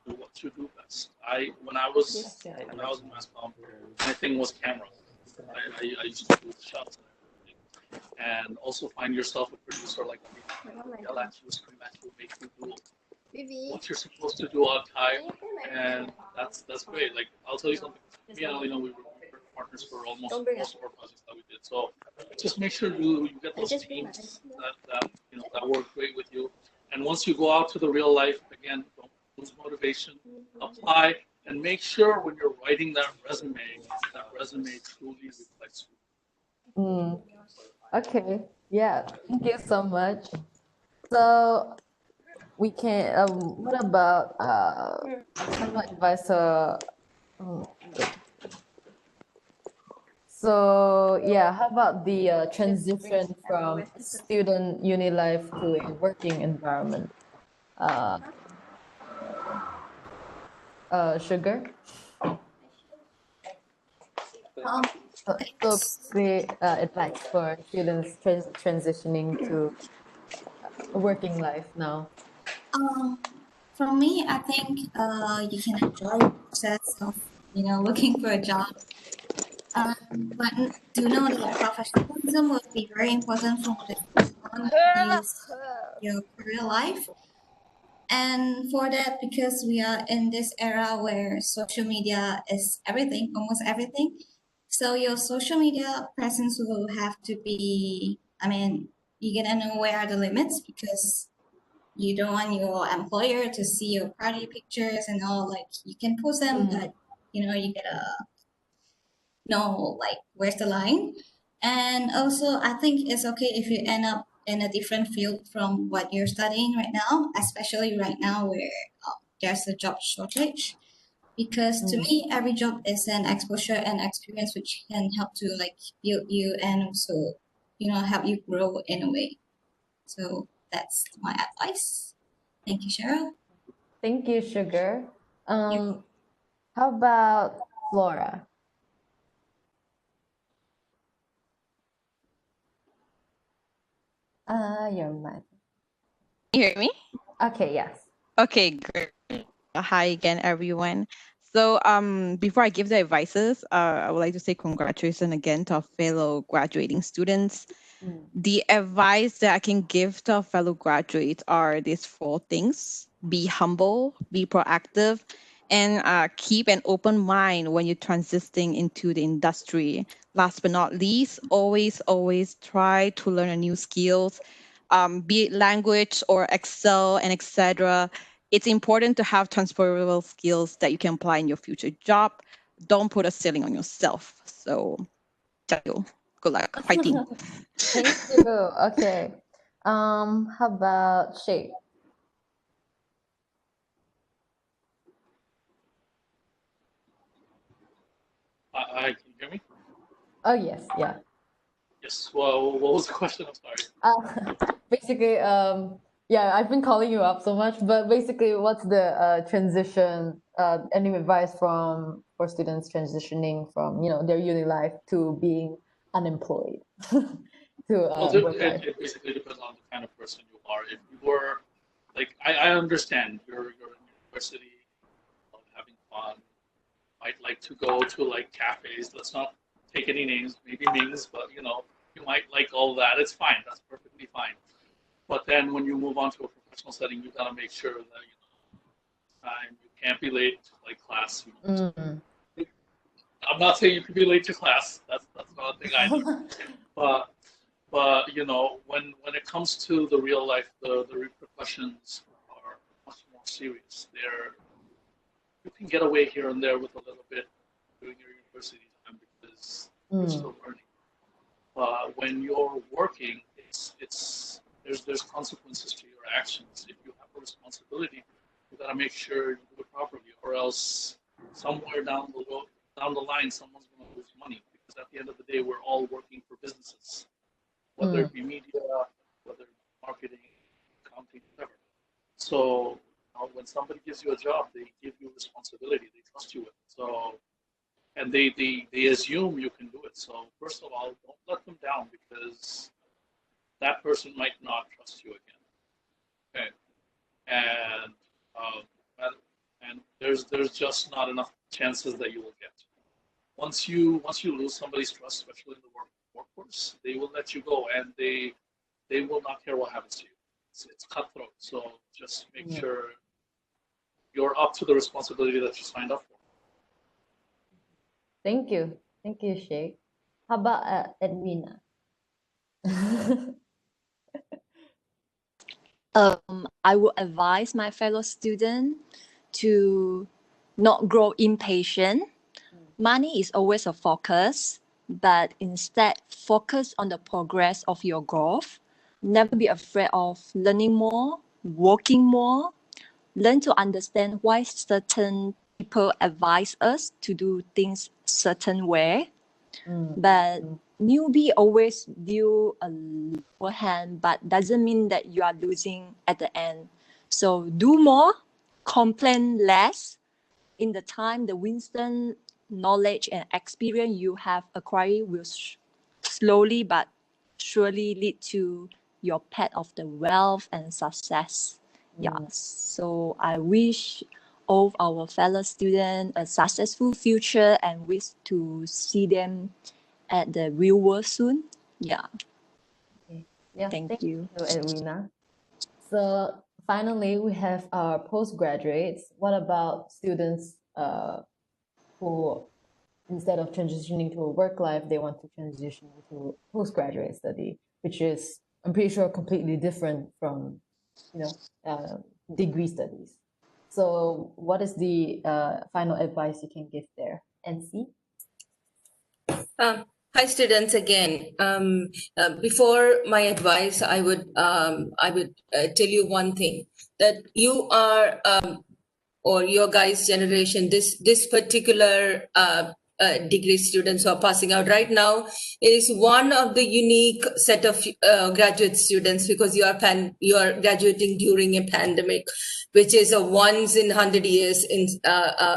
Do what you do best. When I was in mass comm, my thing was camera. I used to do the shots and everything. And also find yourself a producer like me. They'll let you scream at you, make you do what you're supposed to do on time, and that's great. Like, I'll tell you something. Me and Alina, we were partners for almost most of our projects that we did. So just make sure you get those teams that work great with you. And once you go out to the real life, again, don't lose motivation. Apply and make sure when you're writing that resume truly reflects you. Okay. Yeah. Thank you so much. So we can. What about some advice? So yeah, how about the transition from student uni life to a working environment? Sugar. So great advice for students transitioning to a working life now. For me, I think you can enjoy the process of looking for a job, but do know that professionalism will be very important from the first on your career life. And for that, because we are in this era where social media is everything, almost everything, so your social media presence will have to be, you're gonna know where are the limits, because you don't want your employer to see your party pictures and all. Like, you can post them, but you gotta know like where's the line. And also, I think it's okay if you end up in a different field from what you're studying right now, especially right now where there's a job shortage. Because to me, every job is an exposure and experience which can help to like build you and also help you grow in a way. So that's my advice. Thank you, Cheryl. Thank you, Sugar. How about Flora? Your mic. You hear me? Okay, yes. Okay, great. Hi again, everyone. So before I give the advices, I would like to say congratulations again to our fellow graduating students. The advice that I can give to our fellow graduates are these 4 things. Be humble, be proactive, and keep an open mind when you're transitioning into the industry. Last but not least, always try to learn a new skills, be it language or Excel and etc. It's important to have transferable skills that you can apply in your future job. Don't put a ceiling on yourself. So, good luck fighting. Thank you. Okay. How about Shay? Hi, can you hear me? Oh, yes, yeah. Yes. Well, what was the question? I'm sorry. Basically, yeah, I've been calling you up so much, but basically, what's the transition? Any advice for students transitioning from their uni life to being unemployed to Well, work life? it basically depends on the kind of person you are. If you were, like, I understand you're in university, having fun, might like to go to like cafes. Let's not take any names, maybe Ming's, but you might like all that. It's fine. That's perfectly fine. But then when you move on to a professional setting, you gotta make sure that time you can't be late to like class. I'm not saying you can be late to class. That's not a thing I do. But when it comes to the real life, the repercussions are much more serious. You can get away here and there with a little bit during your university time because you're still learning. But when you're working, there's consequences to your actions. If you have a responsibility, you gotta make sure you do it properly, or else somewhere down the line, someone's gonna lose money. Because at the end of the day, we're all working for businesses, whether it be media, whether it be marketing, accounting, whatever. So when somebody gives you a job, they give you responsibility. They trust you with it. So, and they assume you can do it. So first of all, don't let them down because that person might not trust you again. Okay, and there's just not enough chances that you will get. Once you lose somebody's trust, especially in the workforce, they will let you go, and they will not care what happens to you. It's cutthroat. So just make sure you're up to the responsibility that you signed up for. Thank you, Sheikh. How about Edwina? I would advise my fellow student to not grow impatient. Money is always a focus, but instead focus on the progress of your growth. Never be afraid of learning more, working more. Learn to understand why certain people advise us to do things certain way. But newbie always deal a lower hand, but doesn't mean that you are losing at the end. So do more, complain less. In the time, the wisdom, knowledge, and experience you have acquired will slowly but surely lead to your path of the wealth and success. Yeah. So I wish all of our fellow students a successful future and wish to see them at the real world soon. Yeah. Yeah, Thank you. Edwina. So finally, we have our postgraduates. What about students who, instead of transitioning to a work life, they want to transition to postgraduate study, which is, I'm pretty sure, completely different from, degree studies. So what is the final advice you can give there? NC? Hi, students. Again, before my advice, I would tell you one thing, that you are or your guys' generation, this particular degree students who are passing out right now is one of the unique set of graduate students, because you are graduating during a pandemic, which is a once in 100 years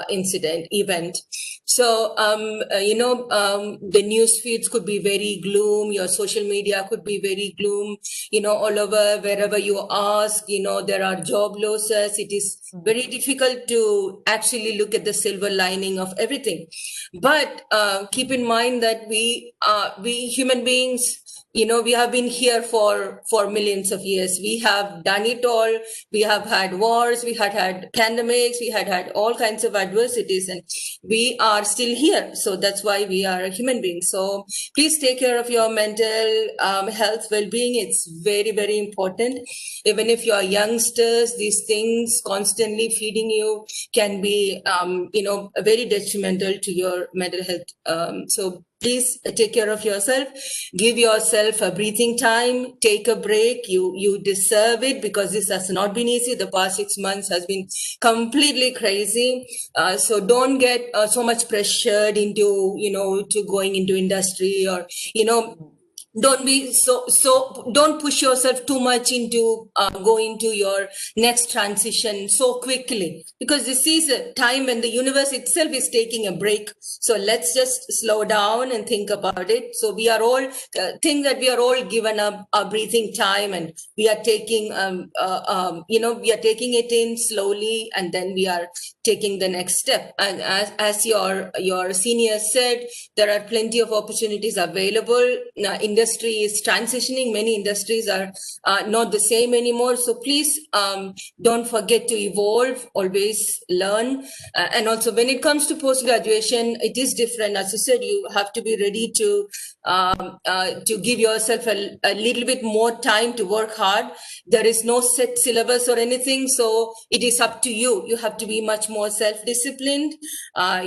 incident event. So the news feeds could be very gloom, your social media could be very gloom, all over, wherever you ask, there are job losses. It is very difficult to actually look at the silver lining of everything. But keep in mind that we human beings, we have been here for millions of years. We have done it all. We have had wars, we had pandemics, we had all kinds of adversities, and we are still here. So that's why we are human beings. So please take care of your mental health, well-being. It's very, very important. Even if you are youngsters, these things constantly feeding you can be, very detrimental to your mental health. So please take care of yourself. Give yourself a breathing time. Take a break. You deserve it, because this has not been easy. The past 6 months has been completely crazy. So don't get so much pressured into, to going into industry, or, don't push yourself too much into going to your next transition so quickly, because this is a time when the universe itself is taking a break. So let's just slow down and think about it. So we are all think that we are all given a breathing time, and we are taking we are taking it in slowly, and then we are taking the next step. And as your senior said, there are plenty of opportunities available. Industry is transitioning. Many industries are not the same anymore. So please don't forget to evolve, always learn. And also when it comes to post-graduation, it is different. As you said, you have to be ready to give yourself a little bit more time to work hard. There is no set syllabus or anything, so it is up to you. You have to be much more self-disciplined.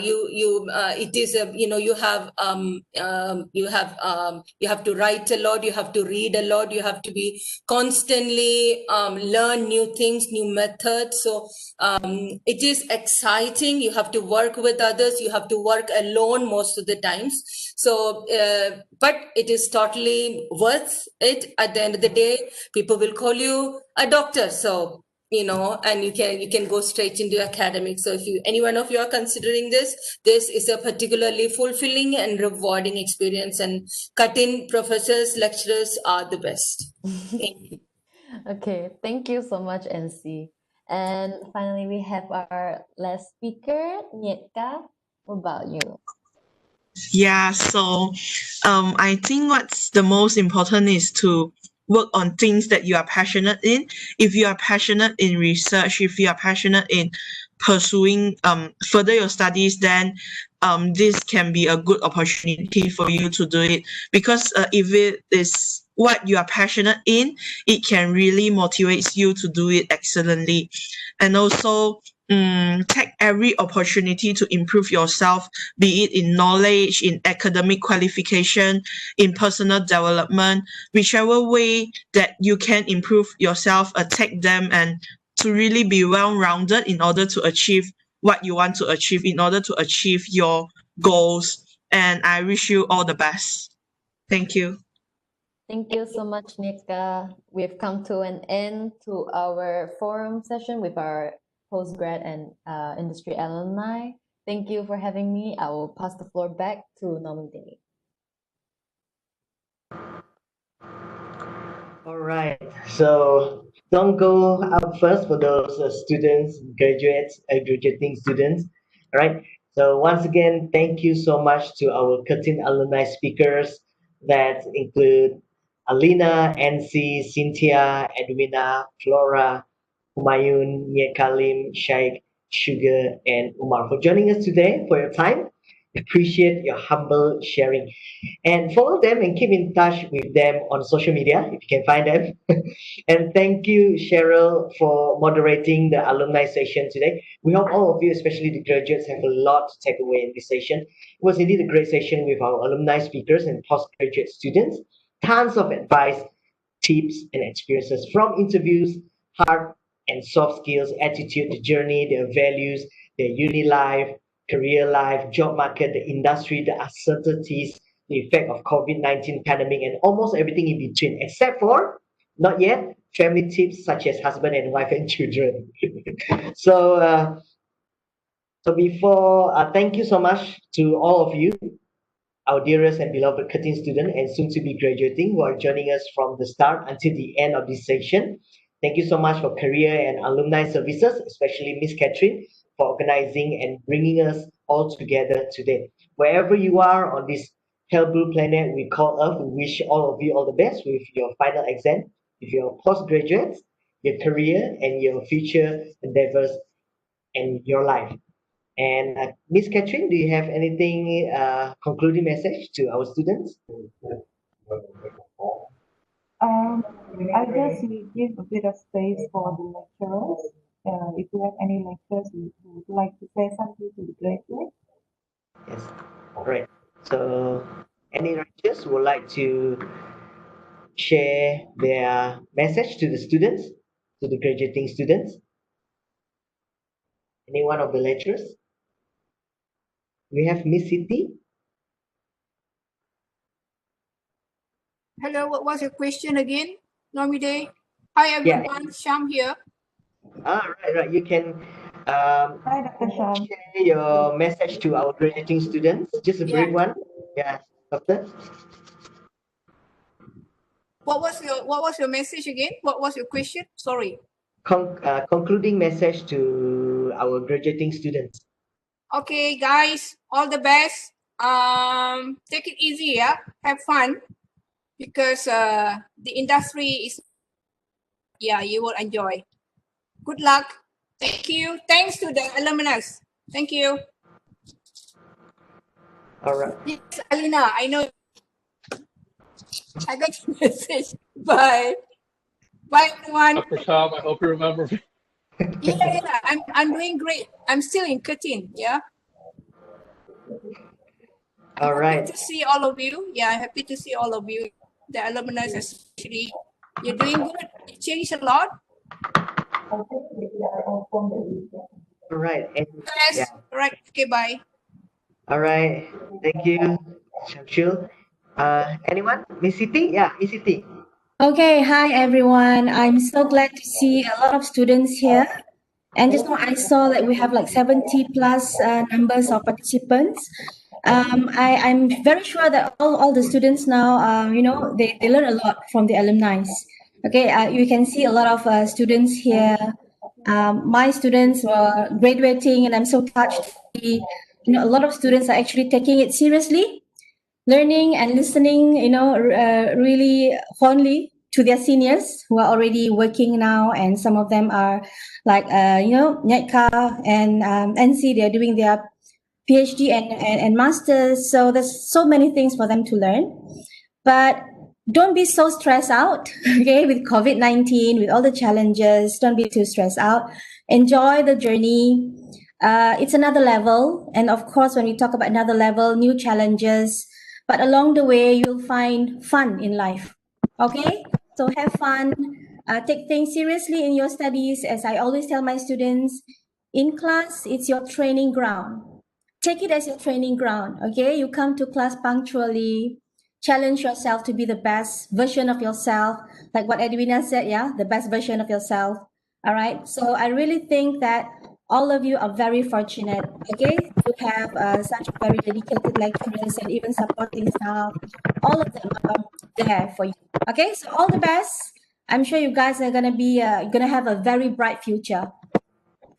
You have to write a lot. You have to read a lot. You have to be constantly learn new things, new methods. So it is exciting. You have to work with others. You have to work alone most of the times. So, but it is totally worth it. At the end of the day, people will call you a doctor. So, and you can go straight into academics. So if any one of you are considering this is a particularly fulfilling and rewarding experience, and Curtin professors, lecturers are the best. Okay, thank you so much, NC. And finally, we have our last speaker, Nietka. What about you? Yeah, so I think what's the most important is to work on things that you are passionate in. If you are passionate in research, if you are passionate in pursuing further your studies, then this can be a good opportunity for you to do it. Because if it is what you are passionate in, it can really motivate you to do it excellently. And also take every opportunity to improve yourself, be it in knowledge, in academic qualification, in personal development, whichever way that you can improve yourself, take them, and to really be well-rounded in order to achieve what you want to achieve, in order to achieve your goals. And I wish you all the best. Thank you. Thank you so much, Nika. We've come to an end to our forum session with our postgrad and industry alumni. Thank you for having me. I will pass the floor back to Nomindini. All right. So don't go up first for those students, graduating students. All right. So once again, thank you so much to our Curtin alumni speakers that include Alina, NC, Cynthia, Edwina, Flora, Humayun, Kalim, Shaikh, Sugar, and Umar for joining us today, for your time. Appreciate your humble sharing. And follow them and keep in touch with them on social media if you can find them. And thank you, Cheryl, for moderating the alumni session today. We hope all of you, especially the graduates, have a lot to take away in this session. It was indeed a great session with our alumni speakers and postgraduate students. Tons of advice, tips, and experiences from interviews, hard and soft skills, attitude, the journey, their values, their uni life, career life, job market, the industry, the uncertainties, the effect of COVID-19 pandemic, and almost everything in between, except for, not yet, family tips such as husband and wife and children. So, thank you so much to all of you, our dearest and beloved Curtin student and soon to be graduating, who are joining us from the start until the end of this session. Thank you so much for career and alumni services, especially Miss Catherine, for organizing and bringing us all together today. Wherever you are on this hell blue planet we call Earth, we wish all of you all the best with your final exam, with your postgraduates, your career, and your future endeavors and your life. And Miss Catherine, do you have anything concluding message to our students? I guess we give a bit of space for the lecturers. If you have any lecturers who would like to say something to the graduates. Yes. All right. So Any writers would like to share their message to the students, to the graduating students? Any one of the lecturers? We have Miss Siti. Hello, what was your question again, Normide? Hi Yeah. everyone, Sham here. Right. You can Hi, Dr. Sham. share your message to our graduating students. Just a brief one. Yeah, Doctor. What was your message again? What was your question? Sorry. Concluding message to our graduating students. Okay, guys, all the best. Take it easy, yeah. Have fun, because the industry is, yeah, you will enjoy. Good luck. Thank you. Thanks to the alumni. Thank you. All right. Yes, Alina, I know. I got your message. Bye. Bye, everyone. Dr. Sham, I hope you remember me. Yeah. I'm doing great. I'm still in Curtin. Yeah. All right. Happy to see all of you. Yeah, happy to see all of you. The alumni, especially. You're doing good. You changed a lot. All right. Yes. Yeah. All right. Okay. Bye. All right. Thank you, Shamshul. Anyone? Miss Siti? Yeah, Miss Siti. Okay, hi everyone. I'm so glad to see a lot of students here. And just now I saw that we have like 70 plus numbers of participants. I'm very sure that all the students now, they learn a lot from the alumni. Okay, you can see a lot of students here. My students were graduating and I'm so touched to see, a lot of students are actually taking it seriously, learning and listening, really fondly to their seniors who are already working now, and some of them are like, Nyeka and NC, they're doing their PhD and masters. So there's so many things for them to learn. But don't be so stressed out, okay, with COVID-19, with all the challenges. Don't be too stressed out. Enjoy the journey. It's another level. And of course, when we talk about another level, new challenges, but along the way, you'll find fun in life. Okay? So have fun. Take things seriously in your studies. As I always tell my students, in class, it's your training ground. Take it as your training ground. Okay? You come to class punctually. Challenge yourself to be the best version of yourself. Like what Edwina said, yeah, the best version of yourself. All right. So I really think that all of you are very fortunate, okay, to have such very dedicated lecturers and even supporting staff. All of them are there for you. Okay, so all the best. I'm sure you guys are gonna have a very bright future.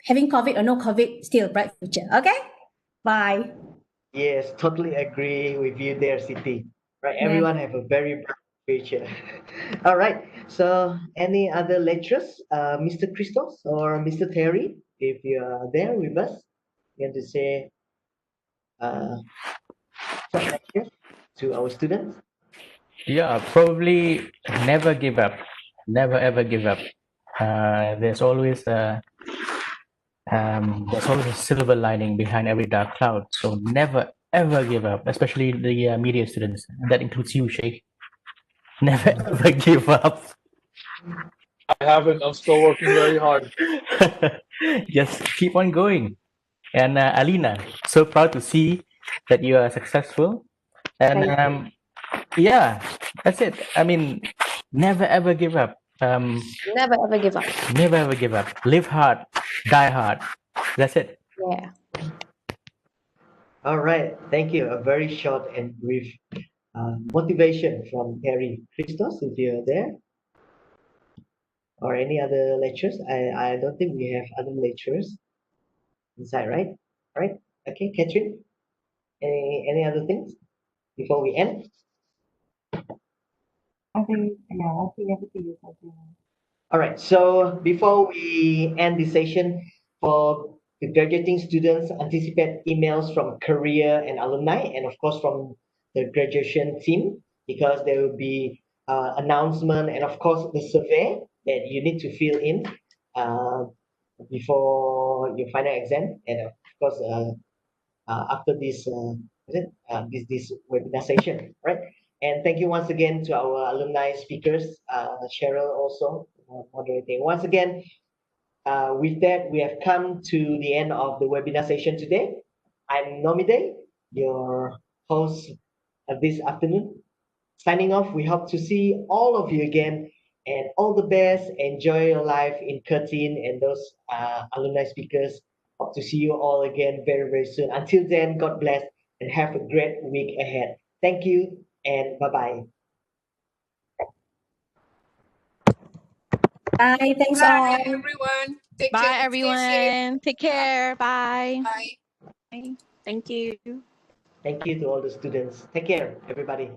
Having COVID or no COVID, still bright future. Okay, bye. Yes, totally agree with you there, Siti. Right, Yeah. everyone have a very bright future. All right. So, any other lecturers, Mr. Christos or Mr. Terry, if you are there with us, you want to say some lecture to our students? Yeah, probably never give up. Never ever give up. There's always a silver lining behind every dark cloud. So never ever give up, especially the media students. And that includes you, Sheikh. Never ever give up. I haven't. I'm still working very hard. Just keep on going. And Alina, so proud to see that you are successful. And Thank you. yeah, that's it. I mean, never ever give up. Never ever give up. Never ever give up. Live hard, die hard. That's it. Yeah. All right. Thank you. A very short and brief motivation from Terry. Christos, if you're there, or any other lectures. I don't think we have other lectures inside, right? All right. Okay, Catherine. Any other things before we end? I think everything is okay. All right. So before we end this session, for the graduating students, anticipate emails from career and alumni, and of course from the graduation team, because there will be announcement and of course the survey that you need to fill in uh, before your final exam, and of course after this this webinar session, right? And thank you once again to our alumni speakers, Cheryl also moderating. Once again, with that, we have come to the end of the webinar session today. I'm Nomide, your host of this afternoon. Signing off, we hope to see all of you again, and all the best. Enjoy your life in Curtin, and those alumni speakers. Hope to see you all again very, very soon. Until then, God bless and have a great week ahead. Thank you and bye-bye. Bye. Thanks Bye, all. everyone. Take Bye, care. Stay safe. everyone. Take care. Bye. Bye. Thank you. Thank you to all the students. Take care, everybody.